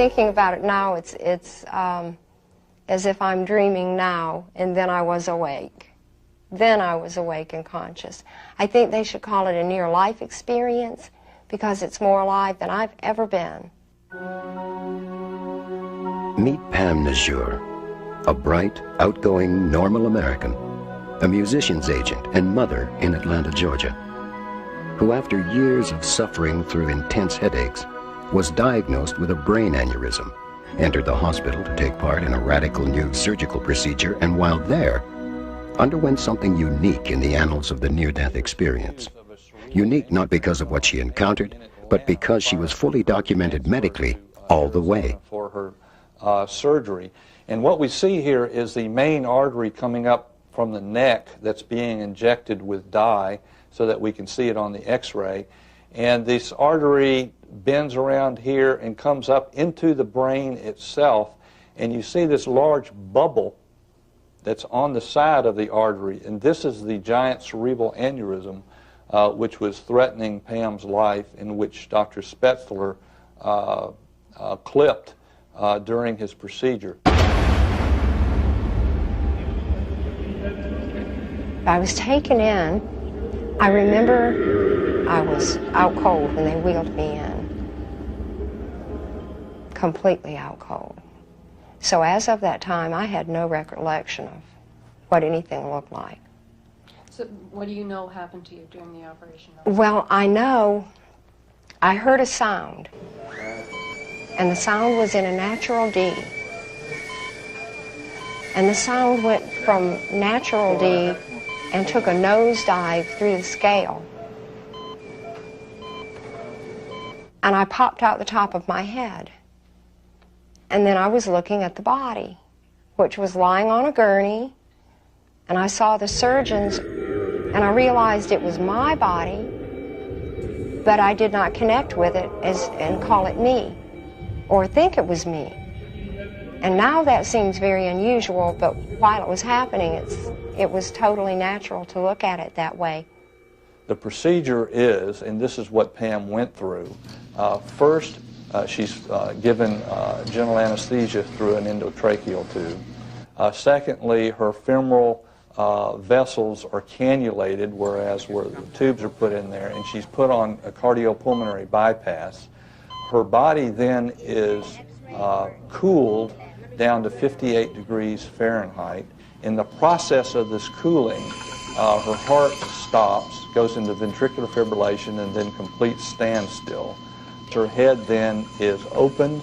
thinking about it now, it's as if I'm dreaming now, and then I was awake. Then I was awake and conscious. I think they should call it a near-life experience because it's more alive than I've ever been. Meet Pam Najur, a bright, outgoing, normal American, a musician's agent and mother in Atlanta, Georgia, who after years of suffering through intense headaches was diagnosed with a brain aneurysm, entered the hospital to take part in a radical new surgical procedure, and while there, underwent something unique in the annals of the near-death experience. Unique not because of what she encountered, but because she was fully documented medically all the way. For her surgery. And what we see here is the main artery coming up from the neck that's being injected with dye so that we can see it on the x-ray. And this artery bends around here and comes up into the brain itself, and you see this large bubble that's on the side of the artery, and this is the giant cerebral aneurysm which was threatening Pam's life, in which Dr. Spetzler clipped during his procedure. I was taken in. I remember I was out cold when they wheeled me in. Completely out cold. So as of that time, I had no recollection of what anything looked like. So what do you know happened to you during the operation? Well, I know I heard a sound, and the sound was in a natural D. And the sound went from natural D and took a nosedive through the scale. And I popped out the top of my head. And then I was looking at the body, which was lying on a gurney, and I saw the surgeons, and I realized it was my body, but I did not connect with it and call it me, or think it was me. And now that seems very unusual, but while it was happening, it was totally natural to look at it that way. The procedure is, and this is what Pam went through, first she's given general anesthesia through an endotracheal tube. Secondly, her femoral vessels are cannulated, whereas where the tubes are put in there, and she's put on a cardiopulmonary bypass. Her body then is cooled down to 58 degrees Fahrenheit. In the process of this cooling, her heart stops, goes into ventricular fibrillation, and then complete standstill. Her head then is opened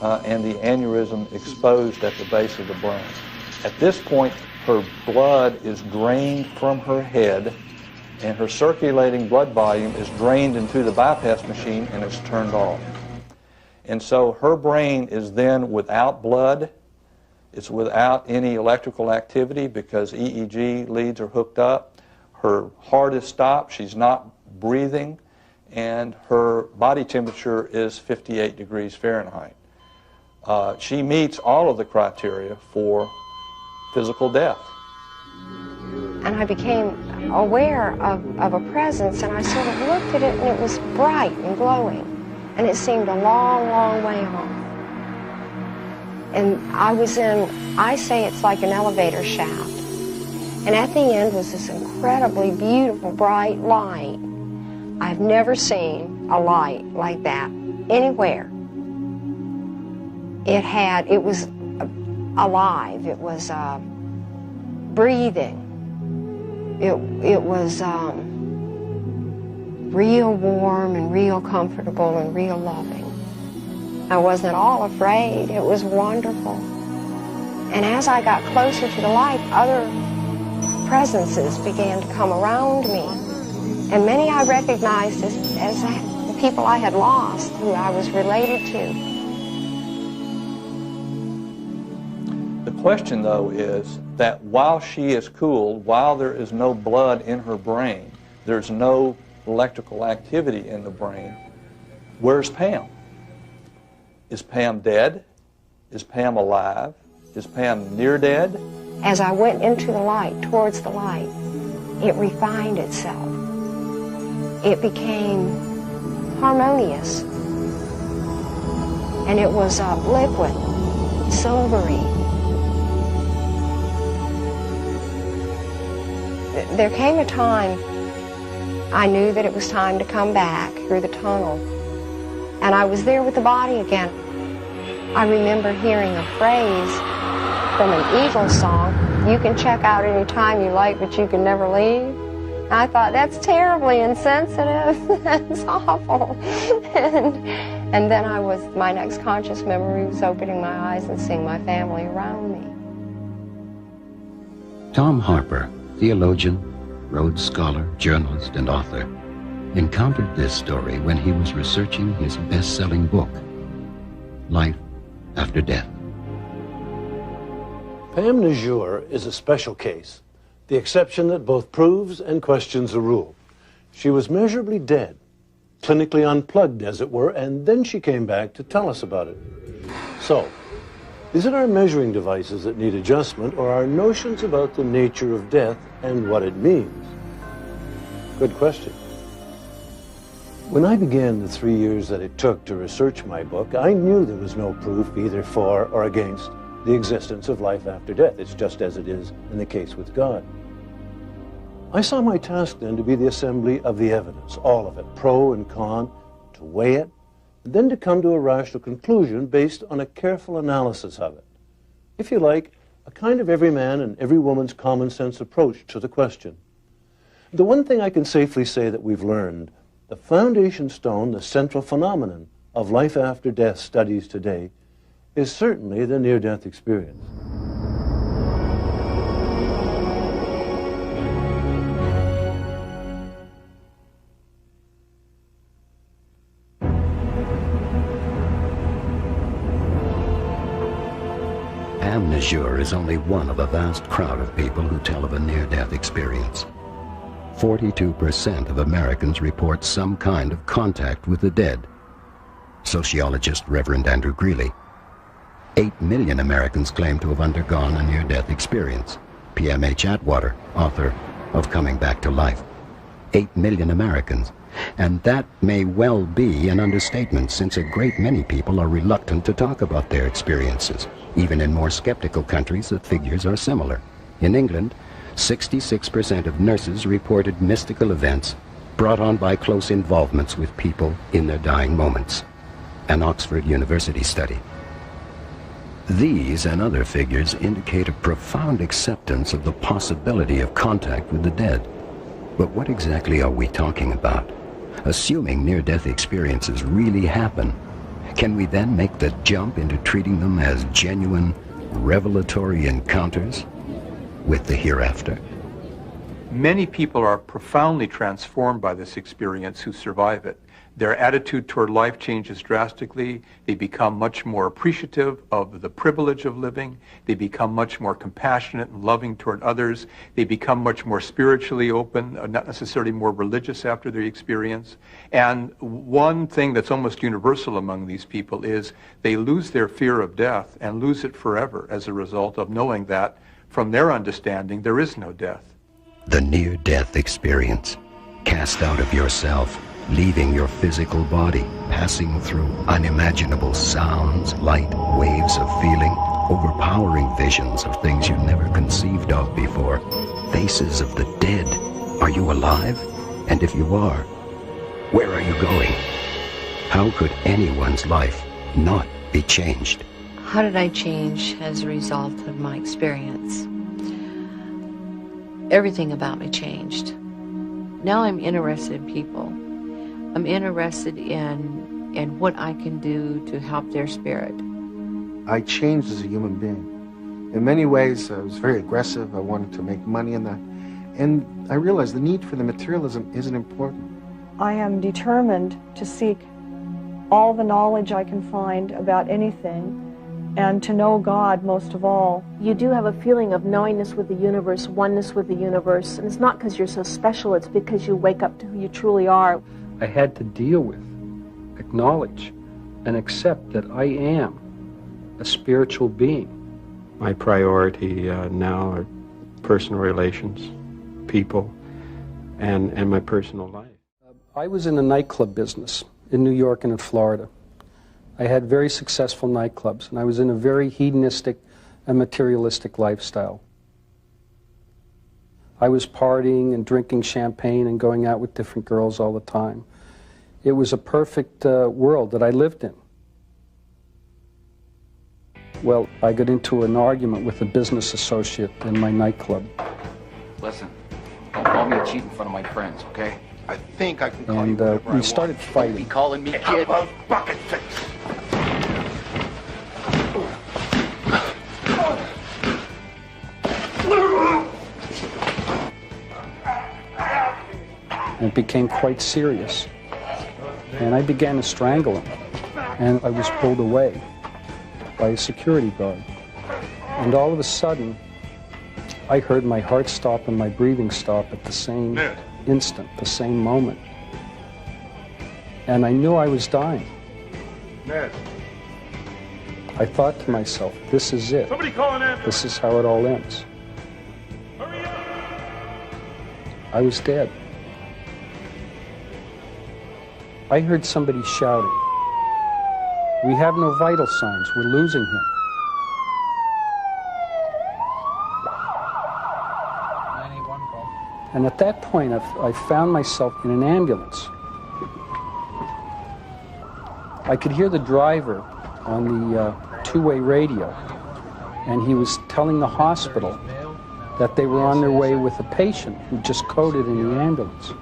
and the aneurysm exposed at the base of the brain. At this point, her blood is drained from her head, and her circulating blood volume is drained into the bypass machine, and it's turned off. And so her brain is then without blood. It's without any electrical activity because EEG leads are hooked up. Her heart is stopped. She's not breathing. And her body temperature is 58 degrees Fahrenheit. She meets all of the criteria for physical death. And I became aware of a presence, and I sort of looked at it, and it was bright and glowing. And it seemed a long, long way off. And I say it's like an elevator shaft. And at the end was this incredibly beautiful, bright light. I've never seen a light like that anywhere. It was alive. It was breathing. It was real warm and real comfortable and real loving. I wasn't at all afraid. It was wonderful. And as I got closer to the light, other presences began to come around me. And many I recognized as the people I had lost, who I was related to. The question, though, is that while she is cooled, while there is no blood in her brain, there's no electrical activity in the brain, where's Pam? Is Pam dead? Is Pam alive? Is Pam near dead? As I went into the light, towards the light, it refined itself. It became harmonious. and it was liquid, silvery. There came a time I knew that it was time to come back through the tunnel, and I was there with the body again. I remember hearing a phrase from an Eagles song, "You can check out any time you like, but you can never leave." And I thought, that's terribly insensitive. That's awful. And then my next conscious memory was opening my eyes and seeing my family around me. Tom Harper, theologian, Rhodes Scholar, journalist, and author, encountered this story when he was researching his best-selling book, Life After Death. Pam Najur is a special case, the exception that both proves and questions the rule. She was measurably dead, clinically unplugged, as it were, and then she came back to tell us about it. So, is it our measuring devices that need adjustment, or our notions about the nature of death and what it means? Good question. When I began the 3 years that it took to research my book, I knew there was no proof either for or against the existence of life after death. It's just as it is in the case with God. I saw my task then to be the assembly of the evidence, all of it, pro and con, to weigh it, and then to come to a rational conclusion based on a careful analysis of it. If you like, a kind of every man and every woman's common sense approach to the question. The one thing I can safely say that we've learned, the foundation stone, the central phenomenon of life after death studies today, is certainly the near-death experience. Pam Najur is only one of a vast crowd of people who tell of a near-death experience. 42% of Americans report some kind of contact with the dead. Sociologist Reverend Andrew Greeley. 8 million Americans claim to have undergone a near-death experience. P.M.H. Atwater, author of Coming Back to Life. 8 million Americans. And that may well be an understatement, since a great many people are reluctant to talk about their experiences. Even in more skeptical countries, the figures are similar. In England, 66% of nurses reported mystical events brought on by close involvements with people in their dying moments. An Oxford University study. These and other figures indicate a profound acceptance of the possibility of contact with the dead. But what exactly are we talking about? Assuming near-death experiences really happen, can we then make the jump into treating them as genuine, revelatory encounters with the hereafter? Many people are profoundly transformed by this experience who survive it. Their attitude toward life changes drastically. They become much more appreciative of the privilege of living. They become much more compassionate and loving toward others. They become much more spiritually open, not necessarily more religious after their experience. And one thing that's almost universal among these people is they lose their fear of death and lose it forever as a result of knowing that, from their understanding, there is no death. The near-death experience. Cast out of yourself, leaving your physical body, passing through unimaginable sounds, light, waves of feeling, overpowering visions of things you never conceived of before, faces of the dead. Are you alive? And if you are, where are you going? How could anyone's life not be changed? How did I change as a result of my experience? Everything about me changed. Now I'm interested in people. I'm interested in what I can do to help their spirit. I changed as a human being. In many ways, I was very aggressive. I wanted to make money in that. And I realized the need for the materialism isn't important. I am determined to seek all the knowledge I can find about anything, and to know God most of all. You do have a feeling of knowingness with the universe, oneness with the universe, and it's not because you're so special, it's because you wake up to who you truly are. I had to deal with, acknowledge, and accept that I am a spiritual being. My priority now are personal relations, people, and my personal life. I was in the nightclub business in New York and in Florida. I had very successful nightclubs, and I was in a very hedonistic and materialistic lifestyle. I was partying and drinking champagne and going out with different girls all the time. It was a perfect world that I lived in. Well, I got into an argument with a business associate in my nightclub. Listen, don't call me a cheat in front of my friends, okay? I think I can call And you we started Don't be fighting. calling me kid. bucket face. And it became quite serious. And I began to strangle him. And I was pulled away by a security guard. And all of a sudden, I heard my heart stop and my breathing stop at the same instant, the same moment. And I knew I was dying. Ned. I thought to myself, this is it. Somebody call an ambulance. This is how it all ends. Hurry up. I was dead. I heard somebody shouting, "We have no vital signs. We're losing him." And at that point, I found myself in an ambulance. I could hear the driver on the two-way radio, and he was telling the hospital that they were on their way with a patient who just coded in the ambulance.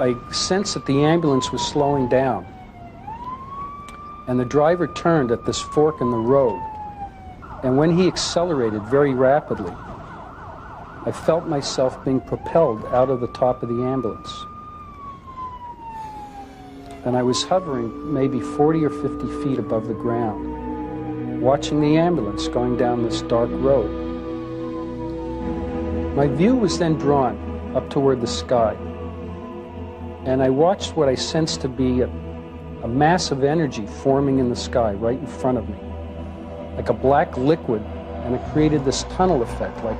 I sensed that the ambulance was slowing down, and the driver turned at this fork in the road, and when he accelerated very rapidly, I felt myself being propelled out of the top of the ambulance. And I was hovering maybe 40 or 50 feet above the ground, watching the ambulance going down this dark road. My view was then drawn up toward the sky, and I watched what I sensed to be a massive energy forming in the sky right in front of me, like a black liquid, and it created this tunnel effect, like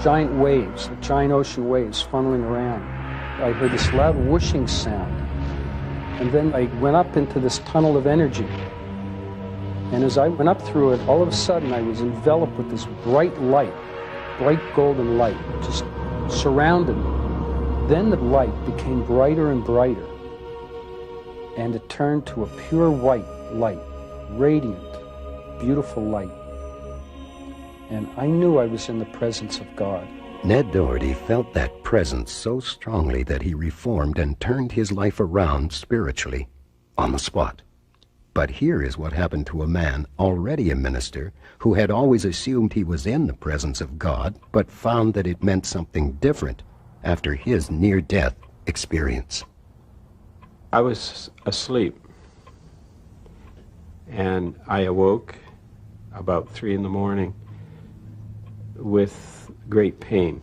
giant waves, like giant ocean waves funneling around. I heard this loud whooshing sound, and then I went up into this tunnel of energy. And as I went up through it, all of a sudden I was enveloped with this bright light, bright golden light, just surrounded me. Then the light became brighter and brighter, and it turned to a pure white light, radiant, beautiful light. And I knew I was in the presence of God. Ned Doherty felt that presence so strongly that he reformed and turned his life around spiritually on the spot. But here is what happened to a man already a minister who had always assumed he was in the presence of God, but found that it meant something different after his near-death experience. I was asleep, and I awoke about 3 in the morning with great pain.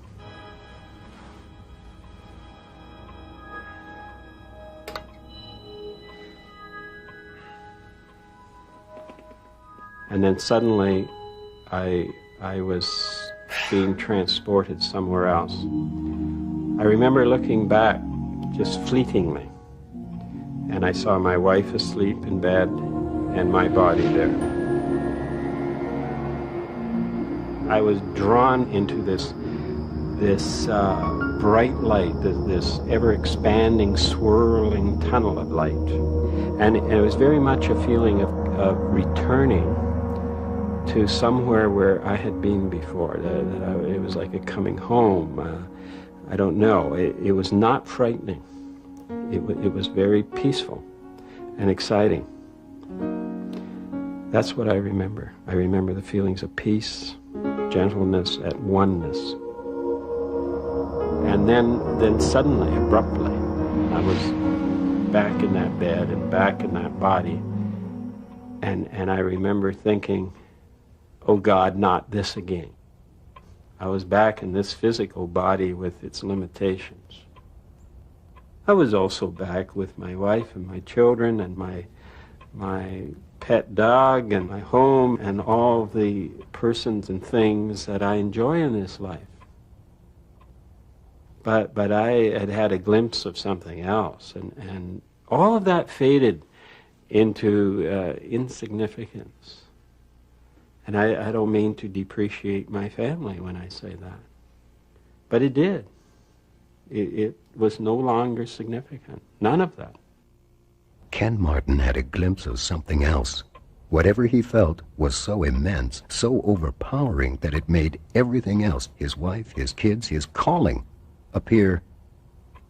And then suddenly I was being transported somewhere else. I remember looking back just fleetingly, and I saw my wife asleep in bed and my body there. I was drawn into this bright light, this ever-expanding, swirling tunnel of light. And it was very much a feeling of returning to somewhere where I had been before. It was like a coming home. I don't know. It was not frightening. It was very peaceful and exciting. That's what I remember. I remember the feelings of peace, gentleness, at oneness. And then suddenly, abruptly, I was back in that bed and back in that body. And I remember thinking, oh God, not this again. I was back in this physical body with its limitations. I was also back with my wife and my children and my pet dog and my home and all the persons and things that I enjoy in this life. but I had had a glimpse of something else, and all of that faded into insignificance. And I don't mean to depreciate my family when I say that, but it did. It was no longer significant. None of that. Ken Martin had a glimpse of something else. Whatever he felt was so immense, so overpowering that it made everything else, his wife, his kids, his calling, appear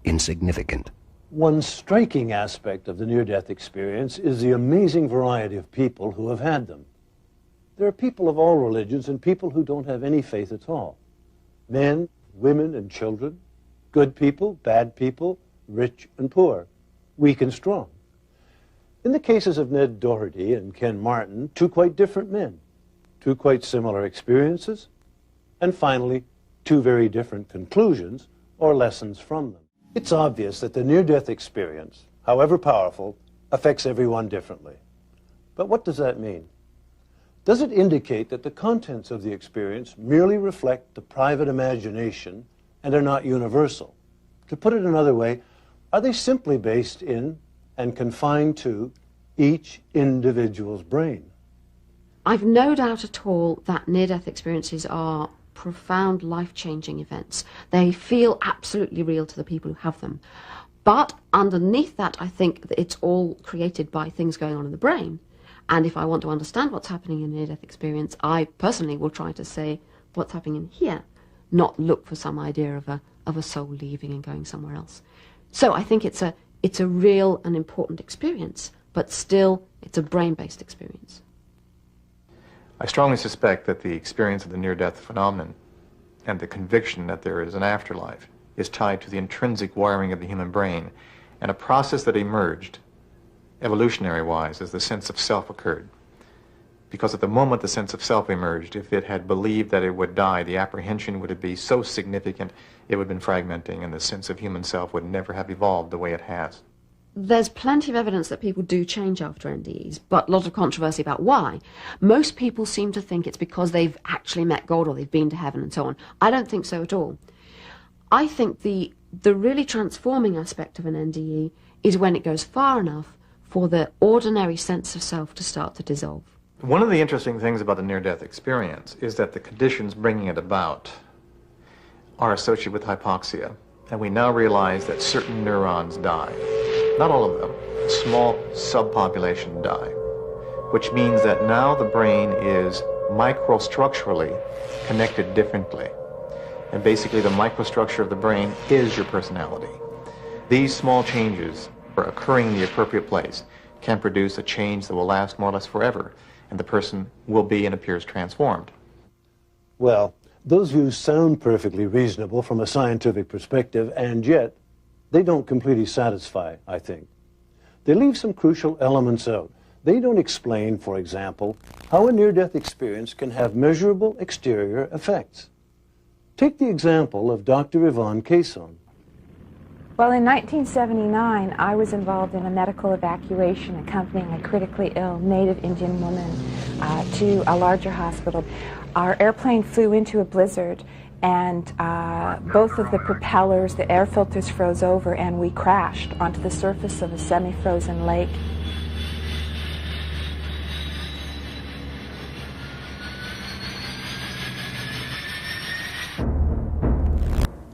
insignificant. One striking aspect of the near-death experience is the amazing variety of people who have had them. There are people of all religions and people who don't have any faith at all. Men, women, and children, good people, bad people, rich and poor, weak and strong. In the cases of Ned Doherty and Ken Martin, two quite different men, two quite similar experiences, and finally, two very different conclusions or lessons from them. It's obvious that the near-death experience, however powerful, affects everyone differently. But what does that mean? Does it indicate that the contents of the experience merely reflect the private imagination and are not universal? To put it another way, are they simply based in and confined to each individual's brain? I've no doubt at all that near-death experiences are profound life-changing events. They feel absolutely real to the people who have them. But underneath that, I think that it's all created by things going on in the brain. And if I want to understand what's happening in a near-death experience, I personally will try to say what's happening in here, not look for some idea of a soul leaving and going somewhere else. So I think it's a real and important experience, but still it's a brain-based experience. I strongly suspect that the experience of the near-death phenomenon and the conviction that there is an afterlife is tied to the intrinsic wiring of the human brain and a process that emerged evolutionary-wise as the sense of self occurred. Because at the moment the sense of self emerged, if it had believed that it would die, the apprehension would be so significant it would have been fragmenting, and the sense of human self would never have evolved the way it has. There's plenty of evidence that people do change after NDEs, but a lot of controversy about why. Most people seem to think it's because they've actually met God or they've been to heaven and so on. I don't think so at all. I think the really transforming aspect of an NDE is when it goes far enough for the ordinary sense of self to start to dissolve. One of the interesting things about the near-death experience is that the conditions bringing it about are associated with hypoxia, and we now realize that certain neurons die. Not all of them. A small subpopulation die, which means that now the brain is microstructurally connected differently. And basically the microstructure of the brain is your personality. These small changes occurring in the appropriate place can produce a change that will last more or less forever, and the person will be and appears transformed. Well, those views sound perfectly reasonable from a scientific perspective, and yet they don't completely satisfy, I think. They leave some crucial elements out. They don't explain, for example, how a near-death experience can have measurable exterior effects. Take the example of Dr. Yvonne Cason. Well, in 1979, I was involved in a medical evacuation accompanying a critically ill native Indian woman to a larger hospital. Our airplane flew into a blizzard, and both of the propellers, the air filters froze over, and we crashed onto the surface of a semi-frozen lake.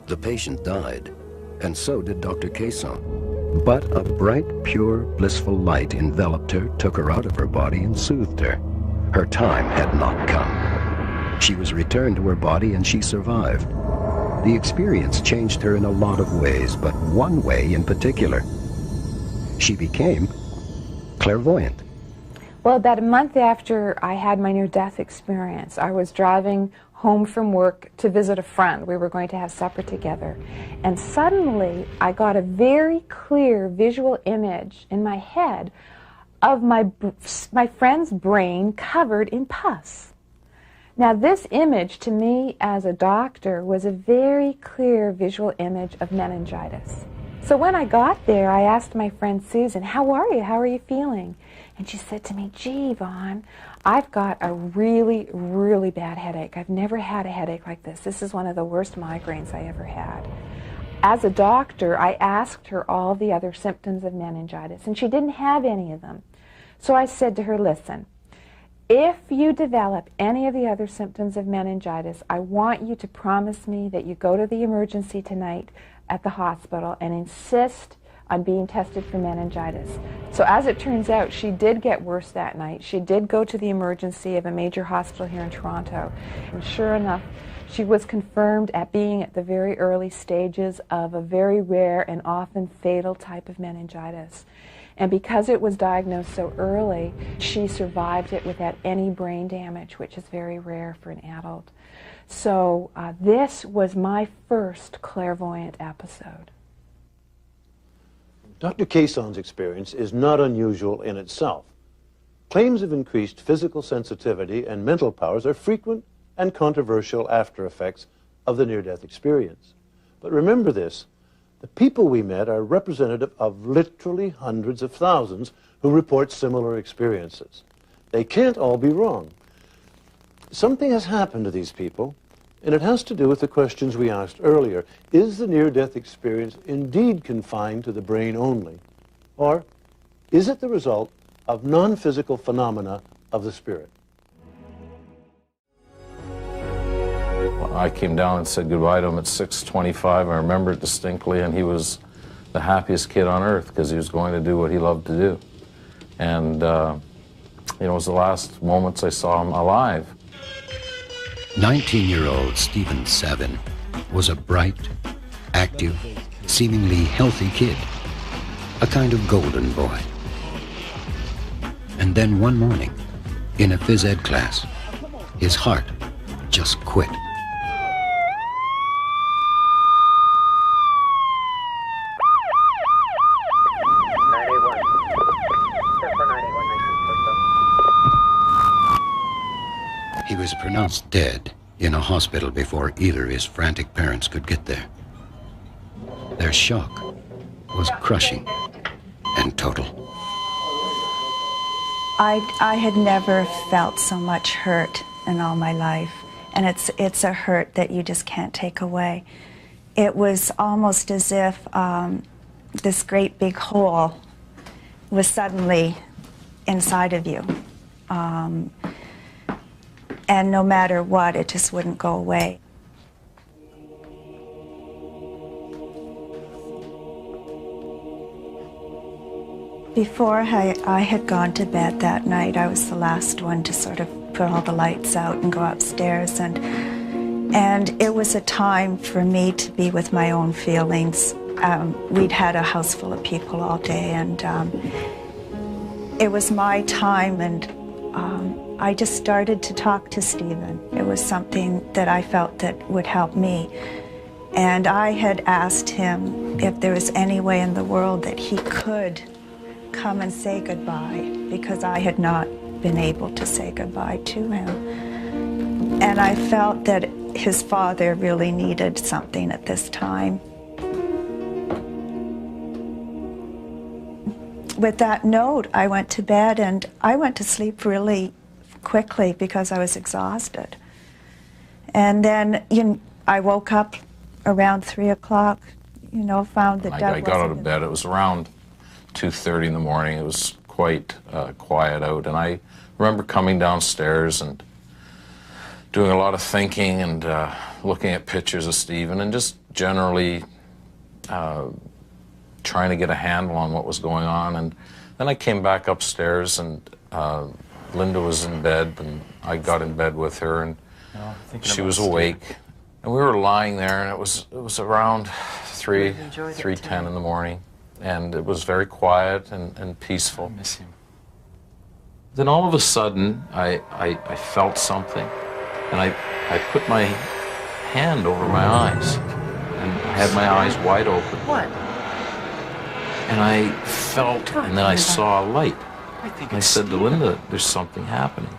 The patient died, and so did Dr. Cason. But a bright, pure, blissful light enveloped her, took her out of her body, and soothed her. Her time had not come. She was returned to her body, and she survived. The experience changed her in a lot of ways, but one way in particular. She became clairvoyant. Well, about a month after I had my near-death experience, I was driving home from work to visit a friend. We were going to have supper together. And suddenly, I got a very clear visual image in my head of my friend's brain covered in pus. Now, this image, to me as a doctor, was a very clear visual image of meningitis. So when I got there, I asked my friend Susan, "How are you? How are you feeling?" And she said to me, "Gee, Yvonne, I've got a really, really bad headache. I've never had a headache like this. This is one of the worst migraines I ever had. as a doctor, I asked her all the other symptoms of meningitis, and she didn't have any of them. So I said to her, listen, if you develop any of the other symptoms of meningitis, I want you to promise me that you go to the emergency tonight at the hospital and insist on being tested for meningitis. So as it turns out, she did get worse that night. She did go to the emergency of a major hospital here in Toronto. And sure enough, she was confirmed at being at the very early stages of a very rare and often fatal type of meningitis. And because it was diagnosed so early, she survived it without any brain damage, which is very rare for an adult. So this was my first clairvoyant episode. Dr. Caisson's experience is not unusual in itself. Claims of increased physical sensitivity and mental powers are frequent and controversial after effects of the near-death experience. But remember this, the people we met are representative of literally hundreds of thousands who report similar experiences. They can't all be wrong. Something has happened to these people, and it has to do with the questions we asked earlier. Is the near-death experience indeed confined to the brain only? Or is it the result of non-physical phenomena of the spirit? I came down and said goodbye to him at 6:25. I remember it distinctly, and he was the happiest kid on earth because he was going to do what he loved to do. And, it was the last moments I saw him alive. 19-year-old Stephen Savin was a bright, active, seemingly healthy kid, a kind of golden boy. And then one morning, in a phys ed class, his heart just quit. He was pronounced dead in a hospital before either his frantic parents could get there. Their shock was crushing and total. I had never felt so much hurt in all my life, and it's a hurt that you just can't take away. It was almost as if this great big hole was suddenly inside of you. And no matter what, it just wouldn't go away. Before I had gone to bed that night, I was the last one to sort of put all the lights out and go upstairs. And it was a time for me to be with my own feelings. We'd had a house full of people all day, and it was my time, and I just started to talk to Stephen. It was something that I felt that would help me. And I had asked him if there was any way in the world that he could come and say goodbye, because I had not been able to say goodbye to him. And I felt that his father really needed something at this time. With that note, I went to bed, and I went to sleep really quickly because I was exhausted. And then I woke up around 3 o'clock, found that Doug I got out of bed. It was around 2:30 in the morning. It was quite quiet out, and I remember coming downstairs and doing a lot of thinking and looking at pictures of Stephen and just generally trying to get a handle on what was going on. And then I came back upstairs, and Linda was in bed, and I got in bed with her, and she was awake. And we were lying there, and it was around 3:10 in the morning, and it was very quiet and peaceful. I miss him. Then all of a sudden, I felt something, and I put my hand over my eyes, and I had my eyes wide open. What? And I felt, and then I saw a light. I said to Linda, there's something happening.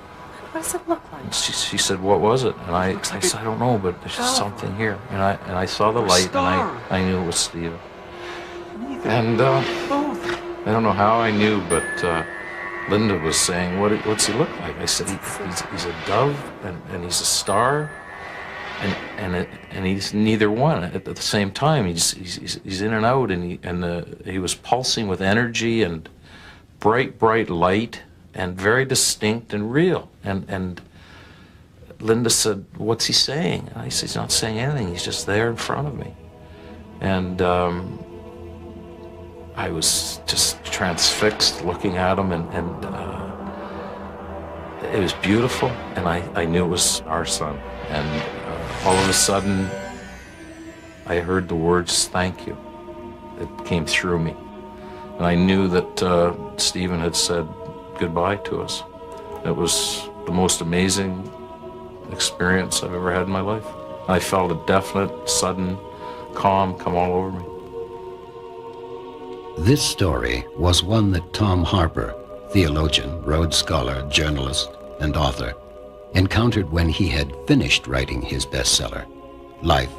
What does it look like? And she said, what was it? And I said, I don't know, but there's just something here. And I saw the light, and I knew it was Stephen. And I don't know how I knew, but Linda was saying, what's he look like? I said, he's a dove, and he's a star. and he's neither one at the same time. He's in and out, and he was pulsing with energy and bright light and very distinct and real. And Linda said, "What's he saying?" And I said, "He's not saying anything. He's just there in front of me." And I was just transfixed looking at him, and it was beautiful, and I knew it was our son. And all of a sudden, I heard the words, "Thank you." It came through me. And I knew that Stephen had said goodbye to us. It was the most amazing experience I've ever had in my life. I felt a definite, sudden calm come all over me. This story was one that Tom Harper, theologian, Rhodes Scholar, journalist, and author, encountered when he had finished writing his bestseller, Life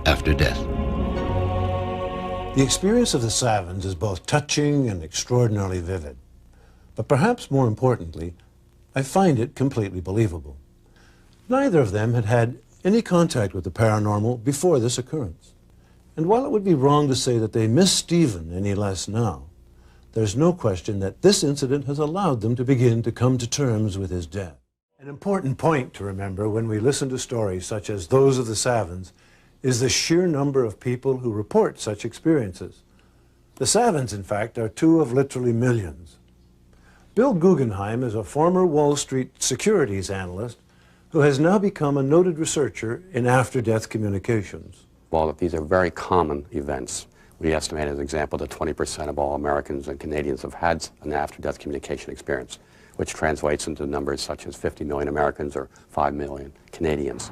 After Death. The experience of the Savins is both touching and extraordinarily vivid. But perhaps more importantly, I find it completely believable. Neither of them had had any contact with the paranormal before this occurrence. And while it would be wrong to say that they miss Stephen any less now, there's no question that this incident has allowed them to begin to come to terms with his death. An important point to remember when we listen to stories such as those of the Savins is the sheer number of people who report such experiences. The Savins, in fact, are two of literally millions. Bill Guggenheim is a former Wall Street securities analyst who has now become a noted researcher in after-death communications. While these are very common events, we estimate, as an example, that 20% of all Americans and Canadians have had an after-death communication experience, which translates into numbers such as 50 million Americans or 5 million Canadians.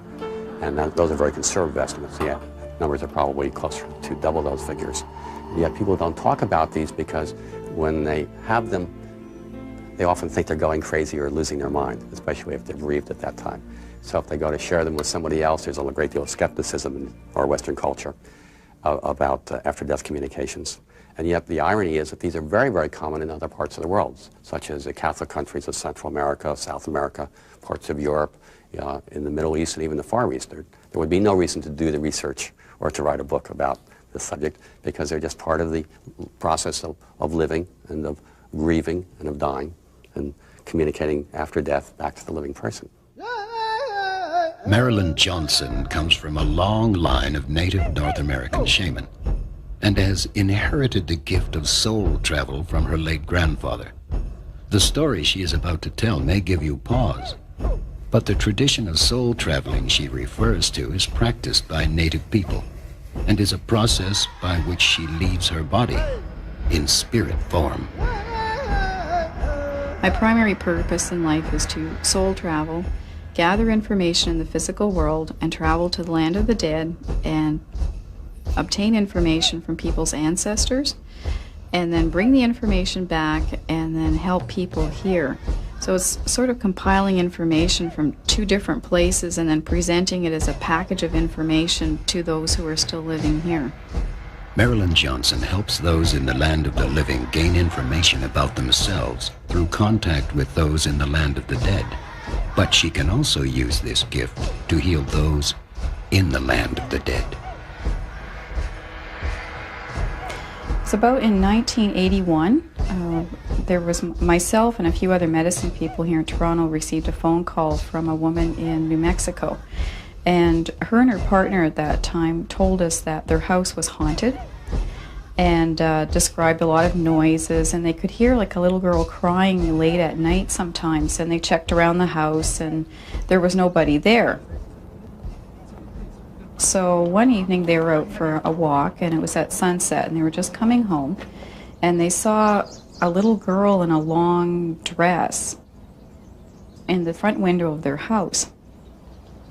And those are very conservative estimates. Yet numbers are probably closer to double those figures. Yet people don't talk about these because when they have them, they often think they're going crazy or losing their mind, especially if they're bereaved at that time. So if they go to share them with somebody else, there's a great deal of skepticism in our Western culture about after-death communications. And yet the irony is that these are very, very common in other parts of the world, such as the Catholic countries of Central America, South America, parts of Europe, in the Middle East, and even the Far East. There would be no reason to do the research or to write a book about this subject because they're just part of the process of living and of grieving and of dying and communicating after death back to the living person. Marilyn Johnson comes from a long line of native North American shaman and has inherited the gift of soul travel from her late grandfather. The story she is about to tell may give you pause, but the tradition of soul traveling she refers to is practiced by native people and is a process by which she leaves her body in spirit form. My primary purpose in life is to soul travel, gather information in the physical world, and travel to the land of the dead and obtain information from people's ancestors, and then bring the information back and then help people here. So it's sort of compiling information from two different places and then presenting it as a package of information to those who are still living here. Marilyn Johnson helps those in the land of the living gain information about themselves through contact with those in the land of the dead. But she can also use this gift to heal those in the land of the dead. It's about in 1981, there was myself and a few other medicine people here in Toronto received a phone call from a woman in New Mexico. And her partner at that time told us that their house was haunted and described a lot of noises, and they could hear like a little girl crying late at night sometimes, and they checked around the house and there was nobody there. So one evening they were out for a walk and it was at sunset and they were just coming home and they saw a little girl in a long dress in the front window of their house.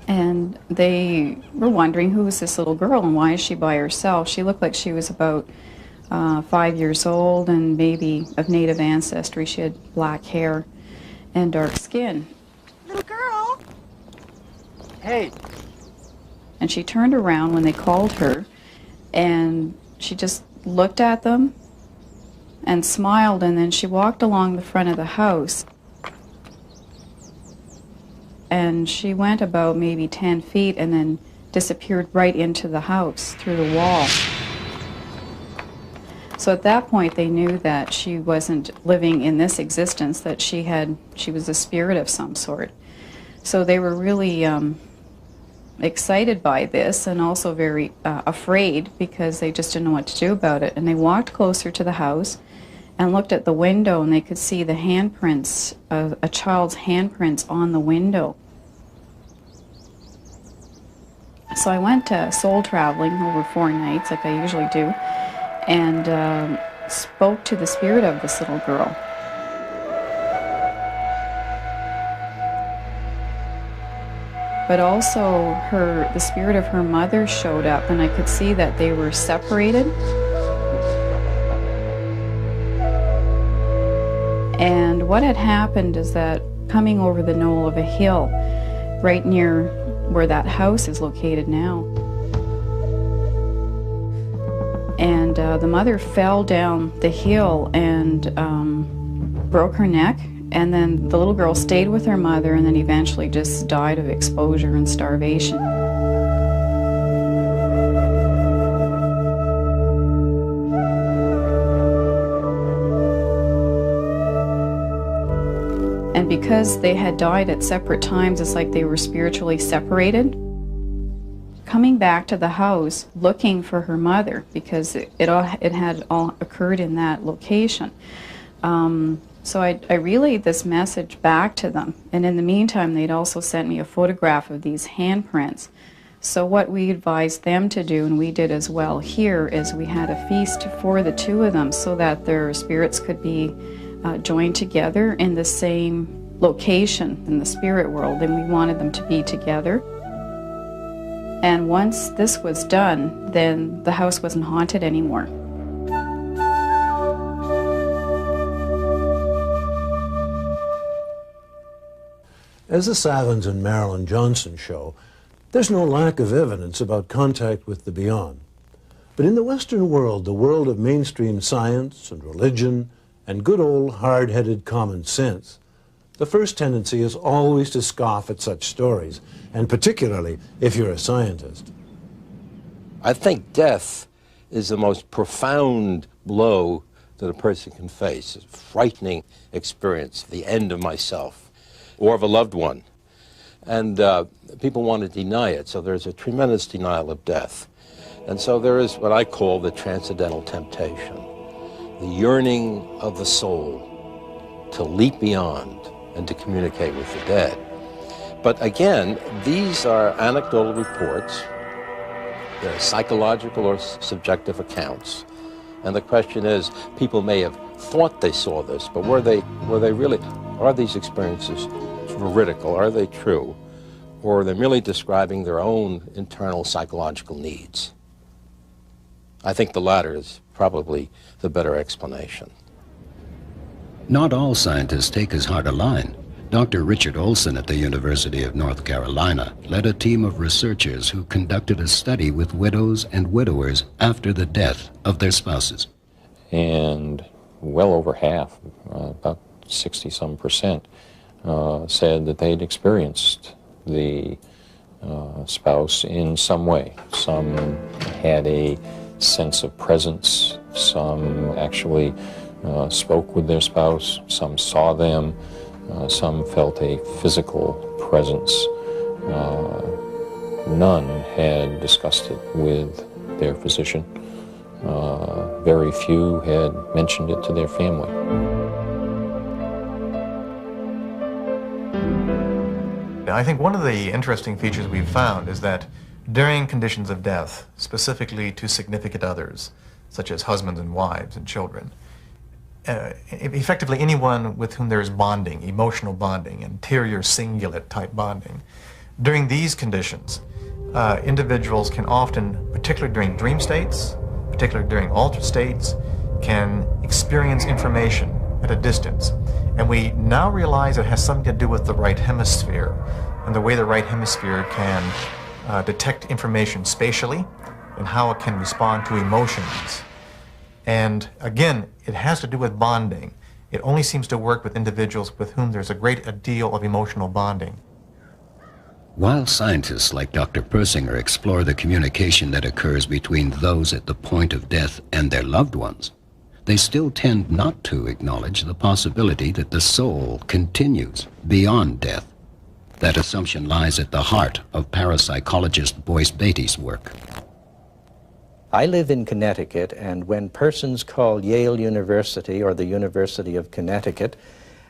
And they were wondering, who is this little girl and why is she by herself? She looked like she was about 5 years old and maybe of native ancestry. She had black hair and dark skin. Little girl! Hey! And she turned around when they called her and she just looked at them and smiled, and then she walked along the front of the house. And she went about maybe 10 feet and then disappeared right into the house through the wall. So at that point they knew that she wasn't living in this existence, that she was a spirit of some sort. So they were really excited by this and also very afraid because they just didn't know what to do about it. And they walked closer to the house and looked at the window, and they could see the handprints, a child's handprints on the window. So I went soul traveling over 4 nights, like I usually do, and spoke to the spirit of this little girl. But also the spirit of her mother showed up, and I could see that they were separated. And what had happened is that coming over the knoll of a hill, right near where that house is located now, and the mother fell down the hill and broke her neck, and then the little girl stayed with her mother and then eventually just died of exposure and starvation. And because they had died at separate times, it's like they were spiritually separated. Coming back to the house, looking for her mother, because it had all occurred in that location. So I relayed this message back to them. And in the meantime, they'd also sent me a photograph of these handprints. So what we advised them to do, and we did as well here, is we had a feast for the two of them so that their spirits could be joined together in the same location in the spirit world, and we wanted them to be together. And once this was done, then the house wasn't haunted anymore. As the Savins and Marilyn Johnson show, there's no lack of evidence about contact with the beyond. But in the Western world, the world of mainstream science and religion and good old hard-headed common sense, the first tendency is always to scoff at such stories, and particularly if you're a scientist. I think death is the most profound blow that a person can face. It's a frightening experience, the end of myself or of a loved one. And people want to deny it, so there's a tremendous denial of death. And so there is what I call the transcendental temptation, the yearning of the soul to leap beyond and to communicate with the dead. But again, these are anecdotal reports. They're psychological or subjective accounts. And the question is, people may have thought they saw this, but were they really, are these experiences veridical? Are they true? Or are they merely describing their own internal psychological needs? I think the latter is probably the better explanation. Not all scientists take as hard a line. Dr. Richard Olson at the University of North Carolina led a team of researchers who conducted a study with widows and widowers after the death of their spouses. And well over half, about 60-some%, said that they'd experienced the spouse in some way. Some had a sense of presence, some actually spoke with their spouse, some saw them, some felt a physical presence. None had discussed it with their physician. Very few had mentioned it to their family. I think one of the interesting features we've found is that during conditions of death, specifically to significant others, such as husbands and wives and children, effectively anyone with whom there is bonding, emotional bonding, interior cingulate type bonding, during these conditions, individuals can often, particularly during dream states, particularly during altered states, can experience information at a distance. And we now realize it has something to do with the right hemisphere and the way the right hemisphere can detect information spatially and how it can respond to emotions. And again, it has to do with bonding. It only seems to work with individuals with whom there's a great deal of emotional bonding. While scientists like Dr. Persinger explore the communication that occurs between those at the point of death and their loved ones, they still tend not to acknowledge the possibility that the soul continues beyond death. That assumption lies at the heart of parapsychologist Boyce Beatty's work. I live in Connecticut, and when persons call Yale University or the University of Connecticut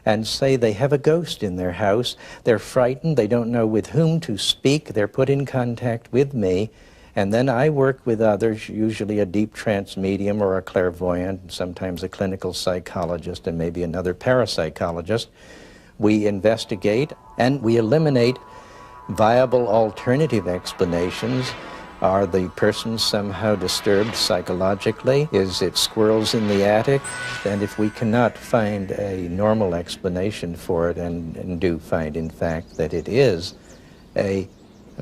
and say they have a ghost in their house, they're frightened, they don't know with whom to speak, they're put in contact with me, and then I work with others, usually a deep trance medium or a clairvoyant, sometimes a clinical psychologist and maybe another parapsychologist. We investigate and we eliminate viable alternative explanations. Are the persons somehow disturbed psychologically? Is it squirrels in the attic? And if we cannot find a normal explanation for it, and do find, in fact, that it is a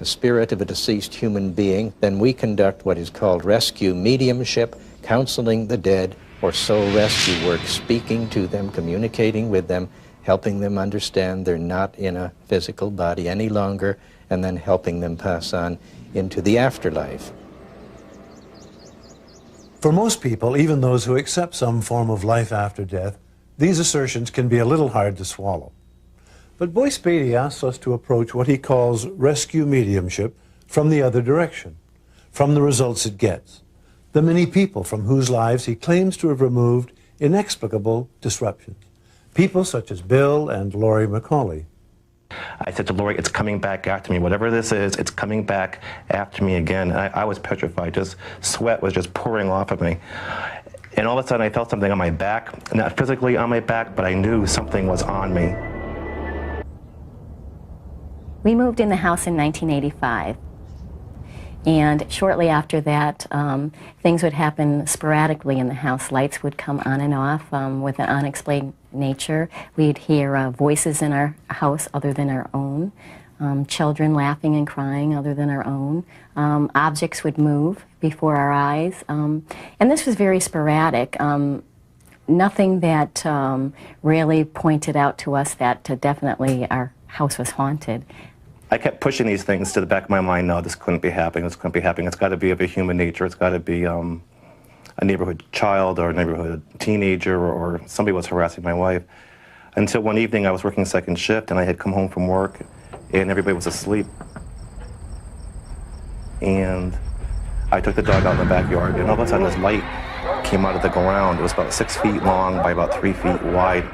spirit of a deceased human being, then we conduct what is called rescue mediumship, counseling the dead, or soul rescue work, speaking to them, communicating with them, helping them understand they're not in a physical body any longer, and then helping them pass on into the afterlife. For most people, even those who accept some form of life after death, these assertions can be a little hard to swallow. But Boyce Beatty asks us to approach what he calls rescue mediumship from the other direction, from the results it gets, the many people from whose lives he claims to have removed inexplicable disruptions, people such as Bill and Laurie McCauley. I said to Laurie, it's coming back after me. Whatever this is, it's coming back after me again. And I was petrified. Just sweat was just pouring off of me. And all of a sudden I felt something on my back, not physically on my back, but I knew something was on me. We moved in the house in 1985. And shortly after that, things would happen sporadically in the house. Lights would come on and off with an unexplained nature. We'd hear voices in our house other than our own, children laughing and crying other than our own. Objects would move before our eyes. And this was very sporadic. Nothing that really pointed out to us that definitely our house was haunted. I kept pushing these things to the back of my mind. No, this couldn't be happening. This couldn't be happening. It's got to be of a human nature. It's got to be a neighborhood child or a neighborhood teenager, or somebody was harassing my wife. Until one evening I was working second shift and I had come home from work and everybody was asleep. And I took the dog out in the backyard, and all of a sudden this light came out of the ground. It was about 6 feet long by about 3 feet wide.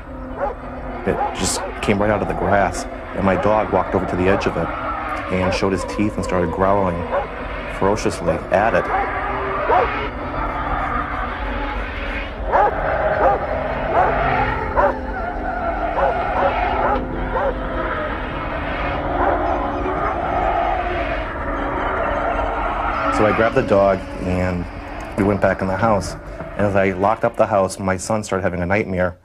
It just came right out of the grass. And my dog walked over to the edge of it and showed his teeth and started growling ferociously at it. So I grabbed the dog and we went back in the house. And as I locked up the house, my son started having a nightmare,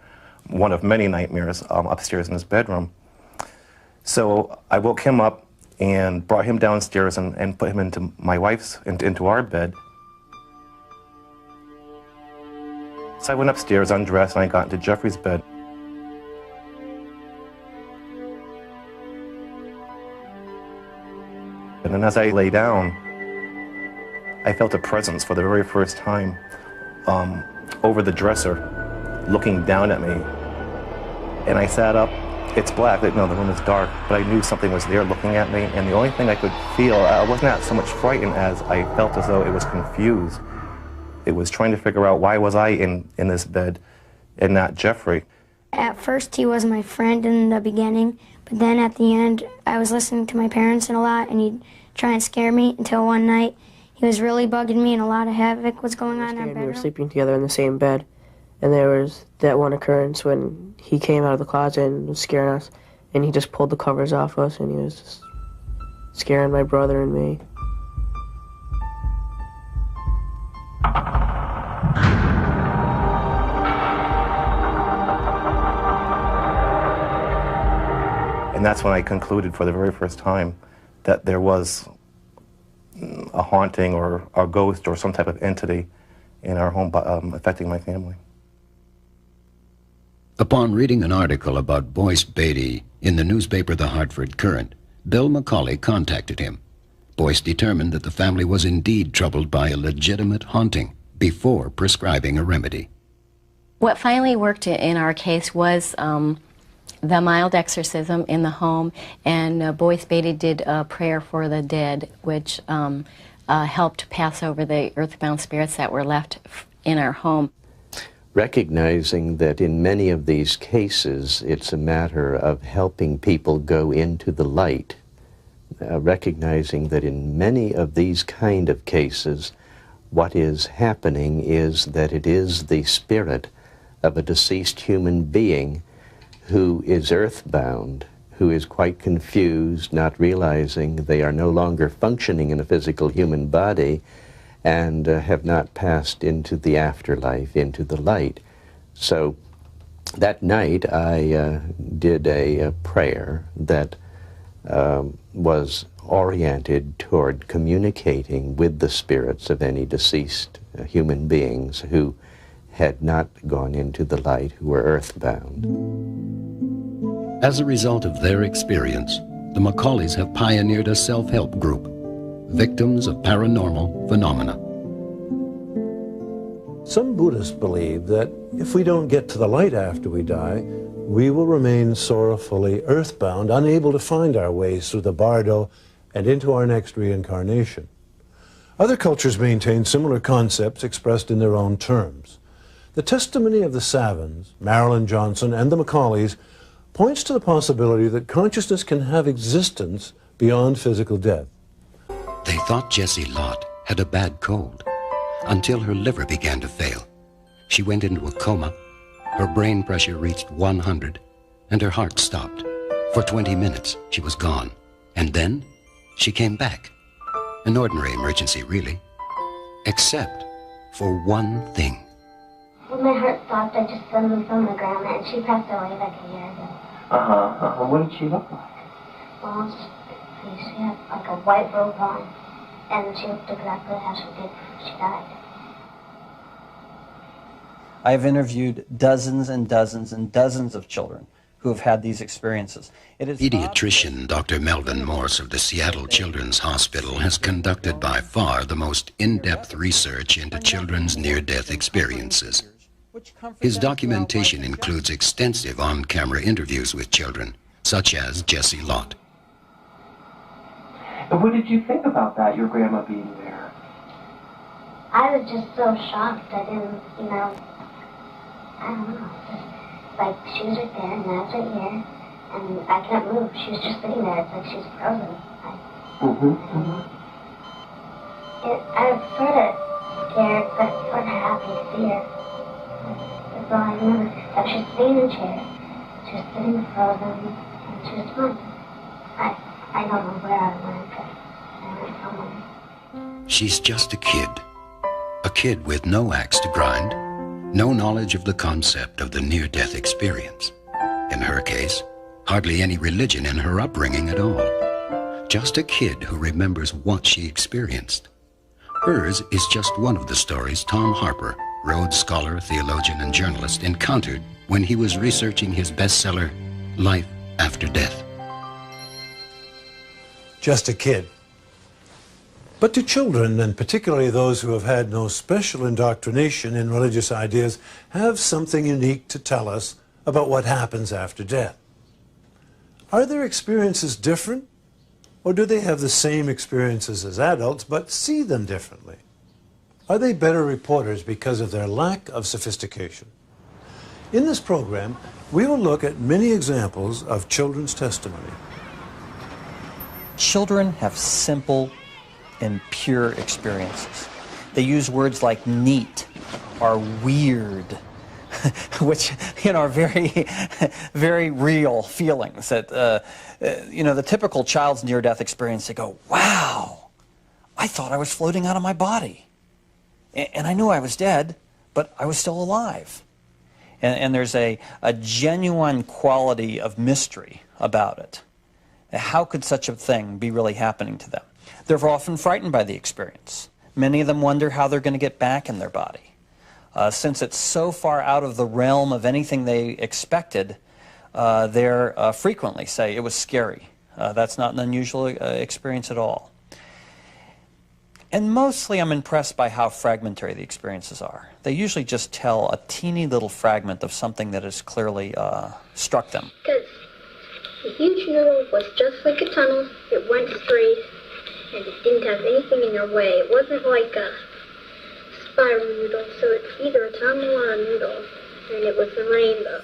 one of many nightmares, upstairs in his bedroom. So I woke him up and brought him downstairs and put him into my wife's, into our bed. So I went upstairs, undressed, and I got into Jeffrey's bed. And then as I lay down, I felt a presence for the very first time over the dresser, looking down at me. And I sat up. It's black, no, the room is dark, but I knew something was there looking at me, and the only thing I could feel, I was not so much frightened as I felt as though it was confused. It was trying to figure out why was I in this bed and not Jeffrey. At first he was my friend in the beginning, but then at the end I was listening to my parents a lot, and he'd try and scare me until one night he was really bugging me and a lot of havoc was going on in our bedroom. We were sleeping together in the same bed. And there was that one occurrence when he came out of the closet and was scaring us, and he just pulled the covers off us, and he was just scaring my brother and me. And that's when I concluded for the very first time that there was a haunting or a ghost or some type of entity in our home affecting my family. Upon reading an article about Boyce Beatty in the newspaper The Hartford Courant, Bill McCauley contacted him. Boyce determined that the family was indeed troubled by a legitimate haunting before prescribing a remedy. What finally worked in our case was the mild exorcism in the home, and Boyce Beatty did a prayer for the dead, which helped pass over the earthbound spirits that were left in our home. Recognizing that in many of these cases it's a matter of helping people go into the light, recognizing that in many of these kind of cases what is happening is that it is the spirit of a deceased human being who is earthbound, who is quite confused, not realizing they are no longer functioning in a physical human body, and have not passed into the afterlife, into the light. So that night I did a prayer that was oriented toward communicating with the spirits of any deceased human beings who had not gone into the light, who were earthbound. As a result of their experience, the McCauleys have pioneered a self-help group, Victims of Paranormal Phenomena. Some Buddhists believe that if we don't get to the light after we die, we will remain sorrowfully earthbound, unable to find our ways through the bardo and into our next reincarnation. Other cultures maintain similar concepts expressed in their own terms. The testimony of the Savins, Marilyn Johnson, and the McCauleys points to the possibility that consciousness can have existence beyond physical death. They thought Jessie Lott had a bad cold until her liver began to fail. She went into a coma, her brain pressure reached 100, and her heart stopped. For 20 minutes, she was gone. And then, she came back. An ordinary emergency, really. Except for one thing. When my heart stopped, I just suddenly saw my grandma, and she passed away like a year ago. What did she look like? Well, she had like a white robe on, and she looked exactly how she did before she died. I've interviewed dozens and dozens and dozens of children who have had these experiences. Pediatrician Dr. Melvin Morse of the Seattle Children's Hospital has conducted by far the most in-depth research into children's near-death experiences. His documentation includes extensive on-camera interviews with children, such as Jessie Lott. And what did you think about that, your grandma being there? I was just so shocked. I didn't, I don't know. Just like she was right there, and I was right here, and I can't move. She was just sitting there. It's like she's frozen. I don't know. I was sort of scared, but sort of happy to see her. That's all I remember. I was just sitting in a chair. She was sitting frozen, and she was fine. I don't know where I went, but I went somewhere. She's just a kid with no axe to grind, no knowledge of the concept of the near-death experience. In her case, hardly any religion in her upbringing at all. Just a kid who remembers what she experienced. Hers is just one of the stories Tom Harper, Rhodes Scholar, theologian, and journalist, encountered when he was researching his bestseller, Life After Death. Just a kid. But to children, and particularly those who have had no special indoctrination in religious ideas, have something unique to tell us about what happens after death. Are their experiences different? Or do they have the same experiences as adults, but see them differently? Are they better reporters because of their lack of sophistication? In this program, we will look at many examples of children's testimony. Children have simple and pure experiences. They use words like neat or weird, which, are very, very real feelings that, the typical child's near-death experience, they go, wow, I thought I was floating out of my body. And I knew I was dead, but I was still alive. And there's a genuine quality of mystery about it. How could such a thing be really happening to them? They're often frightened by the experience. Many of them wonder how they're going to get back in their body. Since it's so far out of the realm of anything they expected, they frequently say it was scary. That's not an unusual experience at all. And mostly I'm impressed by how fragmentary the experiences are. They usually just tell a teeny little fragment of something that has clearly struck them. Because the huge noodle was just like a tunnel. It went straight, and it didn't have anything in your way. It wasn't like a spiral noodle, so it's either a tunnel or a noodle, and it was the rainbow.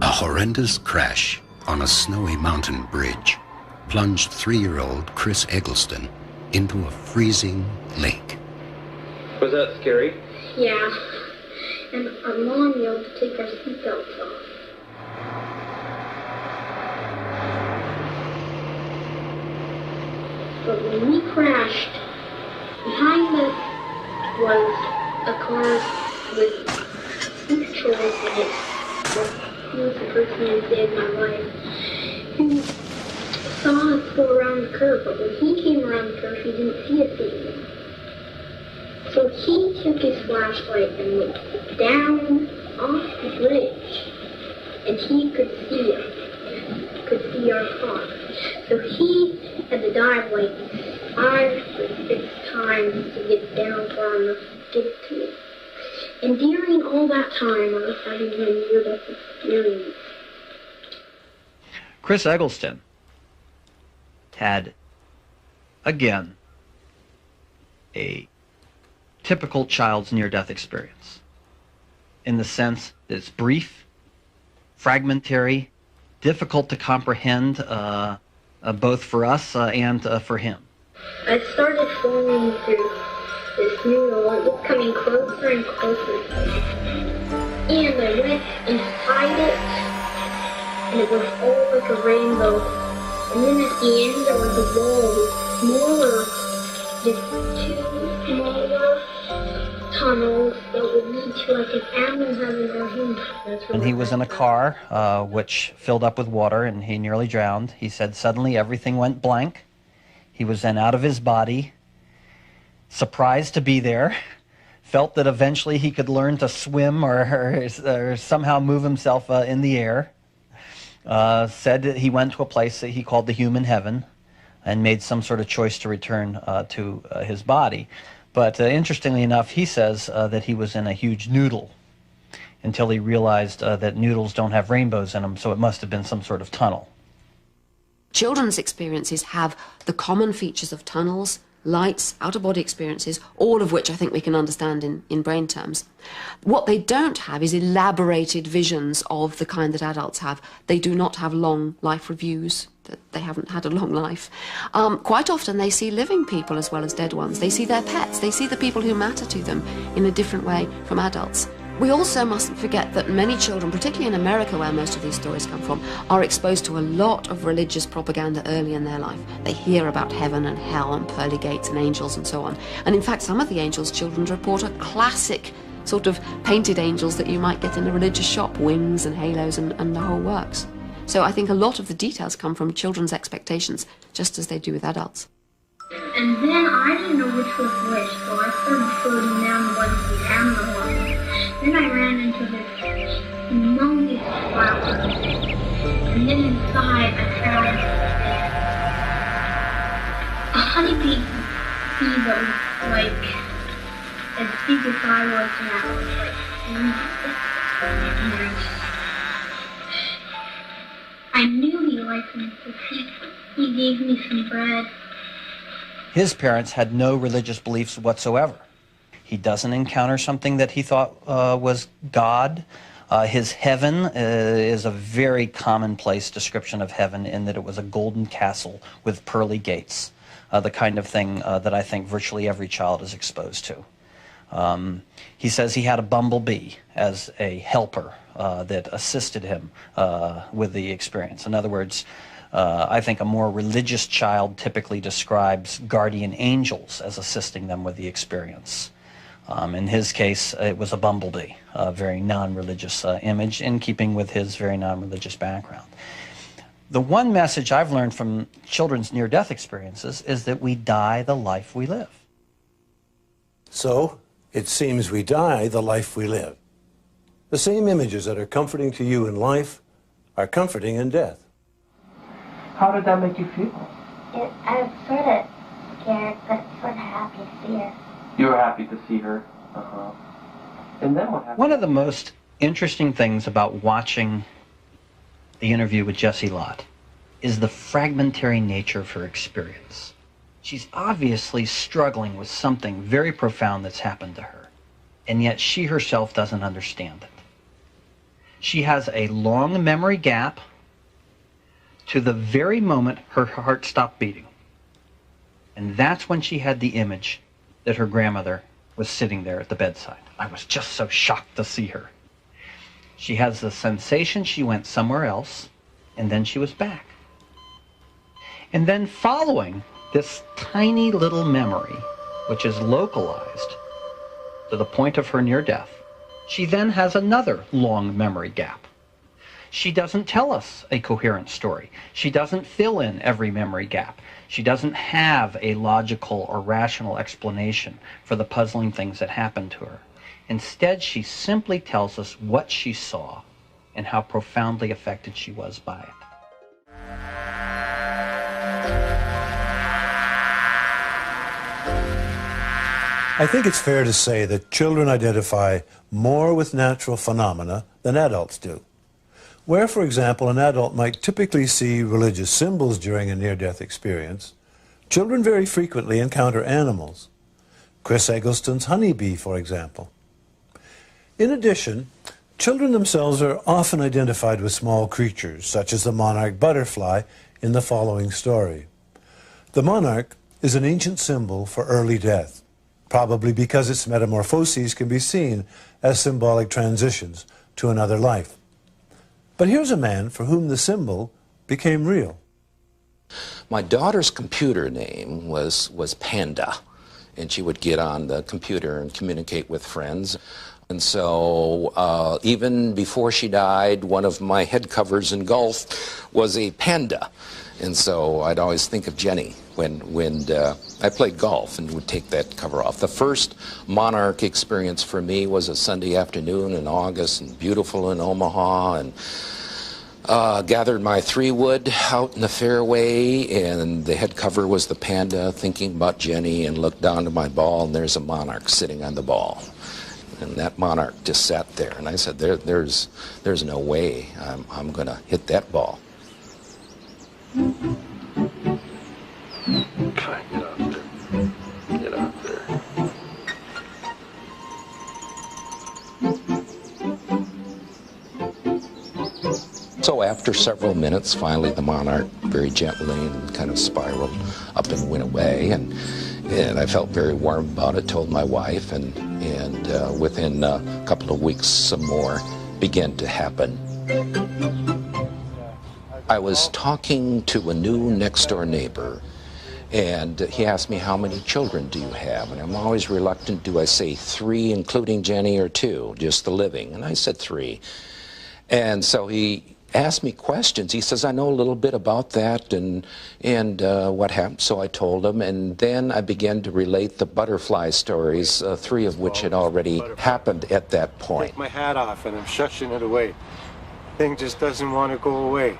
A horrendous crash on a snowy mountain bridge plunged 3-year-old Chris Eggleston into a freezing lake. Was that scary? Yeah, and our mom yelled to take our seatbelts off. But when we crashed, behind us was a car with 6 children in it. He was the person who saved my life. He saw us go around the curve, but when he came around the curve, he didn't see us anymore. So he took his flashlight and looked down off the bridge, and he could see us, could see our car. So he had to dive like 5 or 6 times to get down far enough to get to it. And during all that time, I was having a near-death experience. Chris Eggleston had, again, a typical child's near-death experience, in the sense that it's brief, fragmentary, difficult to comprehend, both for us and for him. I started falling through this noodle, it was coming closer and closer. And I went inside it, and it was all like a rainbow. And then at the end there was a wall with smaller, just 2 smaller tunnels that would lead to like an animal heaven or human. And he was in a car which filled up with water, and he nearly drowned. He said suddenly everything went blank. He was then out of his body, surprised to be there, felt that eventually he could learn to swim or somehow move himself in the air. Said that he went to a place that he called the human heaven and made some sort of choice to return to his body. But interestingly enough, he says that he was in a huge noodle until he realized that noodles don't have rainbows in them, so it must have been some sort of tunnel. Children's experiences have the common features of tunnels, lights, out-of-body experiences, all of which I think we can understand in brain terms. What they don't have is elaborated visions of the kind that adults have. They do not have long life reviews, that they haven't had a long life. Quite often they see living people as well as dead ones. They see their pets, they see the people who matter to them in a different way from adults. We also mustn't forget that many children, particularly in America where most of these stories come from, are exposed to a lot of religious propaganda early in their life. They hear about heaven and hell and pearly gates and angels and so on. And in fact, some of the angels children report are classic sort of painted angels that you might get in a religious shop, wings and halos and the whole works. So I think a lot of the details come from children's expectations, just as they do with adults. And then I didn't know which was which, so I started floating down one of the animal ones. Then I ran into this humongous flower. And then inside I found a honeybee that was like as big as I was now. And I knew he liked me because he gave me some bread. His parents had no religious beliefs whatsoever. He doesn't encounter something that he thought was God. His heaven is a very commonplace description of heaven in that it was a golden castle with pearly gates, the kind of thing that I think virtually every child is exposed to. He says he had a bumblebee as a helper that assisted him with the experience. In other words, I think a more religious child typically describes guardian angels as assisting them with the experience. In his case, it was a bumblebee, a very non-religious image in keeping with his very non-religious background. The one message I've learned from children's near-death experiences is that we die the life we live. So, it seems we die the life we live. The same images that are comforting to you in life are comforting in death. How did that make you feel? I was sort of scared, but sort of happy to see her. You were happy to see her. And then what happened? One of the most interesting things about watching the interview with Jessie Lott is the fragmentary nature of her experience. She's obviously struggling with something very profound that's happened to her, and yet she herself doesn't understand it. She has a long memory gap to the very moment her heart stopped beating. And that's when she had the image that her grandmother was sitting there at the bedside. I was just so shocked to see her. She has the sensation she went somewhere else, and then she was back. And then following this tiny little memory, which is localized to the point of her near death, she then has another long memory gap. She doesn't tell us a coherent story. She doesn't fill in every memory gap. She doesn't have a logical or rational explanation for the puzzling things that happened to her. Instead, she simply tells us what she saw and how profoundly affected she was by it. I think it's fair to say that children identify more with natural phenomena than adults do. Where, for example, an adult might typically see religious symbols during a near-death experience, children very frequently encounter animals. Chris Eggleston's honeybee, for example. In addition, children themselves are often identified with small creatures, such as the monarch butterfly in the following story. The monarch is an ancient symbol for early death, probably because its metamorphoses can be seen as symbolic transitions to another life. But here's a man for whom the symbol became real. My daughter's computer name was Panda, and she would get on the computer and communicate with friends. And so even before she died, one of my head covers in golf was a panda. And so I'd always think of Jenny when I played golf and would take that cover off. The first monarch experience for me was a Sunday afternoon in August, and beautiful in Omaha, and gathered my 3-wood out in the fairway, and the head cover was the panda, thinking about Jenny, and looked down to my ball, and there's a monarch sitting on the ball. And that monarch just sat there, and I said, there's no way I'm going to hit that ball. Try and get out there. Get out there. So after several minutes, finally the monarch very gently and kind of spiraled up and went away, and I felt very warm about it, told my wife, and within a couple of weeks some more began to happen. I was talking to a new next-door neighbor, and he asked me, how many children do you have? And I'm always reluctant, do I say 3, including Jenny, or 2, just the living? And I said 3. And so he asked me questions. He says, I know a little bit about that and what happened. So I told him, and then I began to relate the butterfly stories, 3 of which had already happened at that point. Take my hat off, and I'm shushing it away. Thing just doesn't want to go away.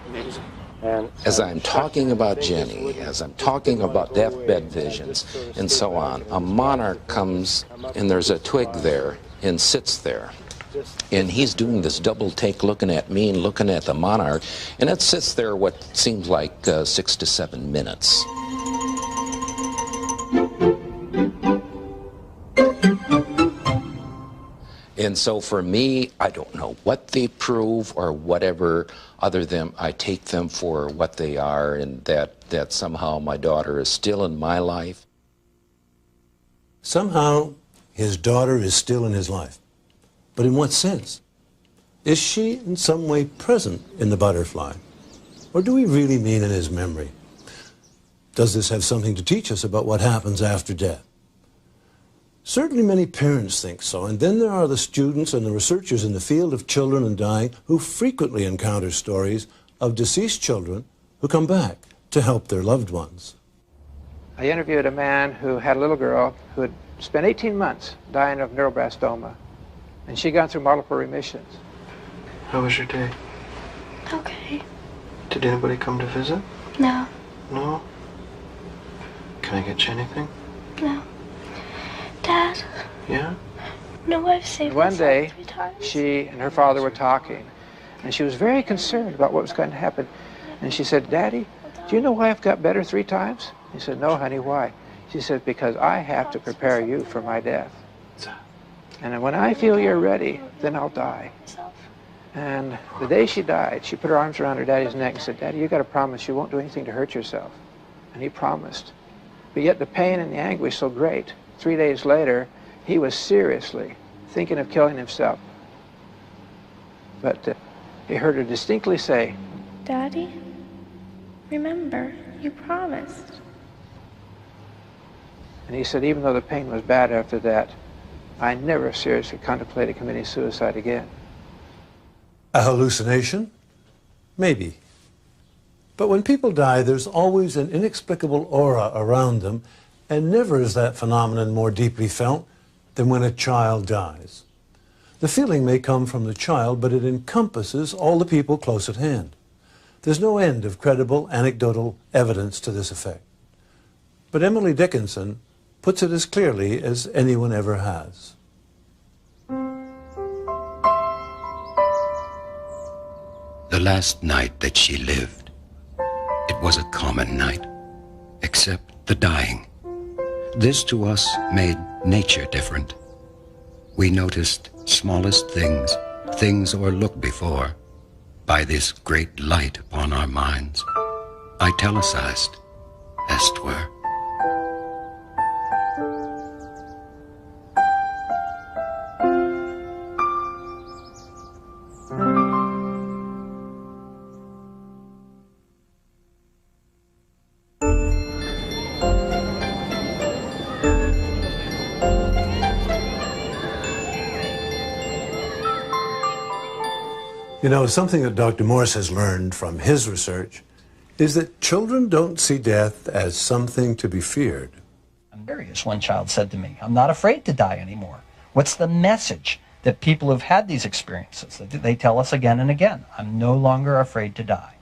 And as I'm talking about Jenny, as I'm talking about deathbed visions and so on, a monarch comes, and there's a twig there and sits there. And he's doing this double take, looking at me and looking at the monarch, and it sits there what seems like 6 to 7 minutes. And so for me, I don't know what they prove or whatever, other than I take them for what they are, and that somehow my daughter is still in my life. Somehow, his daughter is still in his life. But in what sense? Is she in some way present in the butterfly? Or do we really mean in his memory? Does this have something to teach us about what happens after death? Certainly many parents think so, and then there are the students and the researchers in the field of children and dying who frequently encounter stories of deceased children who come back to help their loved ones. I interviewed a man who had a little girl who had spent 18 months dying of neuroblastoma, and she'd gone through multiple remissions. How was your day? Okay. Did anybody come to visit? No. No? Can I get you anything? No. Dad? Yeah? No, I've saved One day, 3 times. she and her father were talking, and she was very concerned about what was going to happen. And she said, Daddy, do you know why I've got better 3 times? He said, no, honey, why? She said, because I have to prepare you for my death. And when I feel you're ready, then I'll die. And the day she died, she put her arms around her daddy's neck and said, Daddy, you got to promise you won't do anything to hurt yourself. And he promised. But yet the pain and the anguish so great. 3 days later, he was seriously thinking of killing himself. But he heard her distinctly say, Daddy, remember, you promised. And he said, even though the pain was bad after that, I never seriously contemplated committing suicide again. A hallucination? Maybe. But when people die, there's always an inexplicable aura around them, and never is that phenomenon more deeply felt than when a child dies. The feeling may come from the child, but it encompasses all the people close at hand. There's no end of credible anecdotal evidence to this effect. But Emily Dickinson puts it as clearly as anyone ever has. The last night that she lived, it was a common night, except the dying. This to us made nature different. We noticed smallest things, things overlooked before, by this great light upon our minds, italicized, as 'twere. You know, something that Dr. Morse has learned from his research is that children don't see death as something to be feared. I'm curious, one child said to me, I'm not afraid to die anymore. What's the message that people who've had these experiences, that they tell us again and again? I'm no longer afraid to die.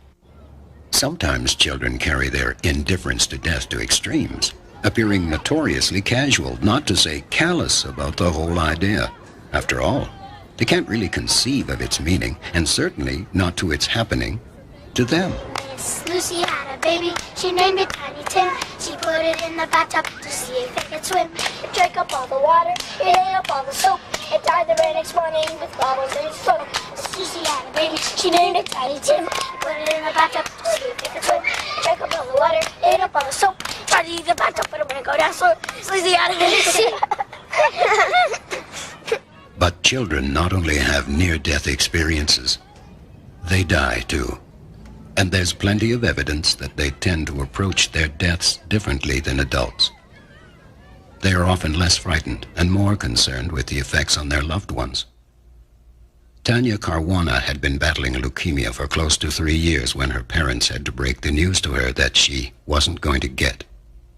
Sometimes children carry their indifference to death to extremes, appearing notoriously casual, not to say callous about the whole idea. After all, they can't really conceive of its meaning, and certainly not to its happening to them. Miss Lucy had a baby, she named it Tiny Tim. She put it in the bathtub to see if it could swim. It drank up all the water, it ate up all the soap. It died the very next morning with bubbles in its throat. Miss Lucy had a baby, she named it Tiny Tim. Put it in the bathtub to see if it could swim. It drank up all the water, it ate up all the soap. Tried to use the bathtub, but it wouldn't go down slow. Miss Lucy had a baby. But children not only have near-death experiences, they die too. And there's plenty of evidence that they tend to approach their deaths differently than adults. They are often less frightened and more concerned with the effects on their loved ones. Tanya Caruana had been battling leukemia for close to 3 years when her parents had to break the news to her that she wasn't going to get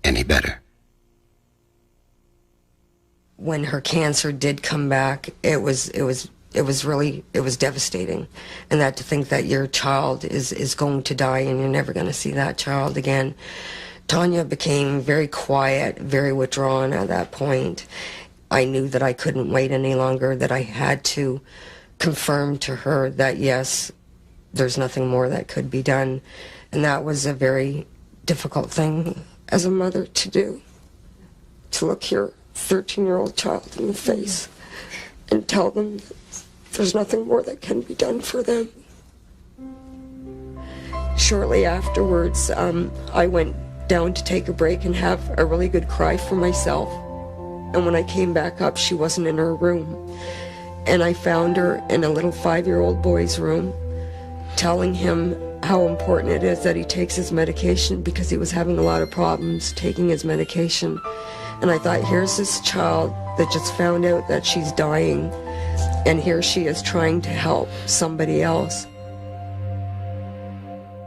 any better. When her cancer did come back, it was devastating. And that to think that your child is going to die and you're never going to see that child again. Tanya became very quiet, very withdrawn at that point. I knew that I couldn't wait any longer, that I had to confirm to her that yes, there's nothing more that could be done. And that was a very difficult thing as a mother to do, to look your 13-year-old child in the face and tell them there's nothing more that can be done for them. Shortly afterwards, I went down to take a break and have a really good cry for myself. And when I came back up, she wasn't in her room. And I found her in a little 5-year-old boy's room, telling him how important it is that he takes his medication because he was having a lot of problems taking his medication. And I thought, here's this child that just found out that she's dying, and here she is trying to help somebody else.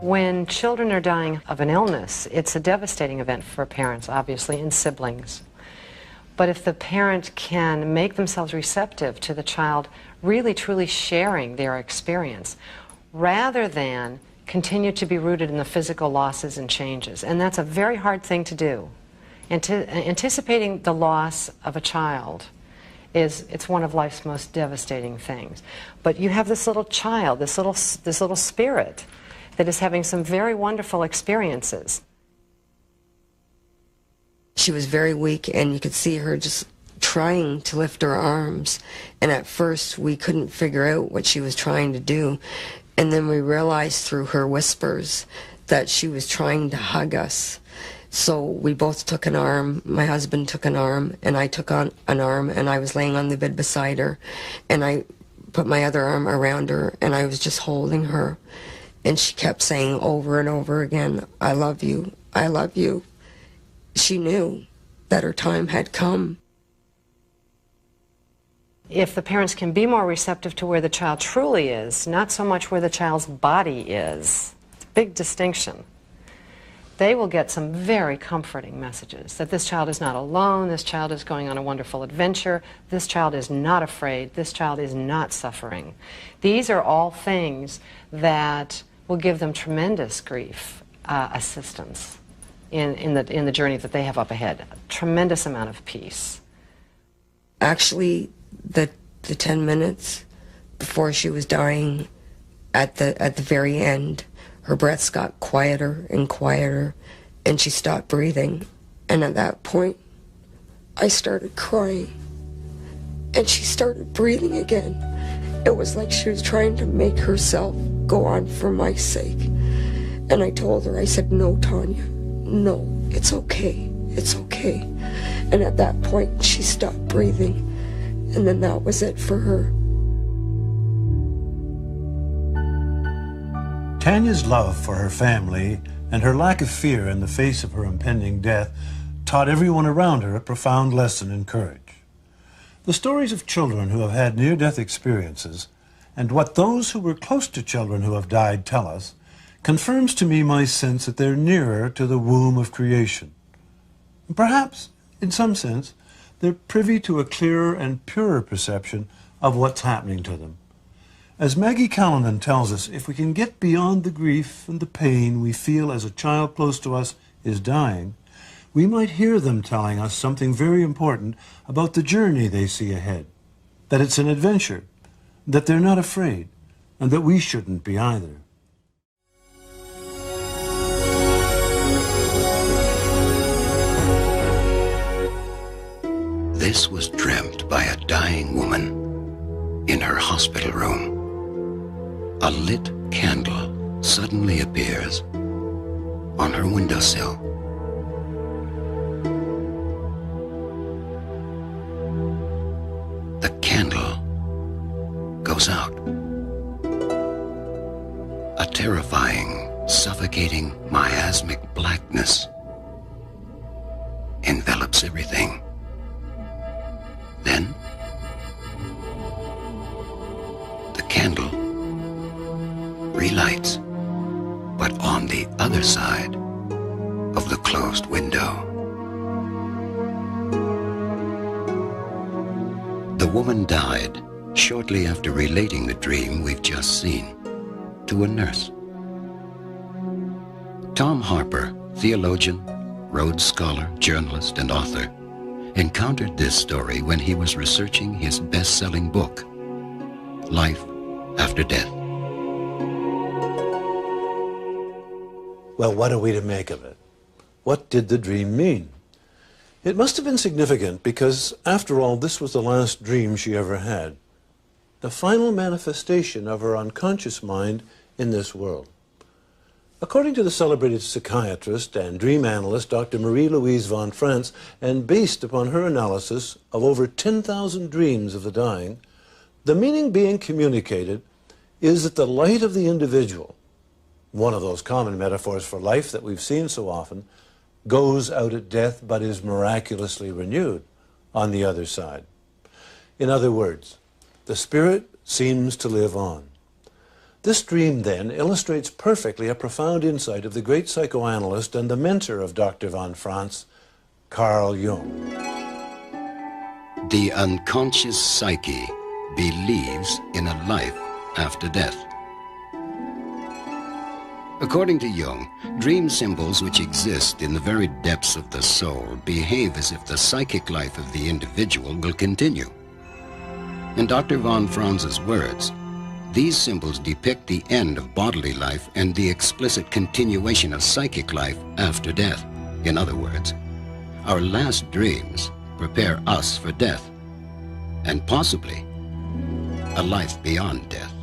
When children are dying of an illness, it's a devastating event for parents, obviously, and siblings. But if the parent can make themselves receptive to the child really truly sharing their experience, rather than continue to be rooted in the physical losses and changes, and that's a very hard thing to do. Anticipating the loss of a child it's one of life's most devastating things. But you have this little child, this little spirit that is having some very wonderful experiences. She was very weak, and you could see her just trying to lift her arms. And at first, we couldn't figure out what she was trying to do. And then we realized through her whispers that she was trying to hug us. So we both took an arm. My husband took an arm, and I took on an arm, and I was laying on the bed beside her. And I put my other arm around her, and I was just holding her. And she kept saying over and over again, "I love you, I love you." She knew that her time had come. If the parents can be more receptive to where the child truly is, not so much where the child's body is, it's a big distinction, they will get some very comforting messages that this child is not alone, this child is going on a wonderful adventure, this child is not afraid, this child is not suffering. These are all things that will give them tremendous grief assistance in the journey that they have up ahead. A tremendous amount of peace. Actually, the 10 minutes before she was dying, at the very end, her breaths got quieter and quieter, and she stopped breathing. And at that point, I started crying, and she started breathing again. It was like she was trying to make herself go on for my sake. And I told her, I said, "No, Tanya, no, it's okay, it's okay." And at that point, she stopped breathing, and then that was it for her. Tanya's love for her family and her lack of fear in the face of her impending death taught everyone around her a profound lesson in courage. The stories of children who have had near-death experiences and what those who were close to children who have died tell us confirms to me my sense that they're nearer to the womb of creation. Perhaps, in some sense, they're privy to a clearer and purer perception of what's happening to them. As Maggie Callanan tells us, if we can get beyond the grief and the pain we feel as a child close to us is dying, we might hear them telling us something very important about the journey they see ahead, that it's an adventure, that they're not afraid, and that we shouldn't be either. This was dreamt by a dying woman in her hospital room. A lit candle suddenly appears on her windowsill. The candle goes out. A terrifying, suffocating, miasmic blackness envelops everything. Then, the candle relights, but on the other side of the closed window. The woman died shortly after relating the dream we've just seen to a nurse. Tom Harper, theologian, Rhodes Scholar, journalist, and author, encountered this story when he was researching his best-selling book, Life After Death. Well, what are we to make of it? What did the dream mean? It must have been significant because, after all, this was the last dream she ever had. The final manifestation of her unconscious mind in this world. According to the celebrated psychiatrist and dream analyst Dr. Marie-Louise von Franz, and based upon her analysis of over 10,000 dreams of the dying, the meaning being communicated is that the light of the individual, one of those common metaphors for life that we've seen so often, goes out at death but is miraculously renewed on the other side. In other words, the spirit seems to live on. This dream, then, illustrates perfectly a profound insight of the great psychoanalyst and the mentor of Dr. von Franz, Carl Jung. The unconscious psyche believes in a life after death. According to Jung, dream symbols which exist in the very depths of the soul behave as if the psychic life of the individual will continue. In Dr. von Franz's words, these symbols depict the end of bodily life and the explicit continuation of psychic life after death. In other words, our last dreams prepare us for death, and possibly a life beyond death.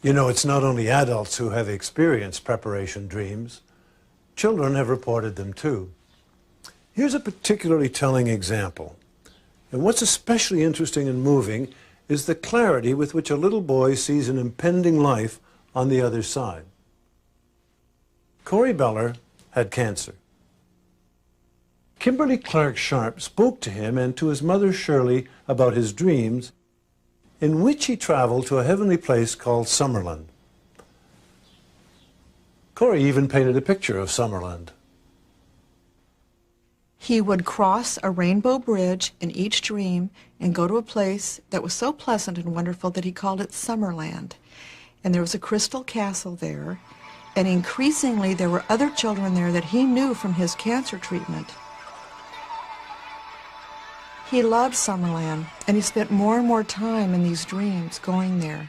You know, it's not only adults who have experienced preparation dreams. Children have reported them too. Here's a particularly telling example. And what's especially interesting and moving is the clarity with which a little boy sees an impending life on the other side. Corey Beller had cancer. Kimberly Clark Sharp spoke to him and to his mother Shirley about his dreams, in which he traveled to a heavenly place called Summerland. Corey even painted a picture of Summerland. He would cross a rainbow bridge in each dream and go to a place that was so pleasant and wonderful that he called it Summerland. And there was a crystal castle there, and increasingly there were other children there that he knew from his cancer treatment. He loved Summerland, and he spent more and more time in these dreams going there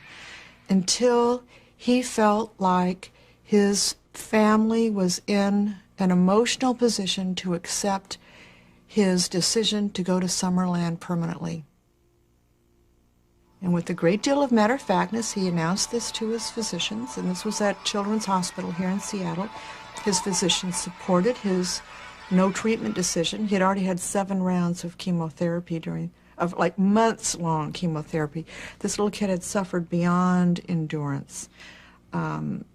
until he felt like his family was in an emotional position to accept his decision to go to Summerland permanently. And with a great deal of matter-of-factness, he announced this to his physicians, and this was at Children's Hospital here in Seattle. His physicians supported his no-treatment decision. He had already had 7 rounds of chemotherapy like months-long chemotherapy. This little kid had suffered beyond endurance. And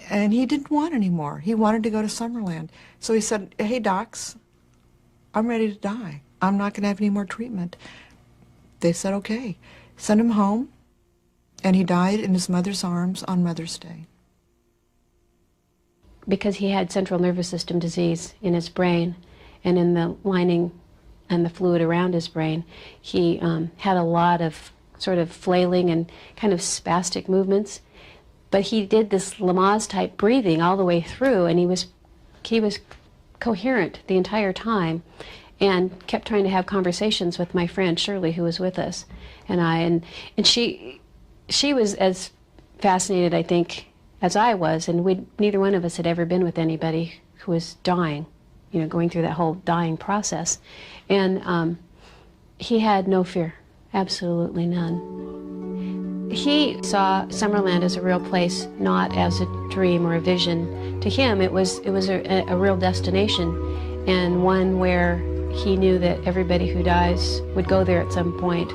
he didn't want any more. He wanted to go to Summerland. So he said, hey, docs, I'm ready to die. I'm not going to have any more treatment. They said, okay. Send him home, and he died in his mother's arms on Mother's Day. Because he had central nervous system disease in his brain and in the lining and the fluid around his brain, he had a lot of sort of flailing and kind of spastic movements. But he did this Lamaze-type breathing all the way through, and he was coherent the entire time and kept trying to have conversations with my friend Shirley, who was with us, and I. And she was as fascinated, I think, as I was, and neither one of us had ever been with anybody who was dying, you know, going through that whole dying process. And he had no fear, absolutely none. He saw Summerland as a real place, not as a dream or a vision. To him, it was a real destination, and one where he knew that everybody who dies would go there at some point,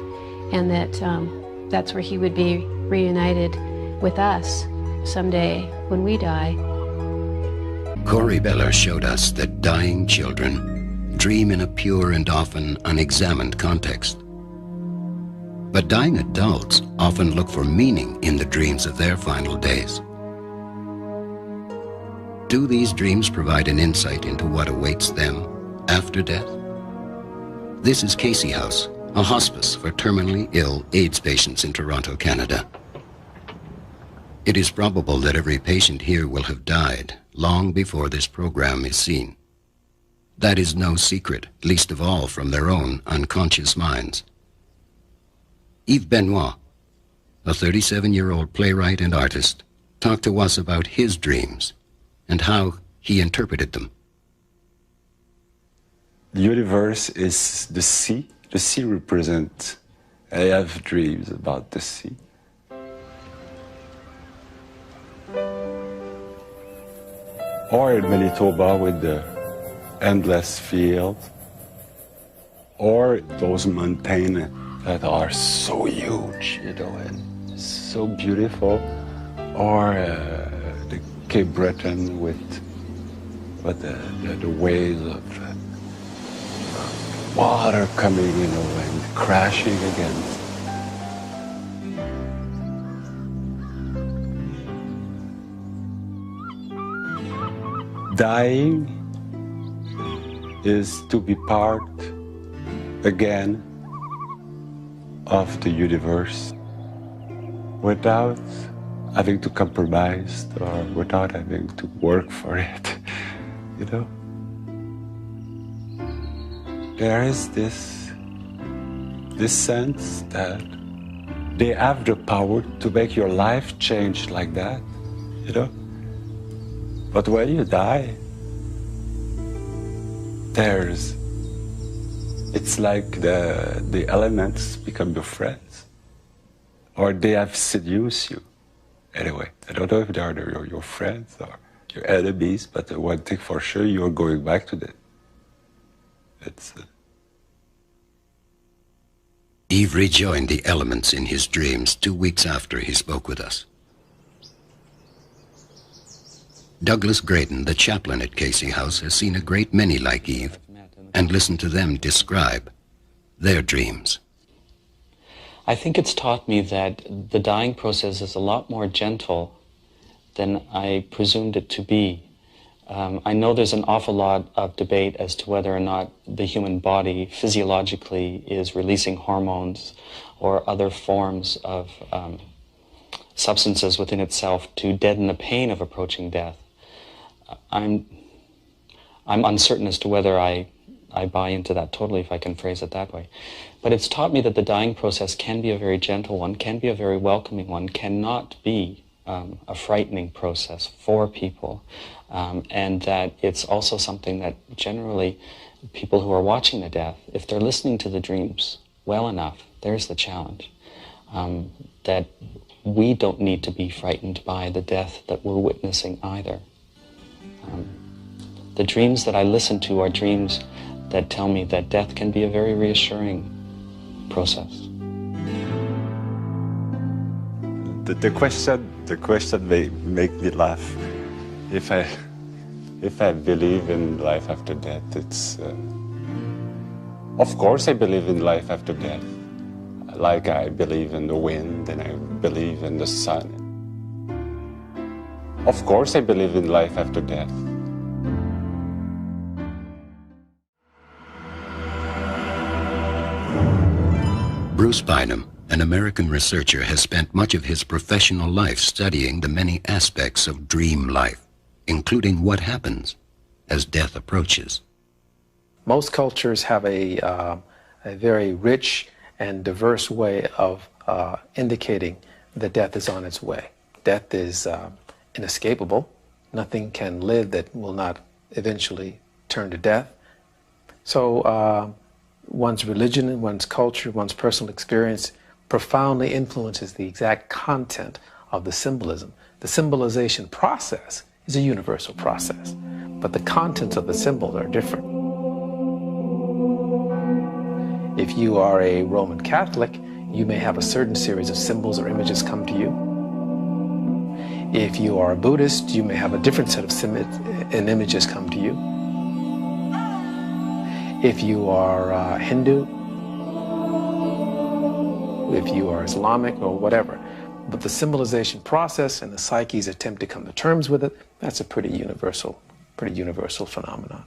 and that that's where he would be reunited with us someday when we die. Corey Beller showed us that dying children dream in a pure and often unexamined context. But dying adults often look for meaning in the dreams of their final days. Do these dreams provide an insight into what awaits them after death? This is Casey House, a hospice for terminally ill AIDS patients in Toronto, Canada. It is probable that every patient here will have died long before this program is seen. That is no secret, least of all from their own unconscious minds. Yves Benoit, a 37-year-old playwright and artist, talked to us about his dreams and how he interpreted them. The universe is the sea. The sea represents, I have dreams about the sea. Or in Manitoba with the endless fields. Or those mountains that are so huge, you know, and so beautiful. Or the Cape Breton with the waves of water coming, and crashing against. Dying is to be part again of the universe without having to compromise or without having to work for it, There is this sense that they have the power to make your life change like that, But when you die, it's like the elements become your friends, or they have seduced you. Anyway, I don't know if they are your friends or your enemies, but one thing for sure, you're going back to that. Eve rejoined the elements in his dreams 2 weeks after he spoke with us. Douglas Graydon, the chaplain at Casey House, has seen a great many like Eve and listened to them describe their dreams. I think it's taught me that the dying process is a lot more gentle than I presumed it to be. I know there's an awful lot of debate as to whether or not the human body physiologically is releasing hormones or other forms of substances within itself to deaden the pain of approaching death. I'm uncertain as to whether I buy into that totally, if I can phrase it that way. But it's taught me that the dying process can be a very gentle one, can be a very welcoming one, cannot be a frightening process for people, and that it's also something that generally people who are watching the death, if they're listening to the dreams well enough, there's the challenge, that we don't need to be frightened by the death that we're witnessing either. The dreams that I listen to are dreams that tell me that death can be a very reassuring process. The question make me laugh. If I believe in life after death, it's of course I believe in life after death. Like I believe in the wind and I believe in the sun. Of course I believe in life after death. Bruce Bynum, an American researcher, has spent much of his professional life studying the many aspects of dream life, including what happens as death approaches. Most cultures have a very rich and diverse way of indicating that death is on its way. Death is inescapable. Nothing can live that will not eventually turn to death. So one's religion, one's culture, one's personal experience profoundly influences the exact content of the symbolism. The symbolization process is a universal process, but the contents of the symbols are different. If you are a Roman Catholic, you may have a certain series of symbols or images come to you. If you are a Buddhist, you may have a different set of images come to you. If you are Hindu, if you are Islamic or whatever. But the symbolization process and the psyche's attempt to come to terms with it, that's a pretty universal phenomenon.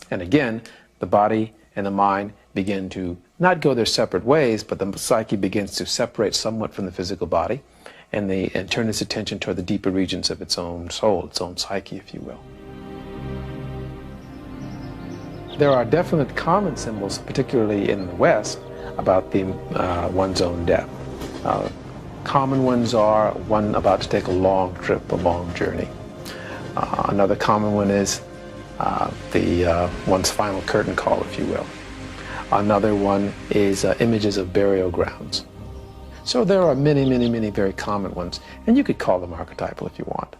And again, the body and the mind begin to not go their separate ways, but the psyche begins to separate somewhat from the physical body and turn its attention toward the deeper regions of its own soul, its own psyche, if you will. There are definite common symbols, particularly in the West, about one's own death. Common ones are one about to take a long trip, a long journey. Another common one is one's final curtain call, if you will. Another one is images of burial grounds. So there are many, many, many very common ones, and you could call them archetypal if you want,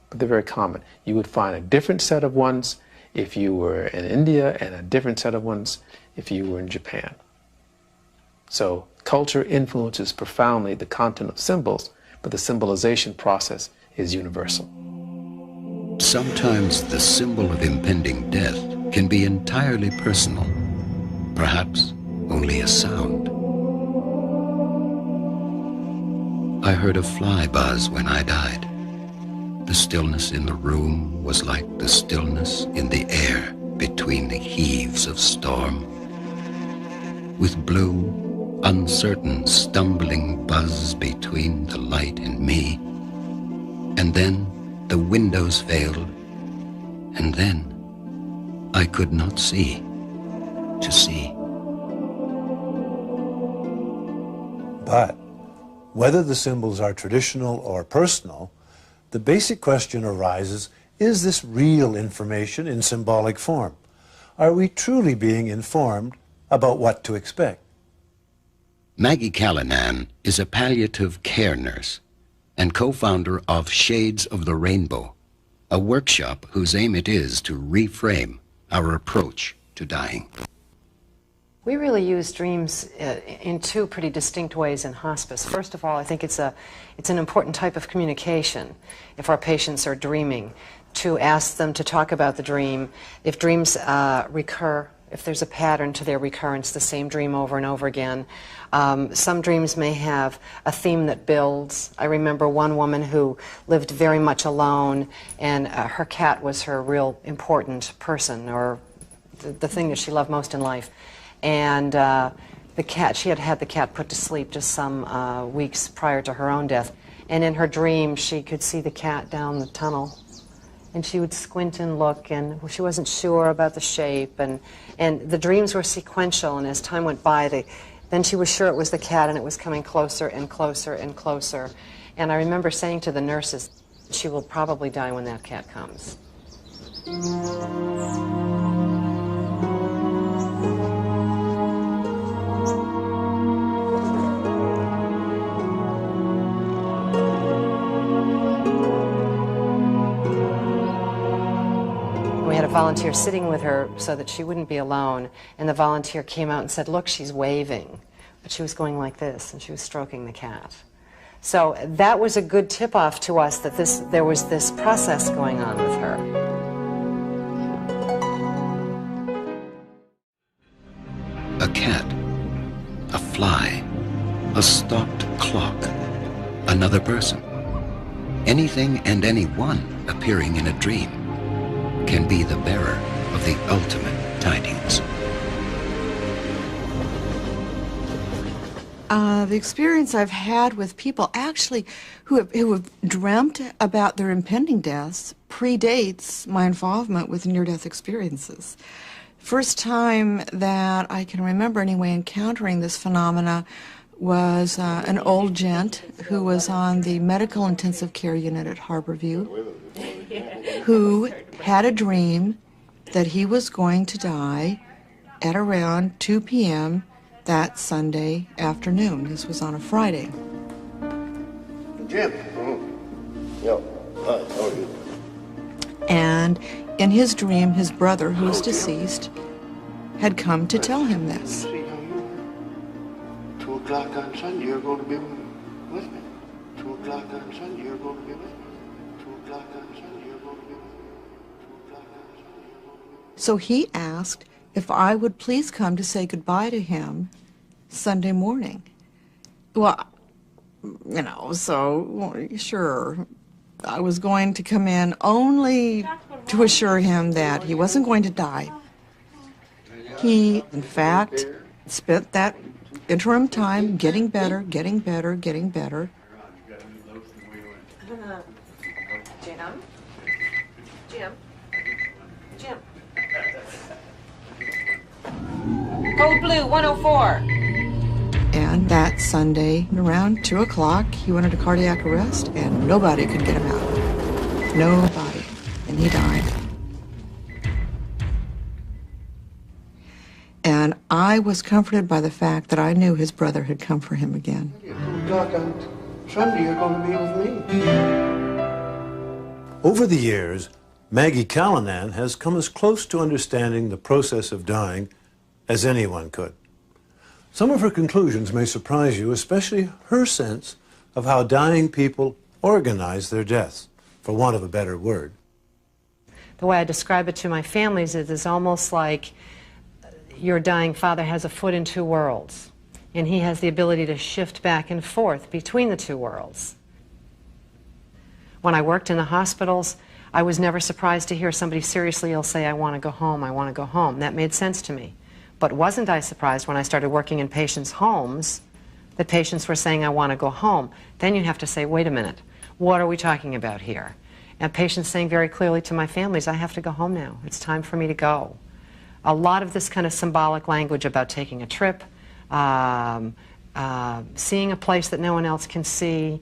but they're very common. You would find a different set of ones if you were in India and a different set of ones if you were in Japan. So culture influences profoundly the content of symbols, but the symbolization process is universal. Sometimes the symbol of impending death can be entirely personal, perhaps only a sound. I heard a fly buzz when I died. The stillness in the room was like the stillness in the air between the heaves of storm. With blue, uncertain, stumbling buzz between the light and me. And then the windows failed, and then I could not see to see. But whether the symbols are traditional or personal, the basic question arises, is this real information in symbolic form? Are we truly being informed about what to expect? Maggie Callanan is a palliative care nurse and co-founder of Shades of the Rainbow, a workshop whose aim it is to reframe our approach to dying. We really use dreams in two pretty distinct ways in hospice. First of all, I think it's an important type of communication if our patients are dreaming, to ask them to talk about the dream. If dreams recur, if there's a pattern to their recurrence, the same dream over and over again. Some dreams may have a theme that builds. I remember one woman who lived very much alone, and her cat was her real important person, or the thing that she loved most in life. And the cat, she had had the cat put to sleep just some weeks prior to her own death. And in her dream, she could see the cat down the tunnel. And she would squint and look, and she wasn't sure about the shape. And the dreams were sequential, and as time went by, then she was sure it was the cat, and it was coming closer and closer and closer. And I remember saying to the nurses, she will probably die when that cat comes. We had a volunteer sitting with her so that she wouldn't be alone, and the volunteer came out and said, look, she's waving, but she was going like this, and she was stroking the cat. So that was a good tip-off to us that there was this process going on with her. A cat, a fly, a stopped clock, another person. Anything and anyone appearing in a dream can be the bearer of the ultimate tidings. The experience I've had with people actually who have dreamt about their impending deaths predates my involvement with near-death experiences. First time that I can remember anyway encountering this phenomena was an old gent who was on the medical intensive care unit at Harborview, who had a dream that he was going to die at around 2 p.m. that Sunday afternoon. This was on a Friday. Jim. Yeah. Hi, how are you? And in his dream, his brother, who was deceased, had come to tell him this. 2 o'clock on Sunday, you're going to be with me. 2 o'clock on Sunday, you're going to be with me. 2 o'clock on Sunday, you're going to be with me. 2 o'clock on Sunday, you're going to be with me. So he asked if I would please come to say goodbye to him Sunday morning. Well, you know, so sure, I was going to come in only to assure him that he wasn't going to die. He, in fact, spent that interim time getting better, getting better, getting better. Jim. Code Blue 104. And that Sunday, around 2 o'clock, he went into cardiac arrest, and nobody could get him out. Nobody. And he died. And I was comforted by the fact that I knew his brother had come for him again. 2 o'clock on Sunday, you're going to be with me. Over the years, Maggie Callanan has come as close to understanding the process of dying as anyone could. Some of her conclusions may surprise you, especially her sense of how dying people organize their deaths, for want of a better word. The way I describe it to my families is it's almost like your dying father has a foot in two worlds, and he has the ability to shift back and forth between the two worlds. When I worked in the hospitals, I was never surprised to hear somebody seriously ill say, "I want to go home, I want to go home." That made sense to me. But wasn't I surprised when I started working in patients' homes that patients were saying, "I want to go home"? Then you have to say, wait a minute, what are we talking about here? And patients saying very clearly to my families, "I have to go home now. It's time for me to go." A lot of this kind of symbolic language about taking a trip, seeing a place that no one else can see,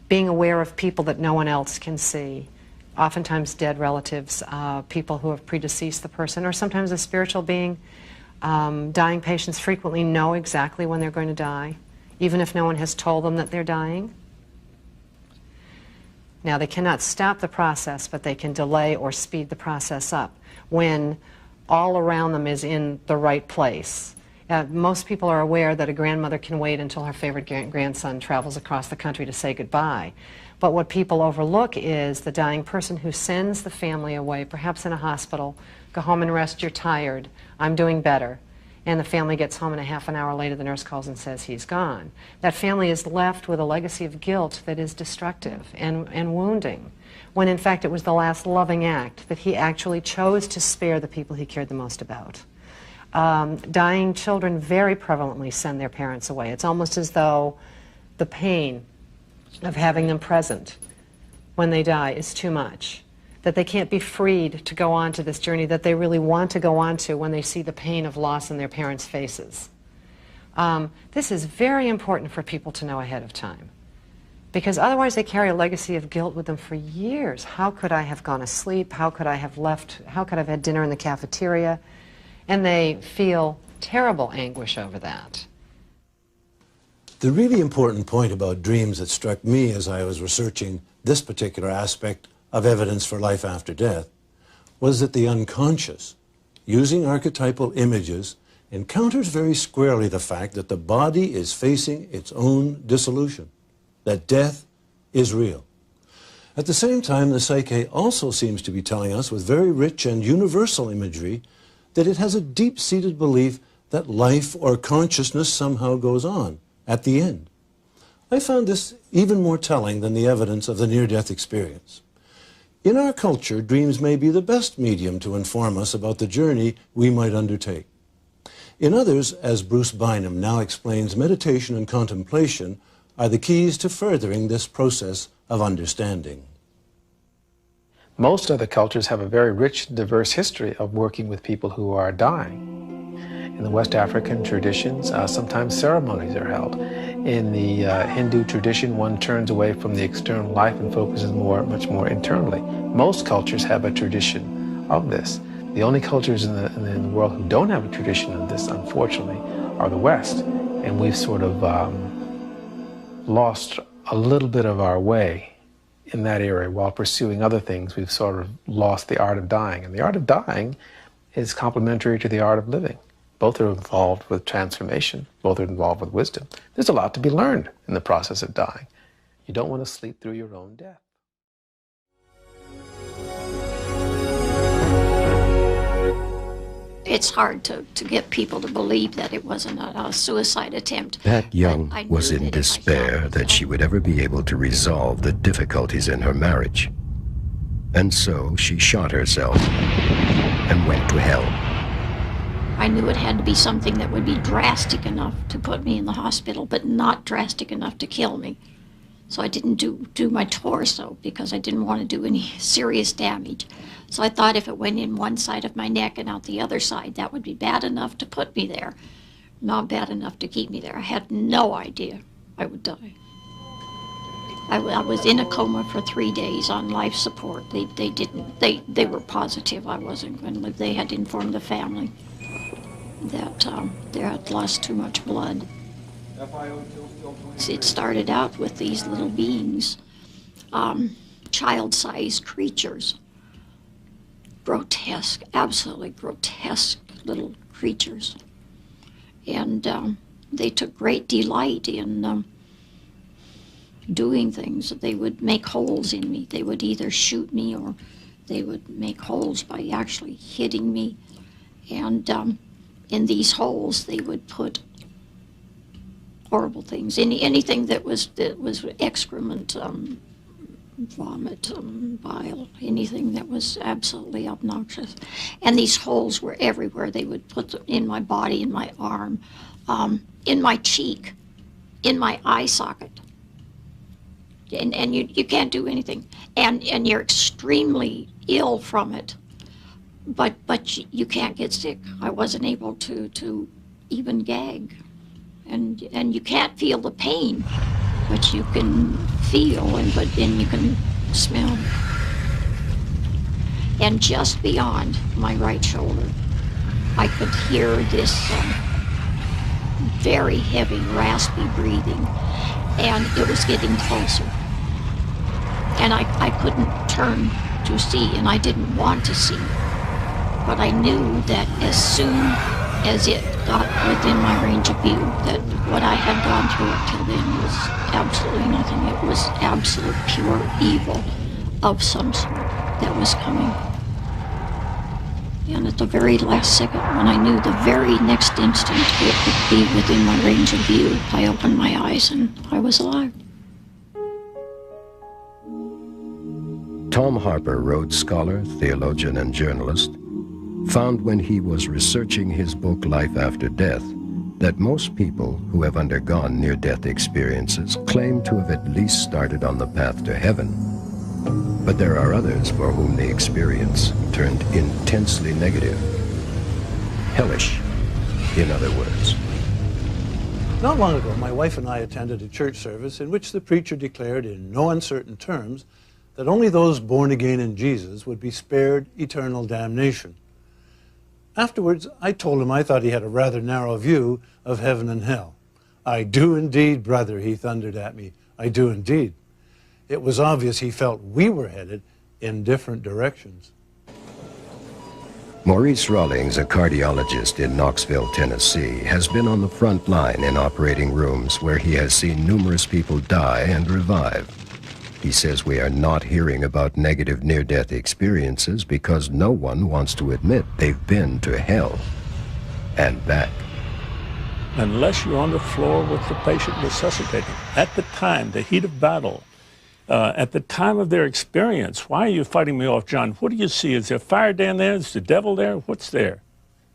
being aware of people that no one else can see, oftentimes dead relatives, people who have predeceased the person, or sometimes a spiritual being. Dying patients frequently know exactly when they're going to die, even if no one has told them that they're dying. Now, they cannot stop the process, but they can delay or speed the process up when all around them is in the right place. Most people are aware that a grandmother can wait until her favorite grandson travels across the country to say goodbye. But what people overlook is the dying person who sends the family away, perhaps in a hospital, "Go home and rest, you're tired, I'm doing better." And the family gets home and a half an hour later the nurse calls and says he's gone. That family is left with a legacy of guilt that is destructive and wounding, when in fact it was the last loving act that he actually chose to spare the people he cared the most about. Dying children very prevalently send their parents away. It's almost as though the pain of having them present when they die is too much, that they can't be freed to go on to this journey that they really want to go on to when they see the pain of loss in their parents' faces. This is very important for people to know ahead of time, because otherwise they carry a legacy of guilt with them for years. How could I have gone to sleep? How could I have left? How could I have had dinner in the cafeteria? And they feel terrible anguish over that. The really important point about dreams that struck me as I was researching this particular aspect of evidence for life after death was that the unconscious, using archetypal images, encounters very squarely the fact that the body is facing its own dissolution, that death is real. At the same time, the psyche also seems to be telling us with very rich and universal imagery that it has a deep-seated belief that life or consciousness somehow goes on at the end. I found this even more telling than the evidence of the near-death experience. In our culture, dreams may be the best medium to inform us about the journey we might undertake. In others, as Bruce Bynum now explains, meditation and contemplation are the keys to furthering this process of understanding. Most other cultures have a very rich, diverse history of working with people who are dying. In the West African traditions, sometimes ceremonies are held. In the Hindu tradition, one turns away from the external life and focuses much more internally. Most cultures have a tradition of this. The only cultures in the world who don't have a tradition of this, unfortunately, are the West. And we've sort of lost a little bit of our way in that area. While pursuing other things, we've sort of lost the art of dying. And the art of dying is complementary to the art of living. Both are involved with transformation. Both are involved with wisdom. There's a lot to be learned in the process of dying. You don't want to sleep through your own death. It's hard to get people to believe that it wasn't a suicide attempt. Pat Young was in despair that she would ever be able to resolve the difficulties in her marriage. And so she shot herself and went to hell. I knew it had to be something that would be drastic enough to put me in the hospital, but not drastic enough to kill me. So I didn't do my torso because I didn't want to do any serious damage. So I thought if it went in one side of my neck and out the other side, that would be bad enough to put me there, not bad enough to keep me there. I had no idea I would die. I was in a coma for 3 days on life support. They were positive I wasn't going to live. They had informed the family that they had lost too much blood. It started out with these little beings, child-sized creatures, grotesque, absolutely grotesque little creatures. And they took great delight in doing things. They would make holes in me. They would either shoot me or They would make holes by actually hitting me, and in these holes they would put horrible things, anything that was excrement, vomit, bile, anything that was absolutely obnoxious. And these holes were everywhere. They would put them in my body, in my arm, in my cheek, in my eye socket. And you can't do anything. And you're extremely ill from it. But you can't get sick. I wasn't able to even gag. And you can't feel the pain, but you can feel, and you can smell. And just beyond my right shoulder, I could hear this very heavy, raspy breathing, and it was getting closer. And I couldn't turn to see, and I didn't want to see. But I knew that as soon as it got within my range of view, that what I had gone through up till then was absolutely nothing. It was absolute pure evil of some sort that was coming. And at the very last second, when I knew the very next instant it would be within my range of view, I opened my eyes and I was alive. Tom Harper, Rhodes Scholar, theologian, and journalist, found when he was researching his book Life After Death that most people who have undergone near-death experiences claim to have at least started on the path to heaven. But there are others for whom the experience turned intensely negative. Hellish, in other words. Not long ago, my wife and I attended a church service in which the preacher declared in no uncertain terms that only those born again in Jesus would be spared eternal damnation. Afterwards, I told him I thought he had a rather narrow view of heaven and hell. "I do indeed, brother," he thundered at me. "I do indeed." It was obvious he felt we were headed in different directions. Maurice Rawlings, a cardiologist in Knoxville, Tennessee, has been on the front line in operating rooms where he has seen numerous people die and revive. He says we are not hearing about negative near-death experiences because no one wants to admit they've been to hell and back. Unless you're on the floor with the patient resuscitating, at the time, the heat of battle, at the time of their experience, why are you fighting me off, John? What do you see? Is there fire down there? Is the devil there? What's there?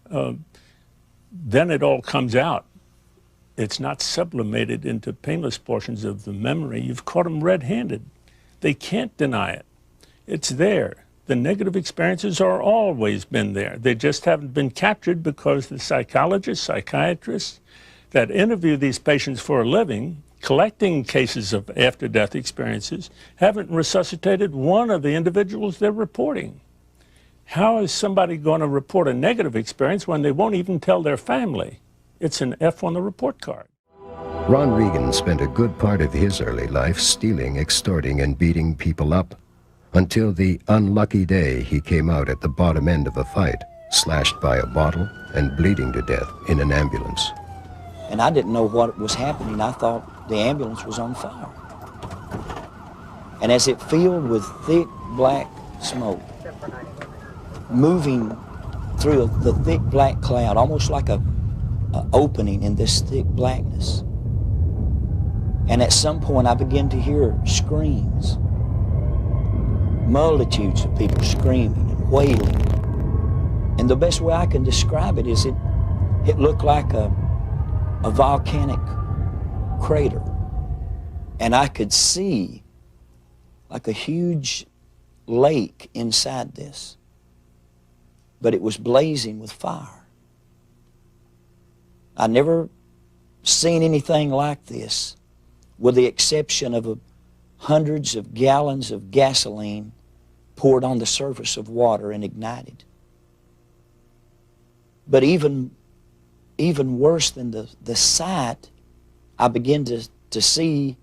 Then it all comes out. It's not sublimated into painless portions of the memory. You've caught them red-handed. They can't deny it. It's there. The negative experiences are always been there. They just haven't been captured because the psychologists, psychiatrists that interview these patients for a living, collecting cases of after-death experiences, haven't resuscitated one of the individuals they're reporting. How is somebody going to report a negative experience when they won't even tell their family? It's an F on the report card. Ron Regan spent a good part of his early life stealing, extorting, and beating people up, until the unlucky day he came out at the bottom end of a fight, slashed by a bottle and bleeding to death in an ambulance. And I didn't know what was happening. I thought the ambulance was on fire. And as it filled with thick black smoke, moving through the thick black cloud, almost like a opening in this thick blackness. And at some point I began to hear screams. Multitudes of people screaming and wailing. And the best way I can describe it is it looked like a volcanic crater. And I could see like a huge lake inside this. But it was blazing with fire. I'd never seen anything like this, with the exception of hundreds of gallons of gasoline poured on the surface of water and ignited. But even worse than the sight, I began to see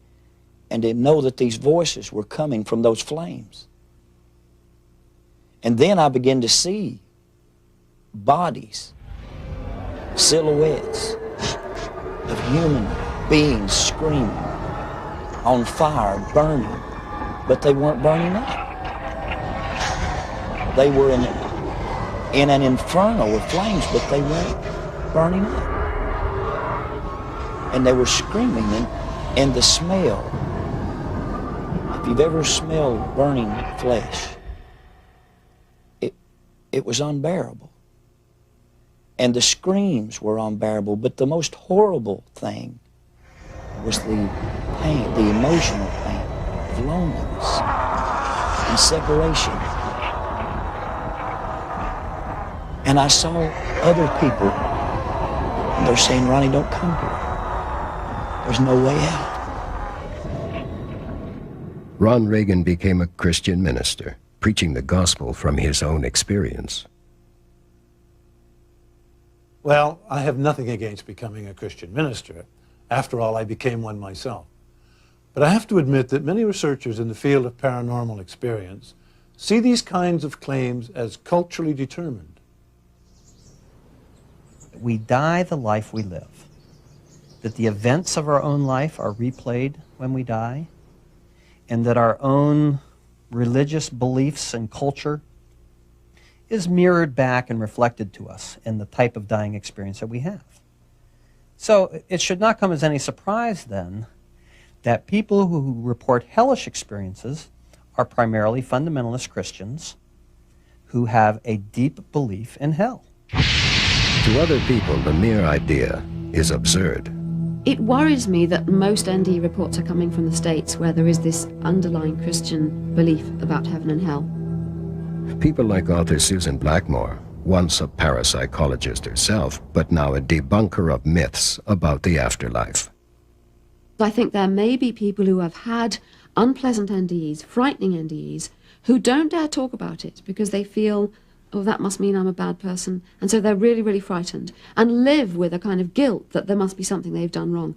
and to know that these voices were coming from those flames. And then I began to see bodies, silhouettes of human beings screaming, on fire, burning, but they weren't burning up. they were in an inferno of flames, but they weren't burning up. And they were screaming, and the smell, if you've ever smelled burning flesh, it was unbearable. And the screams were unbearable, but the most horrible thing was the pain, the emotional pain of loneliness and separation. And I saw other people, and they're saying, Ronnie, don't come here. There's no way out. Ron Reagan became a Christian minister, preaching the gospel from his own experience. Well, I have nothing against becoming a Christian minister. After all, I became one myself. But I have to admit that many researchers in the field of paranormal experience see these kinds of claims as culturally determined. We die the life we live. That the events of our own life are replayed when we die, and that our own religious beliefs and culture is mirrored back and reflected to us in the type of dying experience that we have. So it should not come as any surprise then that people who report hellish experiences are primarily fundamentalist Christians who have a deep belief in hell. To other people, the mere idea is absurd. It worries me that most NDE reports are coming from the States, where there is this underlying Christian belief about heaven and hell. People like author Susan Blackmore, once a parapsychologist herself, but now a debunker of myths about the afterlife. I think there may be people who have had unpleasant NDEs, frightening NDEs, who don't dare talk about it because they feel, oh, that must mean I'm a bad person. And so they're really, really frightened and live with a kind of guilt that there must be something they've done wrong.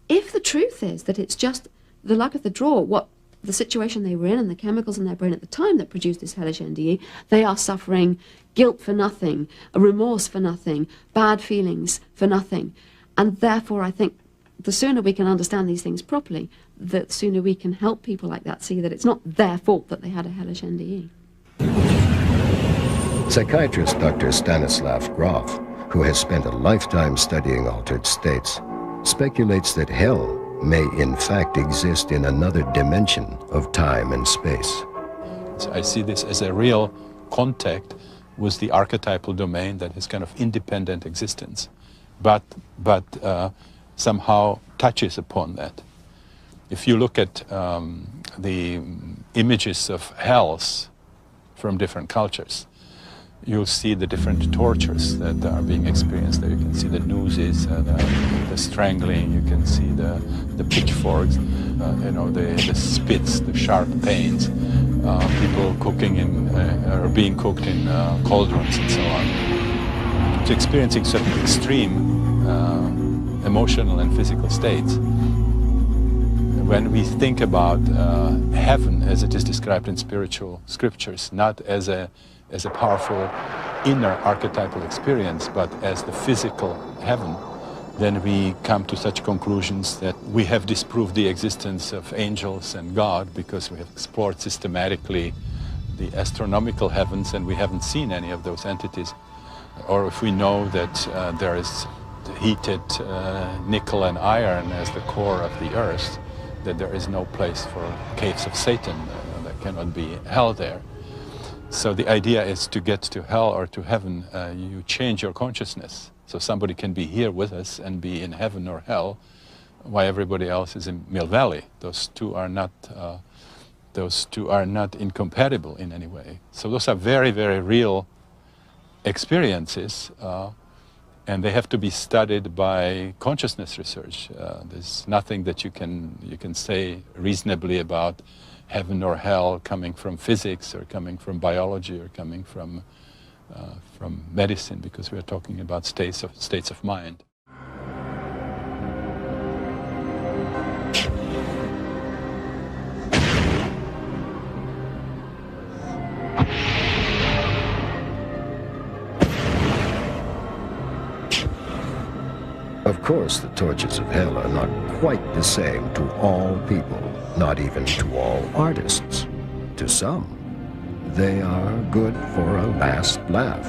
If the truth is that it's just the luck of the draw, what the situation they were in and the chemicals in their brain at the time that produced this hellish NDE, they are suffering guilt for nothing, a remorse for nothing, bad feelings for nothing. And therefore, I think the sooner we can understand these things properly, the sooner we can help people like that see that it's not their fault that they had a hellish NDE. Psychiatrist Dr. Stanislav Grof, who has spent a lifetime studying altered states, speculates that hell may in fact exist in another dimension of time and space. So I see this as a real contact with the archetypal domain that is kind of independent existence, but somehow touches upon that. If you look at the images of hells from different cultures, you'll see the different tortures that are being experienced there. You can see the nooses, the strangling, you can see the pitchforks, the spits, the sharp pains, people cooking or being cooked in cauldrons and so on. So experiencing certain extreme emotional and physical states. When we think about heaven as it is described in spiritual scriptures, not as a powerful inner archetypal experience, but as the physical heaven, then we come to such conclusions that we have disproved the existence of angels and God because we have explored systematically the astronomical heavens and we haven't seen any of those entities. Or if we know that there is heated nickel and iron as the core of the earth, that there is no place for caves of Satan, there cannot be hell there. So the idea is to get to hell or to heaven, you change your consciousness. So somebody can be here with us and be in heaven or hell, while everybody else is in Mill Valley. Those two are not incompatible in any way. So those are very, very real experiences, and they have to be studied by consciousness research. There's nothing that you can say reasonably about heaven or hell coming from physics or coming from biology or coming from medicine, because we are talking about states of mind. Of course, the tortures of hell are not quite the same to all people, not even to all artists. To some, they are good for a last laugh.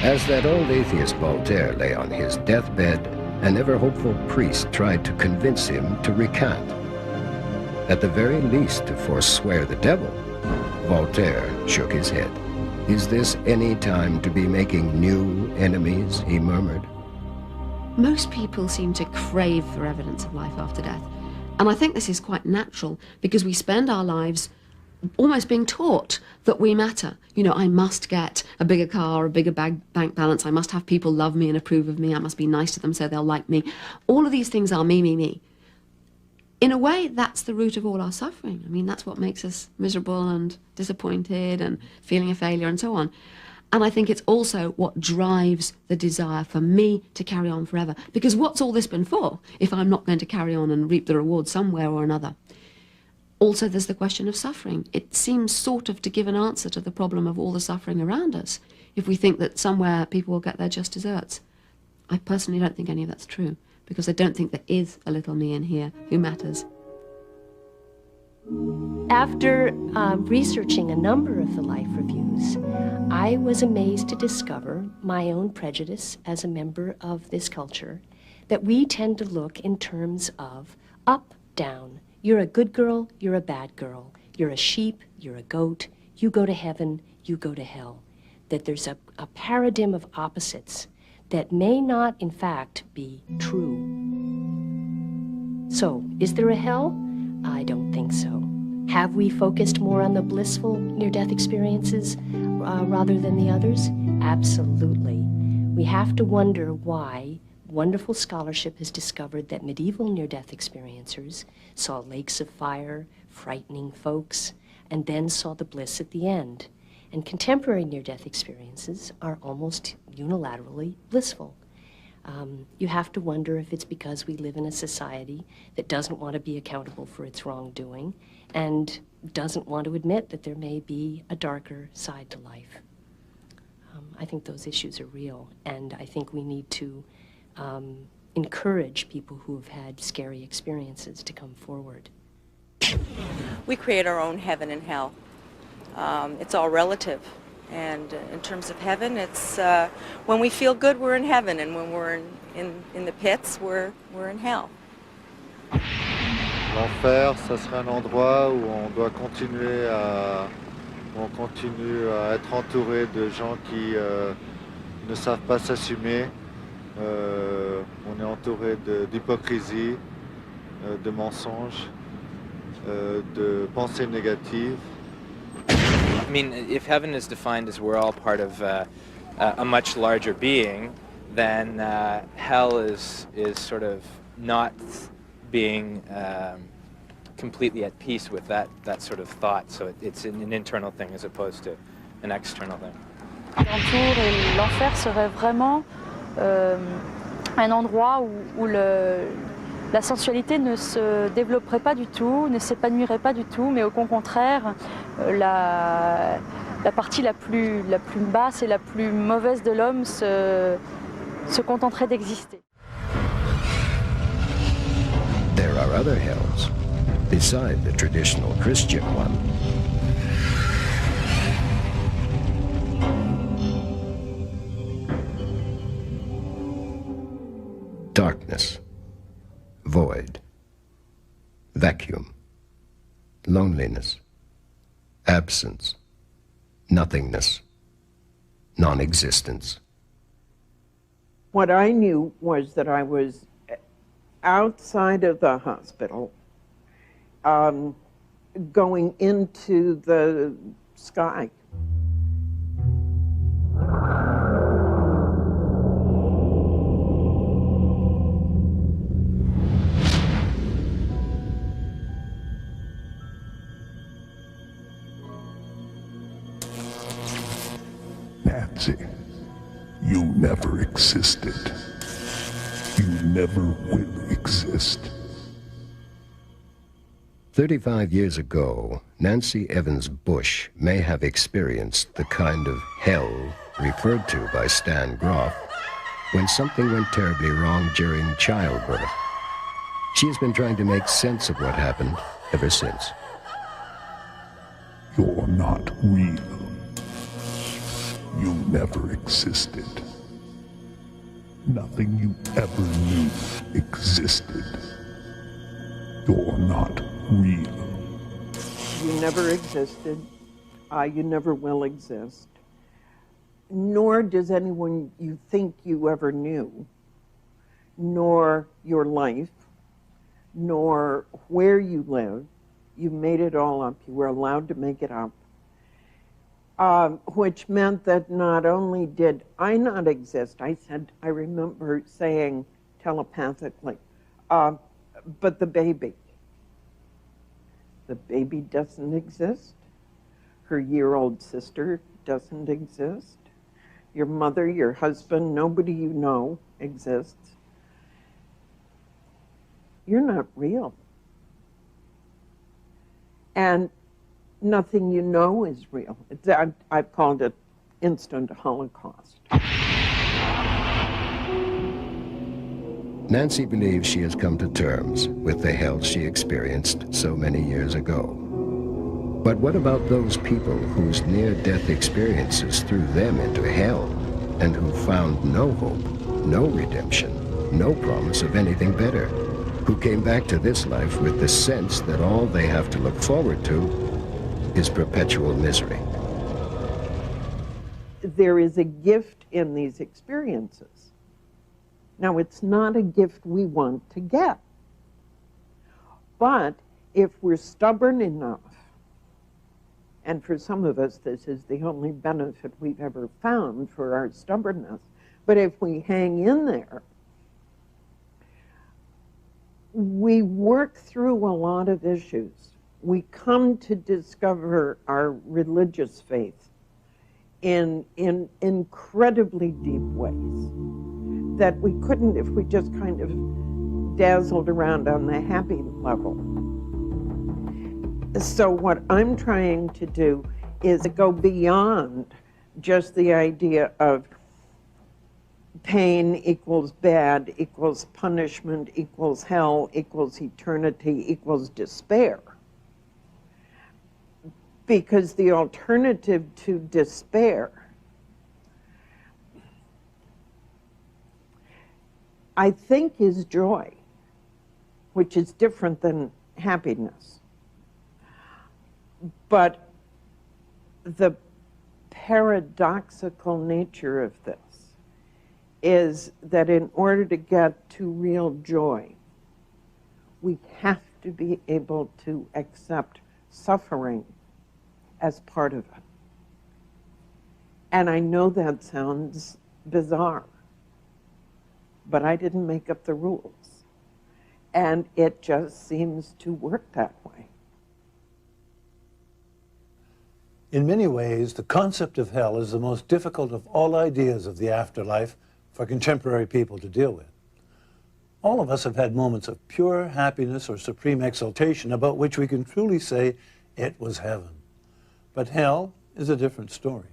As that old atheist Voltaire lay on his deathbed, an ever-hopeful priest tried to convince him to recant. At the very least to forswear the devil, Voltaire shook his head. "Is this any time to be making new enemies?" he murmured. Most people seem to crave for evidence of life after death. And I think this is quite natural because we spend our lives almost being taught that we matter. You know, I must get a bigger car, a bigger bank balance. I must have people love me and approve of me. I must be nice to them so they'll like me. All of these things are me, me, me. In a way, that's the root of all our suffering. I mean, that's what makes us miserable and disappointed and feeling a failure and so on. And I think it's also what drives the desire for me to carry on forever. Because what's all this been for if I'm not going to carry on and reap the reward somewhere or another? Also, there's the question of suffering. It seems sort of to give an answer to the problem of all the suffering around us if we think that somewhere people will get their just desserts. I personally don't think any of that's true, because I don't think there is a little me in here who matters. After researching a number of the life reviews, I was amazed to discover my own prejudice as a member of this culture, that we tend to look in terms of up, down. You're a good girl, you're a bad girl. You're a sheep, you're a goat. You go to heaven, you go to hell. That there's a paradigm of opposites that may not, in fact, be true. So, is there a hell? I don't think so. Have we focused more on the blissful near-death experiences rather than the others? Absolutely. We have to wonder why wonderful scholarship has discovered that medieval near-death experiencers saw lakes of fire, frightening folks, and then saw the bliss at the end. And contemporary near-death experiences are almost unilaterally blissful. You have to wonder if it's because we live in a society that doesn't want to be accountable for its wrongdoing and doesn't want to admit that there may be a darker side to life. I think those issues are real, and I think we need to encourage people who have had scary experiences to come forward. We create our own heaven and hell. It's all relative. And in terms of heaven, it's when we feel good, we're in heaven, and when we're in the pits, we're in hell. L'enfer, ça serait un endroit où on doit continuer où on continue à être entouré de gens qui ne savent pas s'assumer. On est entouré d'hypocrisie, de mensonges, de pensées négatives. I mean, if heaven is defined as we're all part of a much larger being, then hell is sort of not being completely at peace with that sort of thought. So it's an internal thing as opposed to an external thing. L'entour et l'enfer serait vraiment un endroit où la sensualité ne se développerait pas du tout, ne s'épanouirait pas du tout, mais au contraire, la partie la plus basse et la plus mauvaise de l'homme se contenterait d'exister. There are other hells, beside the traditional Christian one. Darkness, void, vacuum, loneliness, absence, nothingness, non-existence. What I knew was that I was outside of the hospital, going into the sky. Nancy, you never existed. You never will exist. 35 years ago, Nancy Evans Bush may have experienced the kind of hell referred to by Stan Groff when something went terribly wrong during childbirth. She has been trying to make sense of what happened ever since. You're not real. You never existed. Nothing you ever knew existed. You're not real. You never existed. You never will exist. Nor does anyone you think you ever knew, nor your life, nor where you live. You made it all up. You were allowed to make it up. Which meant that not only did I not exist, I remember saying telepathically, but the baby doesn't exist. Her year-old sister doesn't exist. Your mother, your husband, nobody you know exists. You're not real. And nothing you know is real. I've called it instant Holocaust. Nancy believes she has come to terms with the hell she experienced so many years ago. But what about those people whose near-death experiences threw them into hell and who found no hope, no redemption, no promise of anything better, who came back to this life with the sense that all they have to look forward to is perpetual misery? There is a gift in these experiences. Now, it's not a gift we want to get. But if we're stubborn enough, and for some of us this is the only benefit we've ever found for our stubbornness, but if we hang in there, we work through a lot of issues. We come to discover our religious faith in incredibly deep ways that we couldn't if we just kind of dazzled around on the happy level. So what I'm trying to do is go beyond just the idea of pain equals bad, equals punishment, equals hell, equals eternity, equals despair. Because the alternative to despair, I think, is joy, which is different than happiness. But the paradoxical nature of this is that in order to get to real joy, we have to be able to accept suffering as part of it. And I know that sounds bizarre, but I didn't make up the rules. And it just seems to work that way. In many ways, the concept of hell is the most difficult of all ideas of the afterlife for contemporary people to deal with. All of us have had moments of pure happiness or supreme exaltation about which we can truly say it was heaven. But hell is a different story.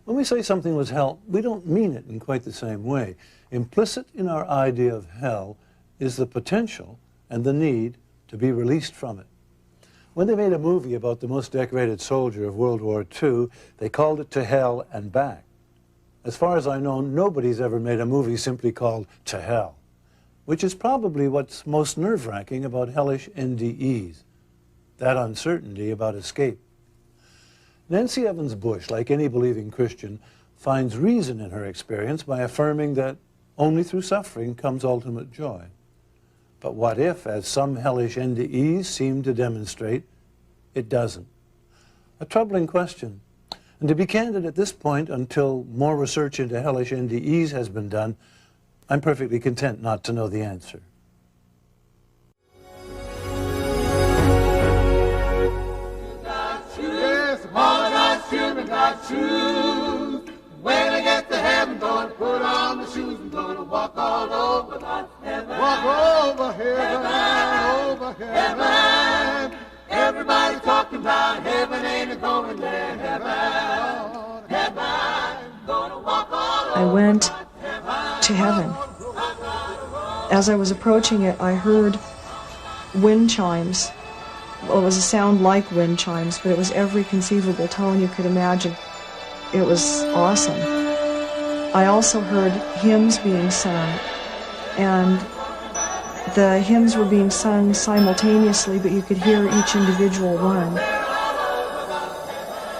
When we say something was hell, we don't mean it in quite the same way. Implicit in our idea of hell is the potential and the need to be released from it. When they made a movie about the most decorated soldier of World War II, they called it To Hell and Back. As far as I know, nobody's ever made a movie simply called To Hell, which is probably what's most nerve-wracking about hellish NDEs, that uncertainty about escape. Nancy Evans Bush, like any believing Christian, finds reason in her experience by affirming that only through suffering comes ultimate joy. But what if, as some hellish NDEs seem to demonstrate, it doesn't? A troubling question. And to be candid at this point, until more research into hellish NDEs has been done, I'm perfectly content not to know the answer. Yes, all of our children got shoes. When I get to heaven, gonna put on the shoes and gonna walk all over heaven. Walk over heaven, over heaven. Everybody talking about heaven, ain't going there. Heaven, heaven, gonna walk all over. I went to heaven. As I was approaching it, I heard wind chimes Well, it was a sound like wind chimes, but it was every conceivable tone you could imagine. It was awesome. I also heard hymns being sung, and the hymns were being sung simultaneously, but you could hear each individual one.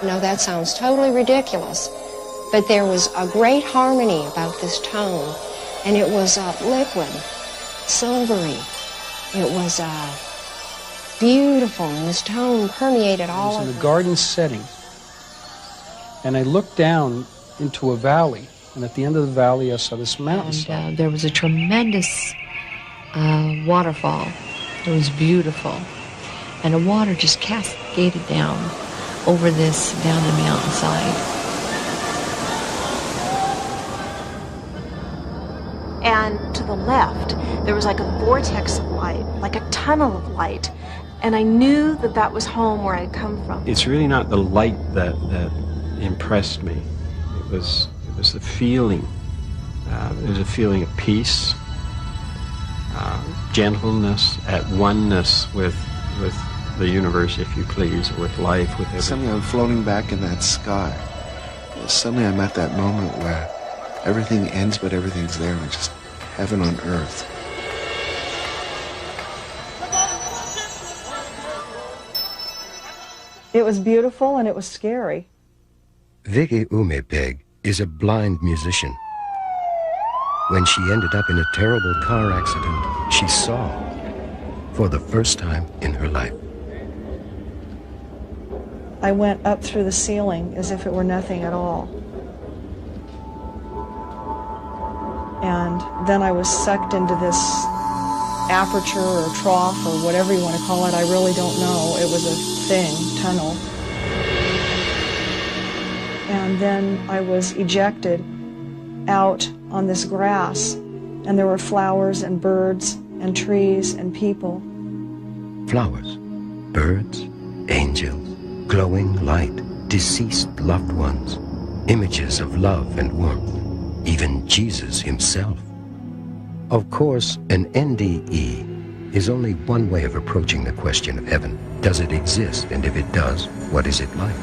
No, that sounds totally ridiculous, but there was a great harmony about this tone, and it was liquid, silvery. It was beautiful, and this tone permeated all I was of in a garden setting, and I looked down into a valley, and at the end of the valley I saw this mountain. And there was a tremendous waterfall. It was beautiful, and the water just cascaded down over this, down the mountainside. And to the left, there was like a vortex of light, like a tunnel of light. And I knew that that was home where I'd come from. It's really not the light that impressed me. It was the feeling. It was a feeling of peace, gentleness, at oneness with the universe, if you please, or with life, with everything. Suddenly I'm floating back in that sky. Suddenly I'm at that moment where everything ends but everything's there, and it's just heaven on earth. It was beautiful and it was scary. Vicky Umepeg is a blind musician. When she ended up in a terrible car accident, she saw for the first time in her life. I went up through the ceiling as if it were nothing at all. And then I was sucked into this aperture or trough or whatever you want to call it. I really don't know. It was a thing, tunnel. And then I was ejected out on this grass, and there were flowers and birds and trees and people. Flowers, birds, angels, glowing light, deceased loved ones, images of love and warmth, even Jesus himself. Of course, an NDE is only one way of approaching the question of heaven. Does it exist? And if it does, what is it like?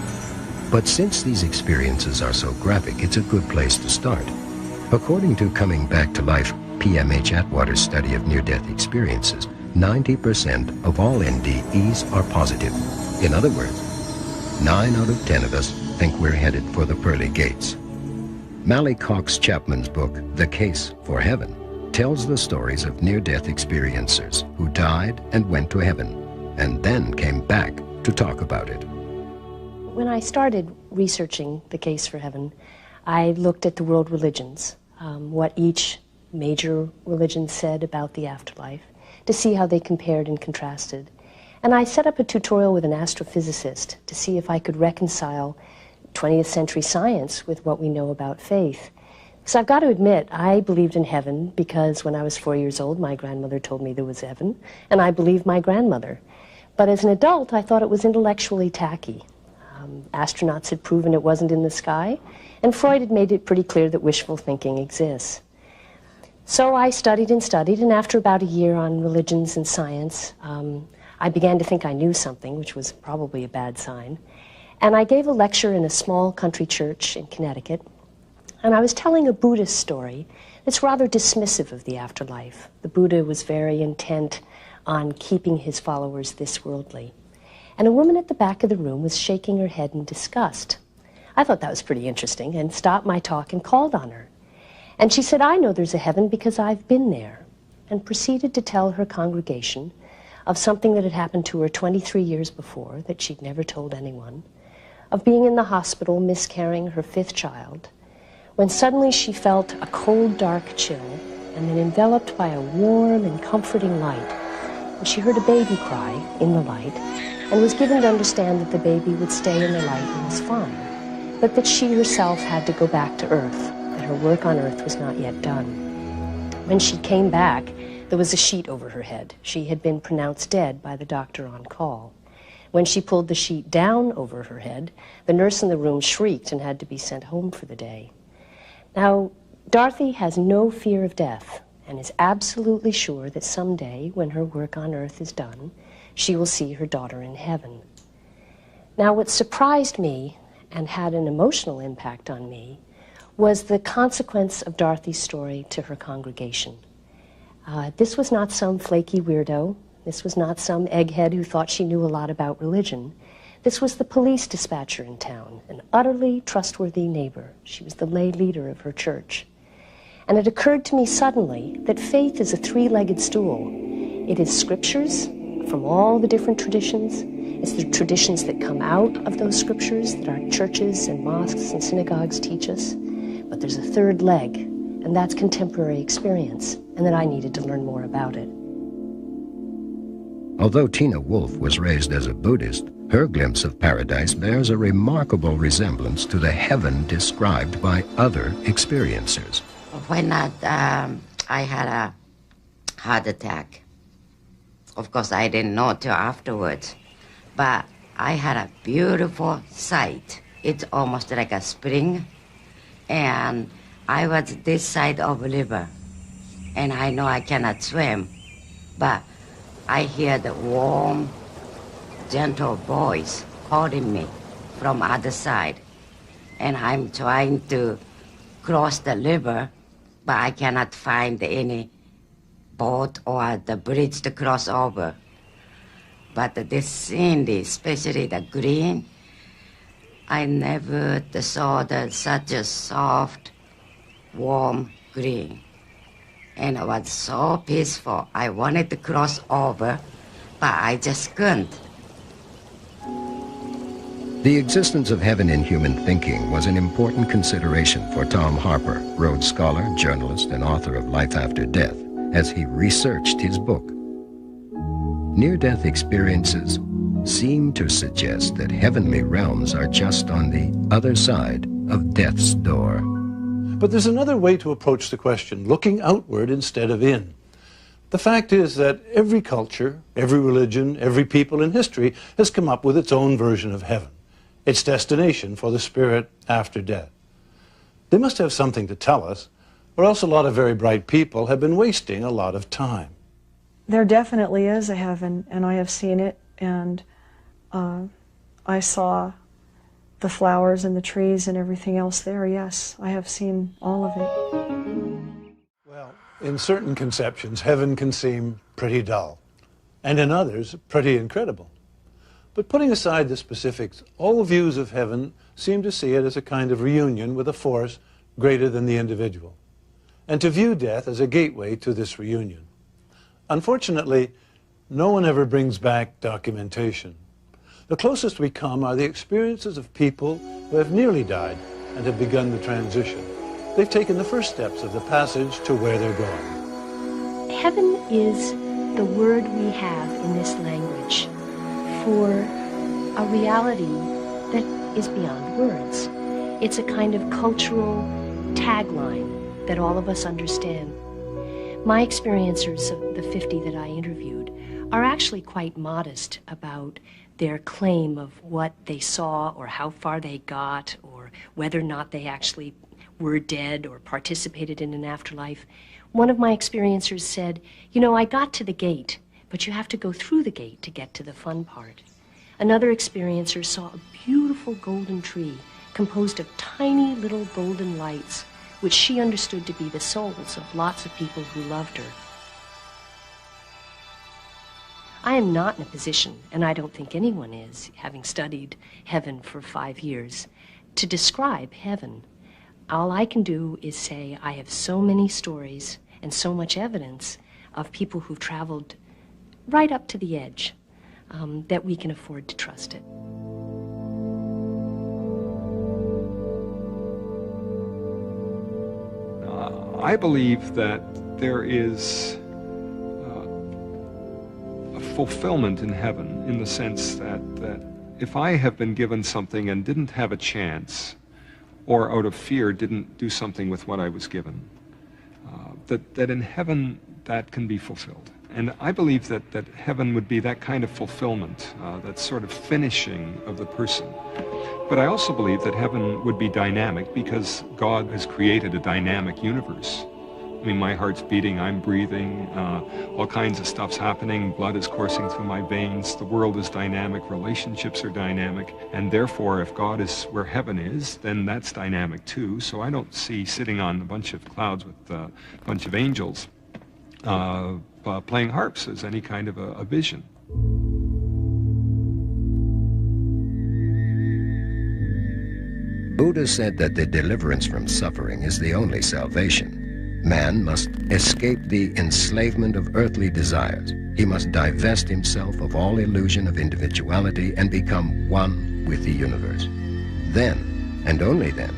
But since these experiences are so graphic, it's a good place to start. According to Coming Back to Life, PMH Atwater's study of near-death experiences, 90% of all NDEs are positive. In other words, 9 out of 10 of us think we're headed for the pearly gates. Mally Cox Chapman's book, The Case for Heaven, tells the stories of near-death experiencers who died and went to heaven, and then came back to talk about it. When I started researching The Case for Heaven, I looked at the world religions, what each major religion said about the afterlife, to see how they compared and contrasted. And I set up a tutorial with an astrophysicist to see if I could reconcile 20th century science with what we know about faith. So I've got to admit, I believed in heaven because when I was 4 years old, my grandmother told me there was heaven, and I believed my grandmother. But as an adult, I thought it was intellectually tacky. Astronauts had proven it wasn't in the sky, and Freud had made it pretty clear that wishful thinking exists. So I studied, and after about a year on religions and science, I began to think I knew something, which was probably a bad sign. And I gave a lecture in a small country church in Connecticut, and I was telling a Buddhist story that's rather dismissive of the afterlife. The Buddha was very intent on keeping his followers this worldly. And a woman at the back of the room was shaking her head in disgust. I thought that was pretty interesting and stopped my talk and called on her. And she said, "I know there's a heaven because I've been there," and proceeded to tell her congregation of something that had happened to her 23 years before that she'd never told anyone, of being in the hospital miscarrying her 5th child, when suddenly she felt a cold, dark chill, and then enveloped by a warm and comforting light. And she heard a baby cry in the light, and was given to understand that the baby would stay in the light and was fine, but that she herself had to go back to Earth, that her work on Earth was not yet done. When she came back, there was a sheet over her head. She had been pronounced dead by the doctor on call. When she pulled the sheet down over her head, the nurse in the room shrieked and had to be sent home for the day. Now, Dorothy has no fear of death and is absolutely sure that someday, when her work on Earth is done, she will see her daughter in heaven. Now, what surprised me and had an emotional impact on me was the consequence of Dorothy's story to her congregation. This was not some flaky weirdo. This was not some egghead who thought she knew a lot about religion. This was the police dispatcher in town, an utterly trustworthy neighbor. She was the lay leader of her church. And it occurred to me suddenly that faith is a three-legged stool. It is scriptures from all the different traditions. It's the traditions that come out of those scriptures that our churches and mosques and synagogues teach us. But there's a third leg, and that's contemporary experience, and that I needed to learn more about it. Although Tina Wolf was raised as a Buddhist, her glimpse of paradise bears a remarkable resemblance to the heaven described by other experiencers. When I had a heart attack, of course I didn't know till afterwards, but I had a beautiful sight. It's almost like a spring, and I was this side of the river, and I know I cannot swim, but I hear the warm, gentle voice calling me from other side, and I'm trying to cross the river, but I cannot find any boat or the bridge to cross over. But this scene, especially the green, I never saw such a soft, warm green. And it was so peaceful. I wanted to cross over, but I just couldn't. The existence of heaven in human thinking was an important consideration for Tom Harper, Rhodes Scholar, journalist, and author of Life After Death, as he researched his book. Near-death experiences seem to suggest that heavenly realms are just on the other side of death's door. But there's another way to approach the question, looking outward instead of in. The fact is that every culture, every religion, every people in history has come up with its own version of heaven, its destination for the spirit after death. They must have something to tell us, or else a lot of very bright people have been wasting a lot of time. There definitely is a heaven, and I have seen it, and I saw the flowers and the trees and everything else there. Yes, I have seen all of it. Well, in certain conceptions, heaven can seem pretty dull, and in others, pretty incredible. But putting aside the specifics, all views of heaven seem to see it as a kind of reunion with a force greater than the individual, and to view death as a gateway to this reunion. Unfortunately, no one ever brings back documentation. The closest we come are the experiences of people who have nearly died and have begun the transition. They've taken the first steps of the passage to where they're going. Heaven is the word we have in this language for a reality that is beyond words. It's a kind of cultural tagline that all of us understand. My experiencers of the 50 that I interviewed are actually quite modest about their claim of what they saw or how far they got or whether or not they actually were dead or participated in an afterlife. One of my experiencers said, "You know, I got to the gate, but you have to go through the gate to get to the fun part." Another experiencer saw a beautiful golden tree composed of tiny little golden lights, which she understood to be the souls of lots of people who loved her. I am not in a position, and I don't think anyone is, having studied heaven for 5 years, to describe heaven. All I can do is say I have so many stories and so much evidence of people who've traveled right up to the edge that we can afford to trust it. I believe that there is a fulfillment in heaven in the sense that if I have been given something and didn't have a chance, or out of fear didn't do something with what I was given, that in heaven that can be fulfilled. And I believe that heaven would be that kind of fulfillment, that sort of finishing of the person. But I also believe that heaven would be dynamic because God has created a dynamic universe. I mean, my heart's beating, I'm breathing, all kinds of stuff's happening, blood is coursing through my veins, the world is dynamic, relationships are dynamic, and therefore if God is where heaven is, then that's dynamic too. So I don't see sitting on a bunch of clouds with a bunch of angels playing harps as any kind of a vision. Buddha said that the deliverance from suffering is the only salvation. Man must escape the enslavement of earthly desires. He must divest himself of all illusion of individuality and become one with the universe. Then, and only then,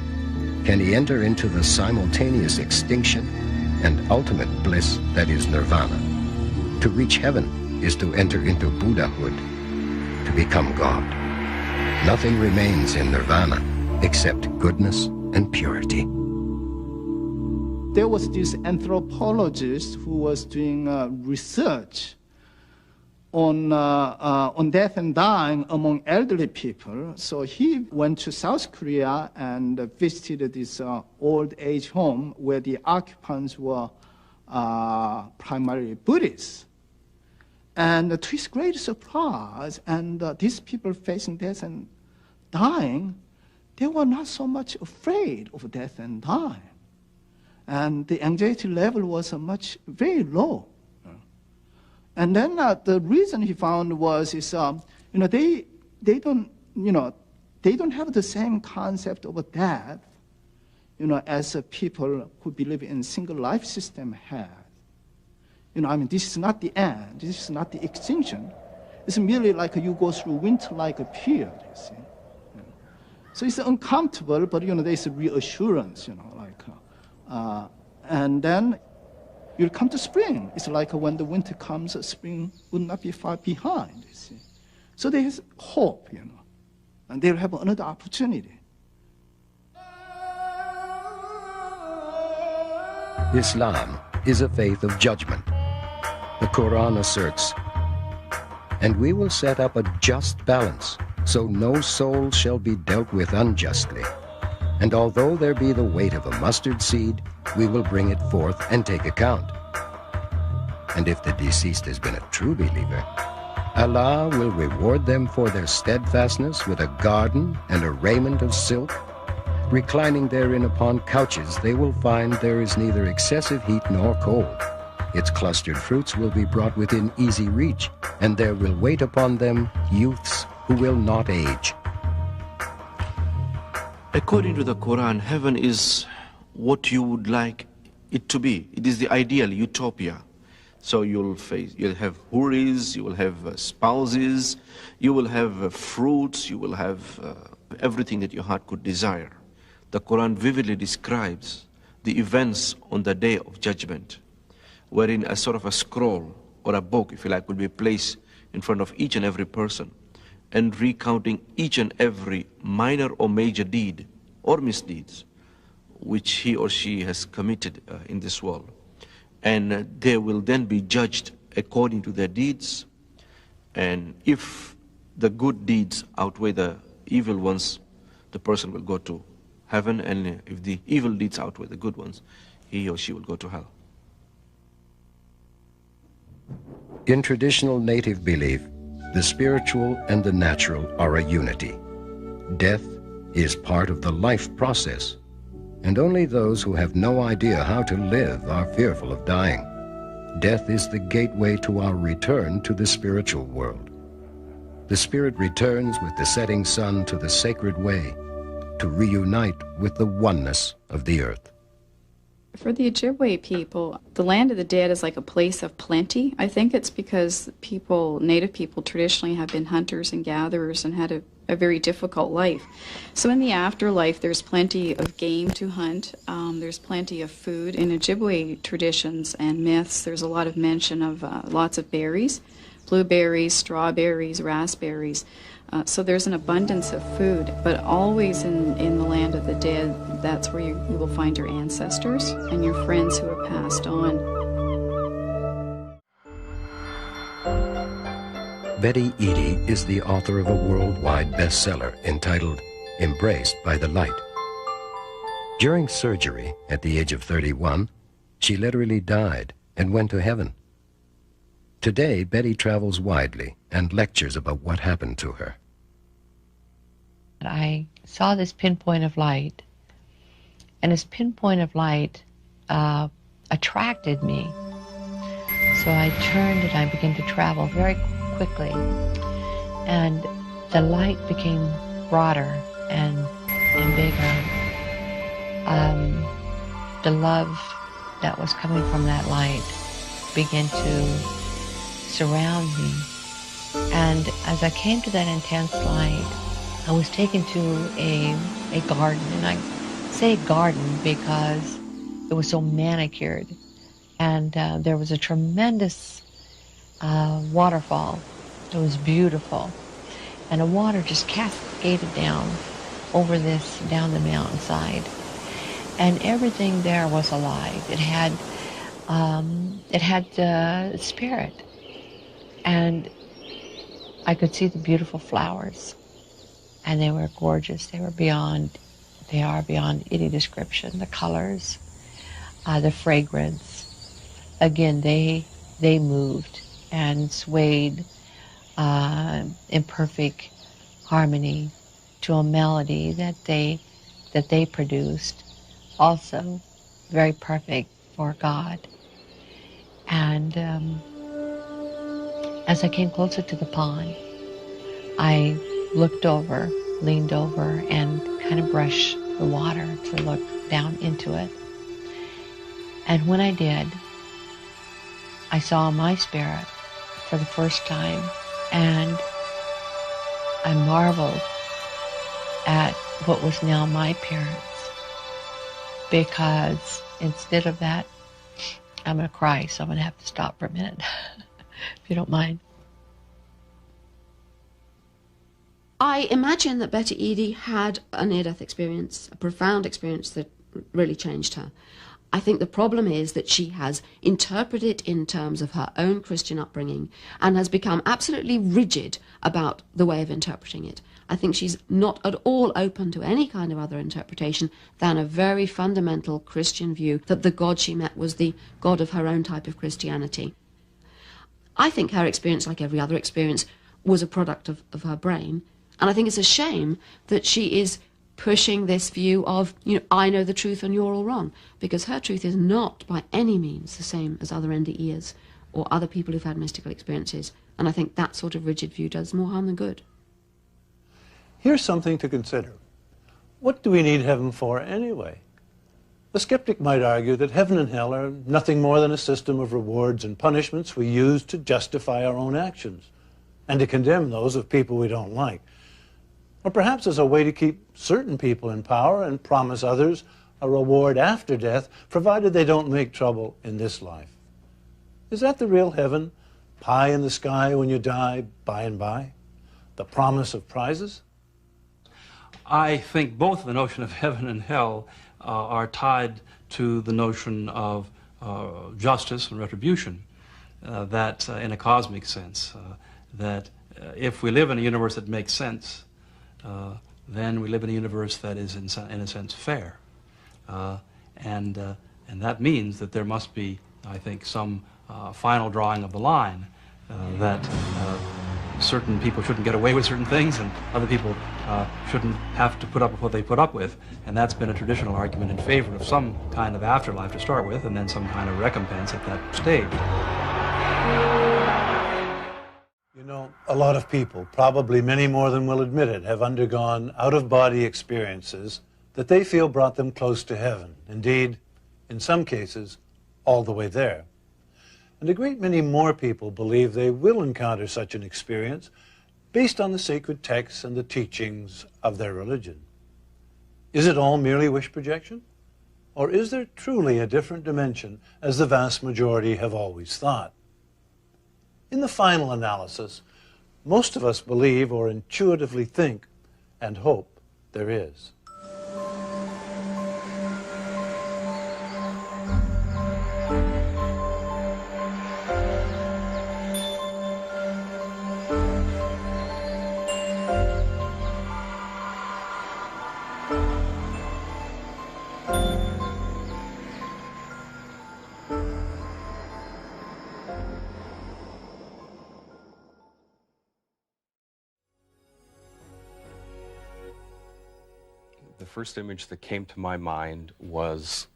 can he enter into the simultaneous extinction and ultimate bliss that is nirvana. To reach heaven is to enter into Buddhahood, to become God. Nothing remains in nirvana except goodness and purity. There was this anthropologist who was doing research on death and dying among elderly people. So he went to South Korea and visited this old age home where the occupants were primarily Buddhists. And to his great surprise, and these people facing death and dying, they were not so much afraid of death and dying. And the anxiety level was very low. And then the reason he found was they don't have the same concept of death, as people who believe in single life system have. This is not the end. This is not the extinction. It's merely like you go through winter-like a period, you see. So it's uncomfortable, but there's a reassurance, and then you'll come to spring. It's like when the winter comes, spring would not be far behind, you see. So there's hope, and they'll have another opportunity. Islam is a faith of judgment. The Quran asserts, "And we will set up a just balance, so no soul shall be dealt with unjustly. And although there be the weight of a mustard seed, we will bring it forth and take account. And if the deceased has been a true believer, Allah will reward them for their steadfastness with a garden and a raiment of silk. Reclining therein upon couches, they will find there is neither excessive heat nor cold. Its clustered fruits will be brought within easy reach, and there will wait upon them youths who will not age." According to the Quran, heaven is what you would like it to be. It is the ideal utopia. So you'll have huris, you will have spouses, you will have fruits, you will have everything that your heart could desire. The Quran vividly describes the events on the day of judgment, wherein a sort of a scroll or a book, if you like, will be placed in front of each and every person, and recounting each and every minor or major deed or misdeeds which he or she has committed in this world. And they will then be judged according to their deeds. And if the good deeds outweigh the evil ones, the person will go to heaven. And if the evil deeds outweigh the good ones, he or she will go to hell. In traditional native belief, the spiritual and the natural are a unity. Death is part of the life process, and only those who have no idea how to live are fearful of dying. Death is the gateway to our return to the spiritual world. The spirit returns with the setting sun to the sacred way, to reunite with the oneness of the earth. For the Ojibwe people, the land of the dead is like a place of plenty. I think it's because native people traditionally have been hunters and gatherers and had a very difficult life. So in the afterlife, there's plenty of game to hunt. There's plenty of food. In Ojibwe traditions and myths, there's a lot of mention of lots of berries, blueberries, strawberries, raspberries. So there's an abundance of food, but always in the land of the dead, that's where you will find your ancestors and your friends who have passed on. Betty Eadie is the author of a worldwide bestseller entitled Embraced by the Light. During surgery at the age of 31, She literally died and went to heaven. Today, Betty travels widely and lectures about what happened to her. I saw this pinpoint of light, and this pinpoint of light attracted me. So I turned and I began to travel very quickly, and the light became broader and bigger. The love that was coming from that light began to surround me. And as I came to that intense light, I was taken to a garden. And I say garden because it was so manicured. And there was a tremendous waterfall. It was beautiful. And the water just cascaded down over this, down the mountainside. And everything there was alive. It had spirit. And I could see the beautiful flowers. And they were gorgeous. They are beyond any description. The colors, the fragrance. Again, they moved and swayed in perfect harmony to a melody that they produced, also very perfect for God. And as I came closer to the pond, I looked over, leaned over, and kind of brushed the water to look down into it. And when I did, I saw my spirit for the first time, and I marveled at what was now my appearance, because instead of that, I'm going to cry, so I'm going to have to stop for a minute, if you don't mind. I imagine that Betty Eadie had a near-death experience, a profound experience that really changed her. I think the problem is that she has interpreted it in terms of her own Christian upbringing and has become absolutely rigid about the way of interpreting it. I think she's not at all open to any kind of other interpretation than a very fundamental Christian view that the God she met was the God of her own type of Christianity. I think her experience, like every other experience, was a product of her brain. And I think it's a shame that she is pushing this view of, I know the truth and you're all wrong, because her truth is not by any means the same as other NDEers or other people who've had mystical experiences. And I think that sort of rigid view does more harm than good. Here's something to consider. What do we need heaven for anyway? The skeptic might argue that heaven and hell are nothing more than a system of rewards and punishments we use to justify our own actions and to condemn those of people we don't like. Or perhaps as a way to keep certain people in power and promise others a reward after death, provided they don't make trouble in this life. Is that the real heaven? Pie in the sky when you die, by and by? The promise of prizes? I think both the notion of heaven and hell are tied to the notion of justice and retribution, that in a cosmic sense, that if we live in a universe that makes sense, then we live in a universe that is, in a sense, fair. And that means that there must be, I think, some final drawing of the line, that certain people shouldn't get away with certain things and other people shouldn't have to put up with what they put up with. And that's been a traditional argument in favor of some kind of afterlife to start with, and then some kind of recompense at that stage. You know, a lot of people, probably many more than will admit it, have undergone out-of-body experiences that they feel brought them close to heaven. Indeed, in some cases, all the way there. And a great many more people believe they will encounter such an experience based on the sacred texts and the teachings of their religion. Is it all merely wish projection? Or is there truly a different dimension, as the vast majority have always thought? In the final analysis, most of us believe or intuitively think and hope there is. first image that came to my mind was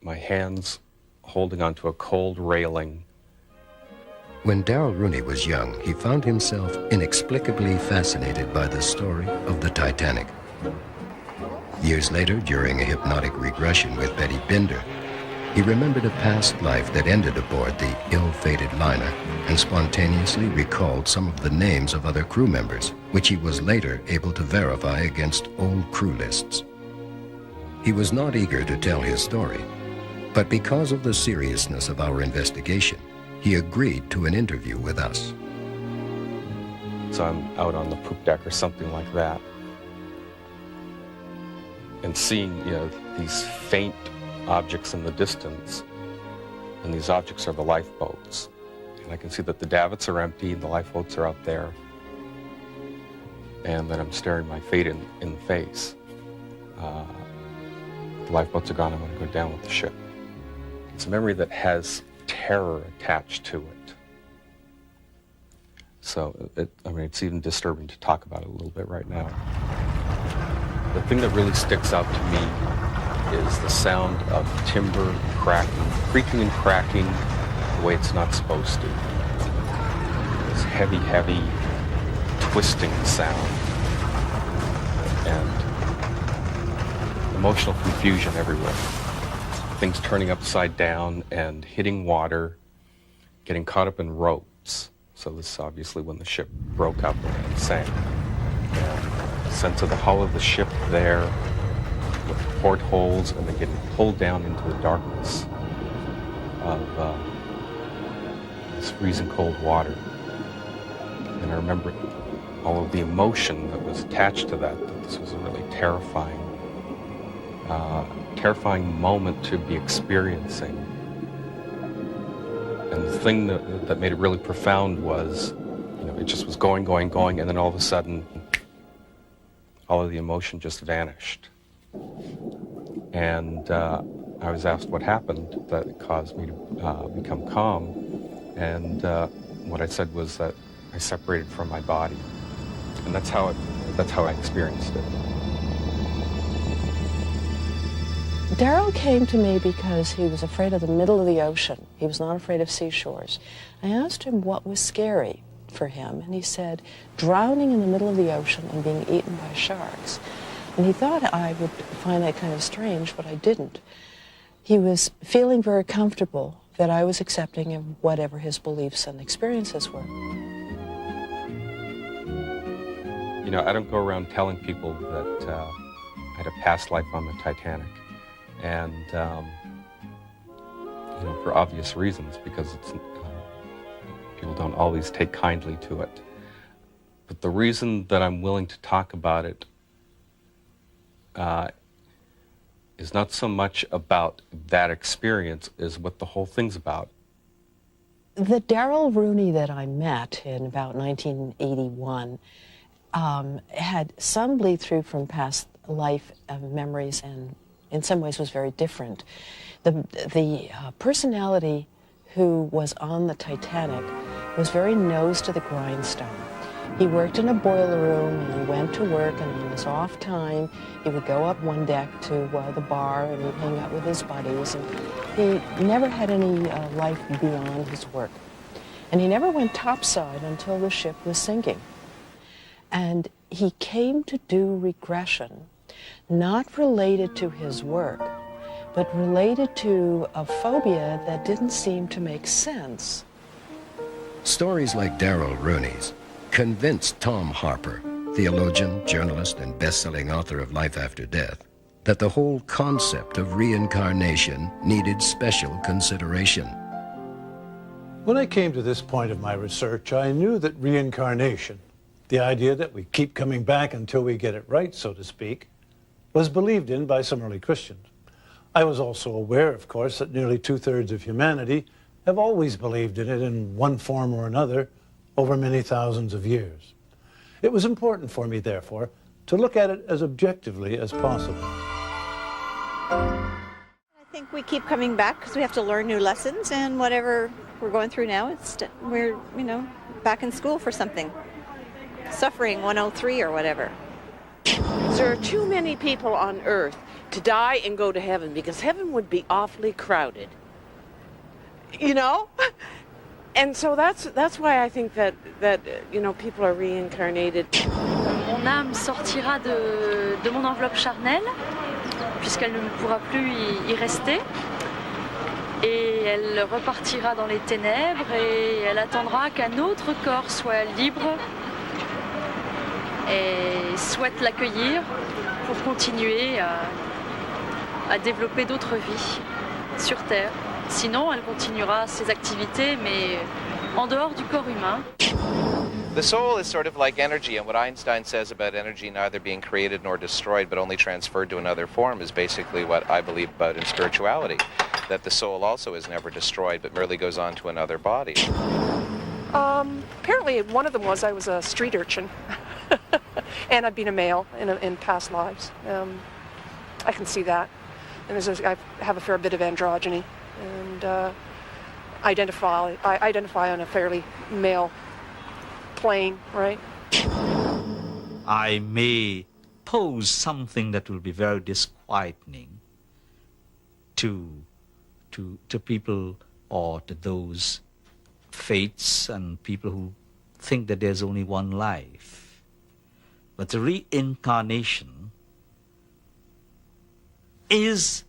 my hands holding onto a cold railing. When Darrell Rooney was young, he found himself inexplicably fascinated by the story of the Titanic. Years later, during a hypnotic regression with Betty Binder, he remembered a past life that ended aboard the ill-fated liner and spontaneously recalled some of the names of other crew members, which he was later able to verify against old crew lists. He was not eager to tell his story, but because of the seriousness of our investigation, he agreed to an interview with us. So I'm out on the poop deck or something like that, and seeing, these faint objects in the distance, and these objects are the lifeboats. And I can see that the davits are empty, the lifeboats are out there, and then I'm staring my fate in the face. The lifeboats are gone, I'm going to go down with the ship. It's a memory that has terror attached to it. So, it's even disturbing to talk about it a little bit right now. The thing that really sticks out to me is the sound of timber cracking, creaking and cracking the way it's not supposed to. This heavy, heavy, twisting sound. And emotional confusion everywhere. Things turning upside down and hitting water, getting caught up in ropes. So this is obviously when the ship broke up and sank. And sense of the hull of the ship there, with portholes, and then getting pulled down into the darkness of this freezing cold water. And I remember all of the emotion that was attached to that this was a really terrifying moment to be experiencing. And the thing that made it really profound was, it just was going, and then all of a sudden, all of the emotion just vanished. And I was asked what happened that caused me to become calm. And what I said was that I separated from my body. And that's how I experienced it. Darrell came to me because he was afraid of the middle of the ocean. He was not afraid of seashores. I asked him what was scary for him, and he said, drowning in the middle of the ocean and being eaten by sharks. And he thought I would find that kind of strange, but I didn't. He was feeling very comfortable that I was accepting of whatever his beliefs and experiences were. I don't go around telling people that I had a past life on the Titanic. And, for obvious reasons, because people don't always take kindly to it. But the reason that I'm willing to talk about it is not so much about that experience as what the whole thing's about. The Darrell Rooney that I met in about 1981 had some bleed through from past life memories, and in some ways was very different. The personality who was on the Titanic was very nose to the grindstone. He worked in a boiler room, and he went to work, and on his off time, he would go up one deck to the bar, and he'd hang out with his buddies, and he never had any life beyond his work. And he never went topside until the ship was sinking. And he came to do regression, not related to his work, but related to a phobia that didn't seem to make sense. Stories like Darrell Rooney's convinced Tom Harper, theologian, journalist, and best-selling author of Life After Death, that the whole concept of reincarnation needed special consideration. When I came to this point of my research, I knew that reincarnation, the idea that we keep coming back until we get it right, so to speak, was believed in by some early Christians. I was also aware, of course, that nearly 2/3 of humanity have always believed in it in one form or another over many thousands of years. It was important for me, therefore, to look at it as objectively as possible. I think we keep coming back because we have to learn new lessons, and whatever we're going through now, we're back in school for something. Suffering 103 or whatever. there are too many people on earth to die and go to heaven, because heaven would be awfully crowded. You know? And so that's why I think that you know, people are reincarnated. Mon âme sortira de mon enveloppe charnelle, puisqu'elle ne pourra plus y rester. Et elle repartira dans les ténèbres et elle attendra qu'un autre corps soit libre et souhaite l'accueillir pour continuer à développer d'autres vies sur Terre. Sinon, elle continuera ses activités, mais en dehors du corps humain. The soul is sort of like energy, and what Einstein says about energy neither being created nor destroyed, but only transferred to another form, is basically what I believe about in spirituality, that the soul also is never destroyed, but merely goes on to another body. Apparently, one of them was I was a street urchin, and I've been a male in past lives. I can see that, and I have a fair bit of androgyny, and I identify on a fairly male plane, right? I may pose something that will be very disquieting to people, or to those faiths and people who think that there's only one life. But the reincarnation is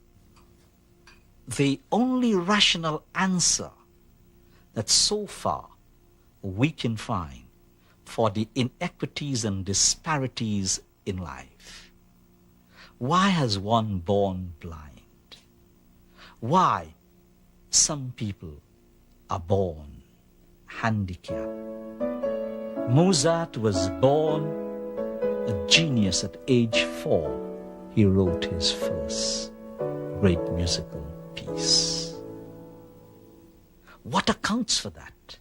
the only rational answer that so far we can find for the inequities and disparities in life. Why has one born blind? Why some people are born handicapped? Mozart was born a genius at age 4. He wrote his first great musical piece. What accounts for that?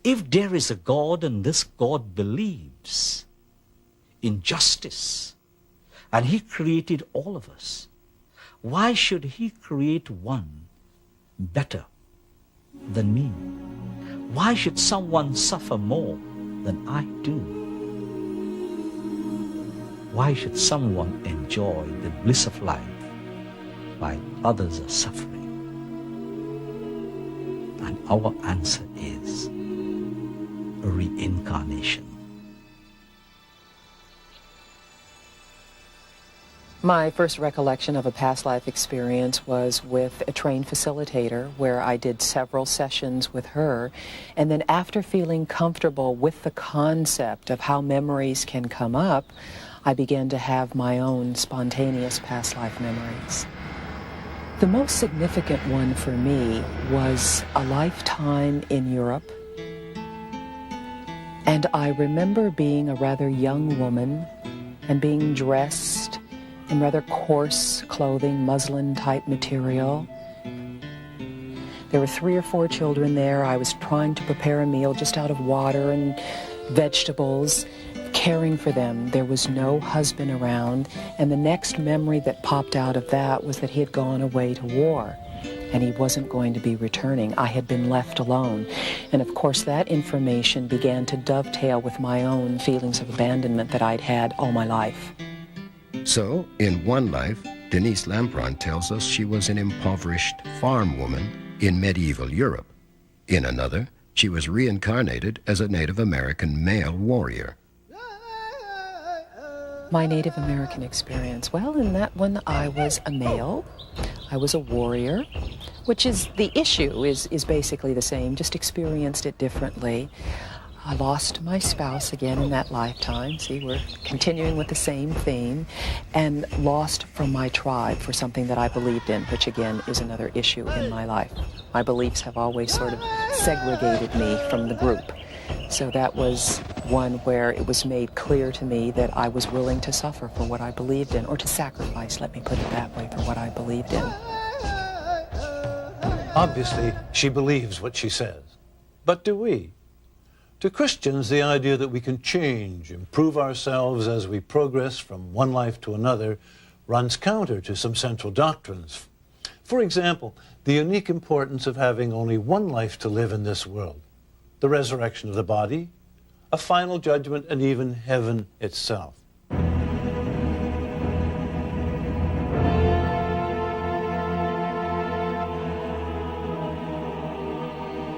If there is a God and this God believes in justice and he created all of us, why should he create one better than me? Why should someone suffer more than I do? Why should someone enjoy the bliss of life while others are suffering? And our answer is reincarnation. My first recollection of a past life experience was with a trained facilitator where I did several sessions with her, and then after feeling comfortable with the concept of how memories can come up, I began to have my own spontaneous past life memories. The most significant one for me was a lifetime in Europe. And I remember being a rather young woman and being dressed in rather coarse clothing, muslin-type material. There were 3 or 4 children there. I was trying to prepare a meal just out of water and vegetables, caring for them. There was no husband around, and the next memory that popped out of that was that he had gone away to war, and he wasn't going to be returning. I had been left alone. And of course that information began to dovetail with my own feelings of abandonment that I'd had all my life. So, in one life, Denise Lampron tells us she was an impoverished farm woman in medieval Europe. In another, she was reincarnated as a Native American male warrior. My Native American experience, well, in that one I was a male. I was a warrior, which is the issue, is basically the same, just experienced it differently. I lost my spouse again in that lifetime. See, we're continuing with the same theme. And lost from my tribe for something that I believed in, which again is another issue in my life. My beliefs have always sort of segregated me from the group. So that was one where it was made clear to me that I was willing to suffer for what I believed in, or to sacrifice, let me put it that way, for what I believed in. Obviously, she believes what she says. But do we? To Christians, the idea that we can change, improve ourselves as we progress from one life to another runs counter to some central doctrines. For example, the unique importance of having only one life to live in this world, the resurrection of the body, a final judgment, and even heaven itself.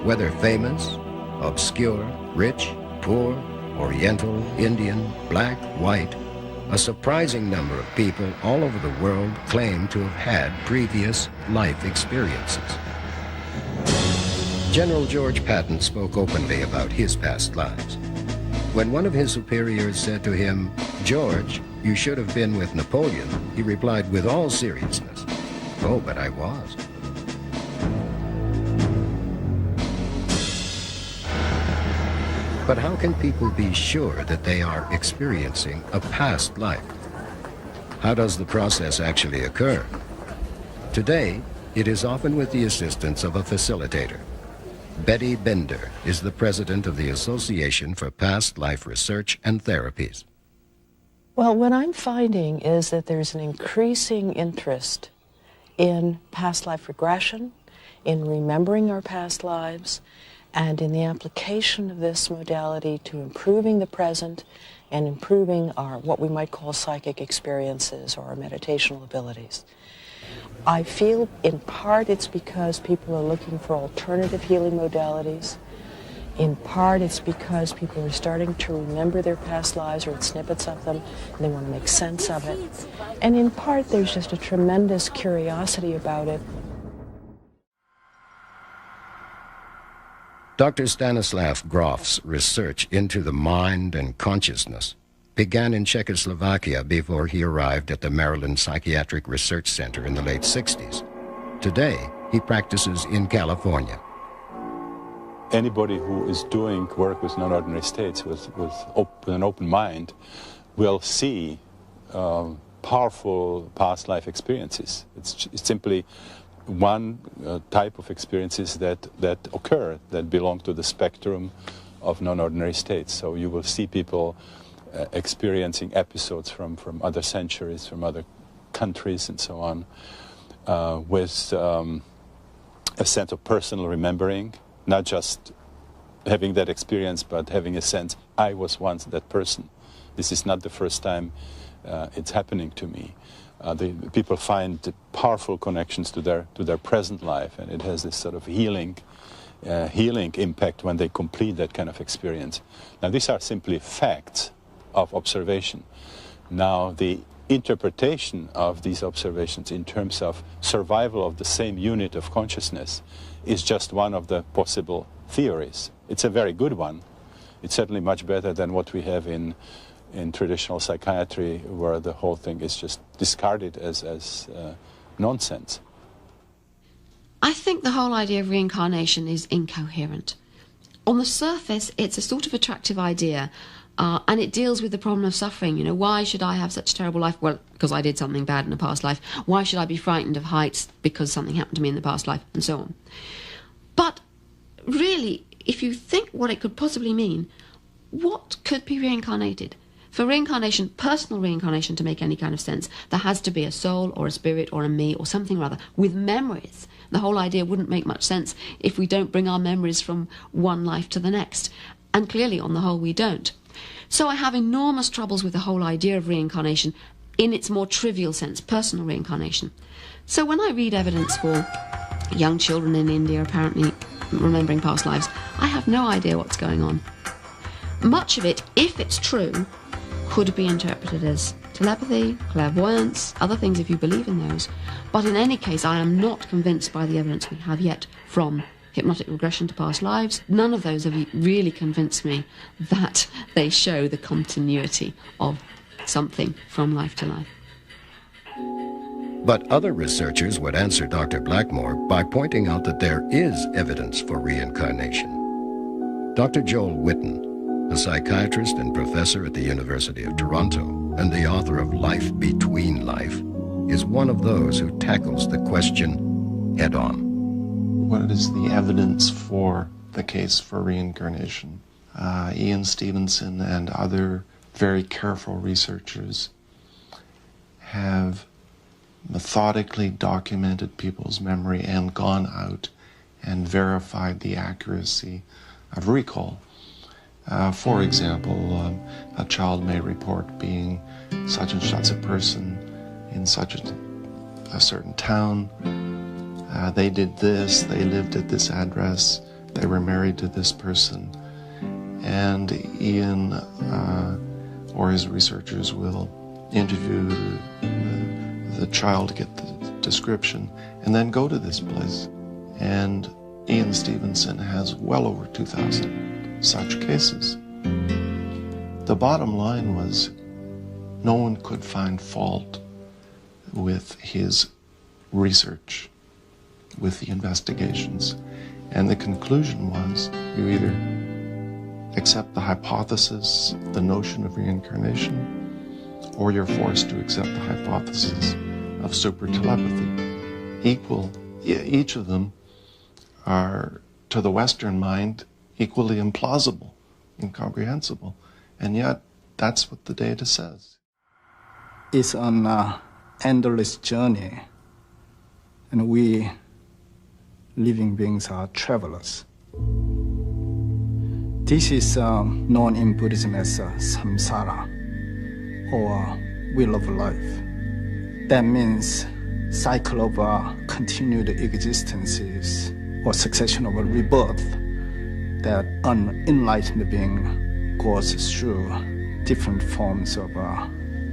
Whether famous, obscure, rich, poor, Oriental, Indian, black, white, a surprising number of people all over the world claim to have had previous life experiences. General George Patton spoke openly about his past lives. When one of his superiors said to him, "George, you should have been with Napoleon," he replied with all seriousness, "Oh, but I was." But how can people be sure that they are experiencing a past life? How does the process actually occur? Today, it is often with the assistance of a facilitator. Betty Bender is the president of the Association for Past Life Research and Therapies. Well, what I'm finding is that there's an increasing interest in past life regression, in remembering our past lives, and in the application of this modality to improving the present and improving our, what we might call psychic experiences or our meditational abilities. I feel in part it's because people are looking for alternative healing modalities. In part it's because people are starting to remember their past lives or snippets of them and they want to make sense of it. And in part there's just a tremendous curiosity about it. Dr. Stanislav Grof's research into the mind and consciousness began in Czechoslovakia before he arrived at the Maryland Psychiatric Research Center in the late 60s. Today, he practices in California. Anybody who is doing work with non-ordinary states with an open mind will see powerful past life experiences. It's simply one type of experiences that occur, that belong to the spectrum of non-ordinary states. So you will see people experiencing episodes from other centuries, from other countries and so on, with a sense of personal remembering, not just having that experience, but having a sense, I was once that person. This is not the first time it's happening to me. The people find powerful connections to their present life, and it has this sort of healing impact when they complete that kind of experience. Now, these are simply facts of observation. Now, the interpretation of these observations in terms of survival of the same unit of consciousness is just one of the possible theories. It's a very good one. It's certainly much better than what we have in traditional psychiatry, where the whole thing is just discarded as nonsense. I think the whole idea of reincarnation is incoherent. On the surface, it's a sort of attractive idea, and it deals with the problem of suffering. You know, why should I have such a terrible life? Well, because I did something bad in a past life. Why should I be frightened of heights? Because something happened to me in the past life, and so on. But really, if you think what it could possibly mean, what could be reincarnated? For reincarnation, personal reincarnation, to make any kind of sense, there has to be a soul or a spirit or a me or something or other with memories. The whole idea wouldn't make much sense if we don't bring our memories from one life to the next. And clearly, on the whole, we don't. So I have enormous troubles with the whole idea of reincarnation in its more trivial sense, personal reincarnation. So when I read evidence for young children in India apparently remembering past lives, I have no idea what's going on. Much of it, if it's true, could be interpreted as telepathy, clairvoyance, other things if you believe in those. But in any case, I am not convinced by the evidence we have yet from hypnotic regression to past lives. None of those have really convinced me that they show the continuity of something from life to life. But other researchers would answer Dr. Blackmore by pointing out that there is evidence for reincarnation. Dr. Joel Witten, a psychiatrist and professor at the University of Toronto and the author of Life Between Life, is one of those who tackles the question head-on. What is the evidence for the case for reincarnation? Ian Stevenson and other very careful researchers have methodically documented people's memory and gone out and verified the accuracy of recall. For example, a child may report being such and such a person in such a certain town. They did this, they lived at this address, they were married to this person, and Ian or his researchers will interview the child to get the description, and then go to this place. And Ian Stevenson has well over 2,000 such cases. The bottom line was no one could find fault with his research, with the investigations. And the conclusion was you either accept the hypothesis, the notion of reincarnation, or you're forced to accept the hypothesis of super telepathy. Each of them are, to the Western mind, equally implausible, incomprehensible. And yet, that's what the data says. It's an endless journey, and we living beings are travelers. This is known in Buddhism as samsara, or wheel of life. That means cycle of continued existences or succession of rebirth that an enlightened being goes through different forms of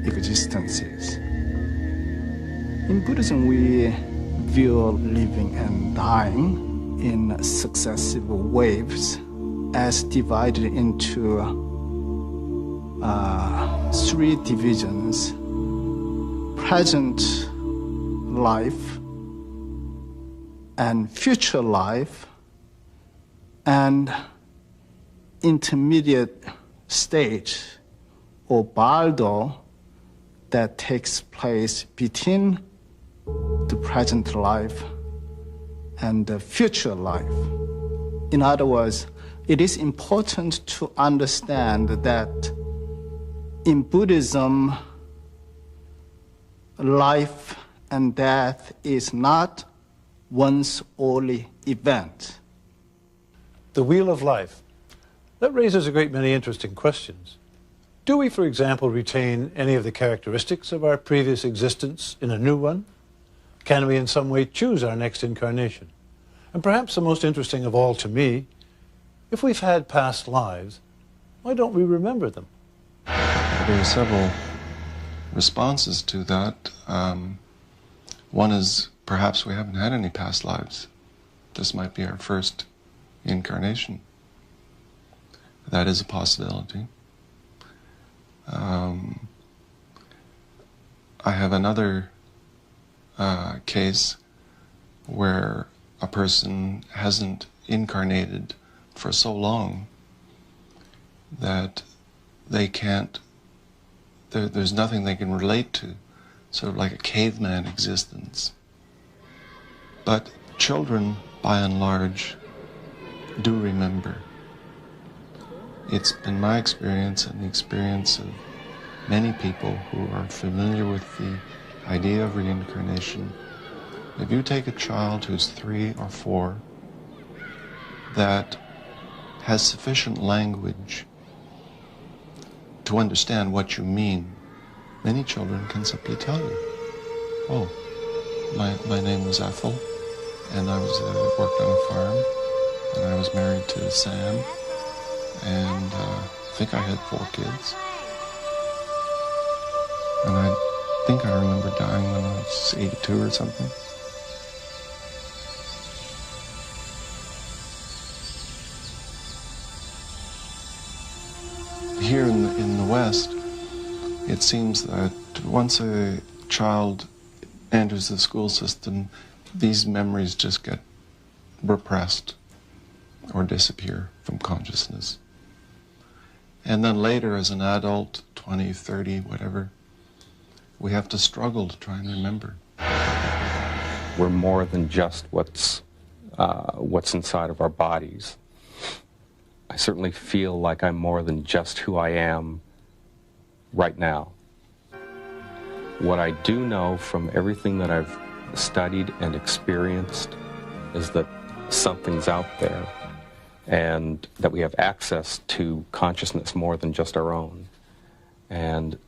existences. In Buddhism, we view living and dying in successive waves as divided into three divisions: present life and future life and intermediate stage, or bardo, that takes place between the present life and the future life. In other words, it is important to understand that in Buddhism, life and death is not one's only event. The wheel of life. That raises a great many interesting questions. Do we, for example, retain any of the characteristics of our previous existence in a new one? Can we in some way choose our next incarnation? And perhaps the most interesting of all to me, if we've had past lives, why don't we remember them? There are several responses to that. One is perhaps we haven't had any past lives. This might be our first incarnation. That is a possibility. I have another case where a person hasn't incarnated for so long that they can't, there's nothing they can relate to, sort of like a caveman existence. But children, by and large, do remember. It's been my experience and the experience of many people who are familiar with the idea of reincarnation. If you take a child who's 3 or 4 that has sufficient language to understand what you mean, many children can simply tell you, oh, my name was Ethel, and I worked on a farm, and I was married to Sam, and I think I had 4 kids. And I think I remember dying when I was 82 or something. Here in the West, it seems that once a child enters the school system, these memories just get repressed or disappear from consciousness. And then later, as an adult, 20, 30, whatever, we have to struggle to try and remember. We're more than just what's inside of our bodies. I certainly feel like I'm more than just who I am right now. What I do know from everything that I've studied and experienced is that something's out there and that we have access to consciousness more than just our own. And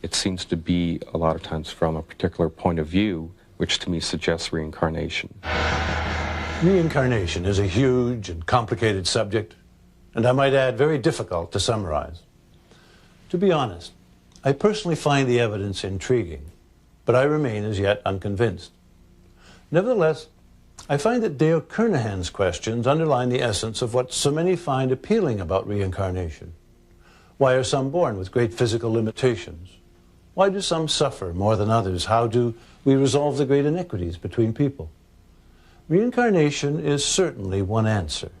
it seems to be a lot of times from a particular point of view, which to me suggests reincarnation. Reincarnation is a huge and complicated subject, and I might add, very difficult to summarize. To be honest, I personally find the evidence intriguing, but I remain as yet unconvinced. Nevertheless, I find that Dale Kernahan's questions underline the essence of what so many find appealing about reincarnation. Why are some born with great physical limitations? Why do some suffer more than others? How do we resolve the great inequities between people? Reincarnation is certainly one answer.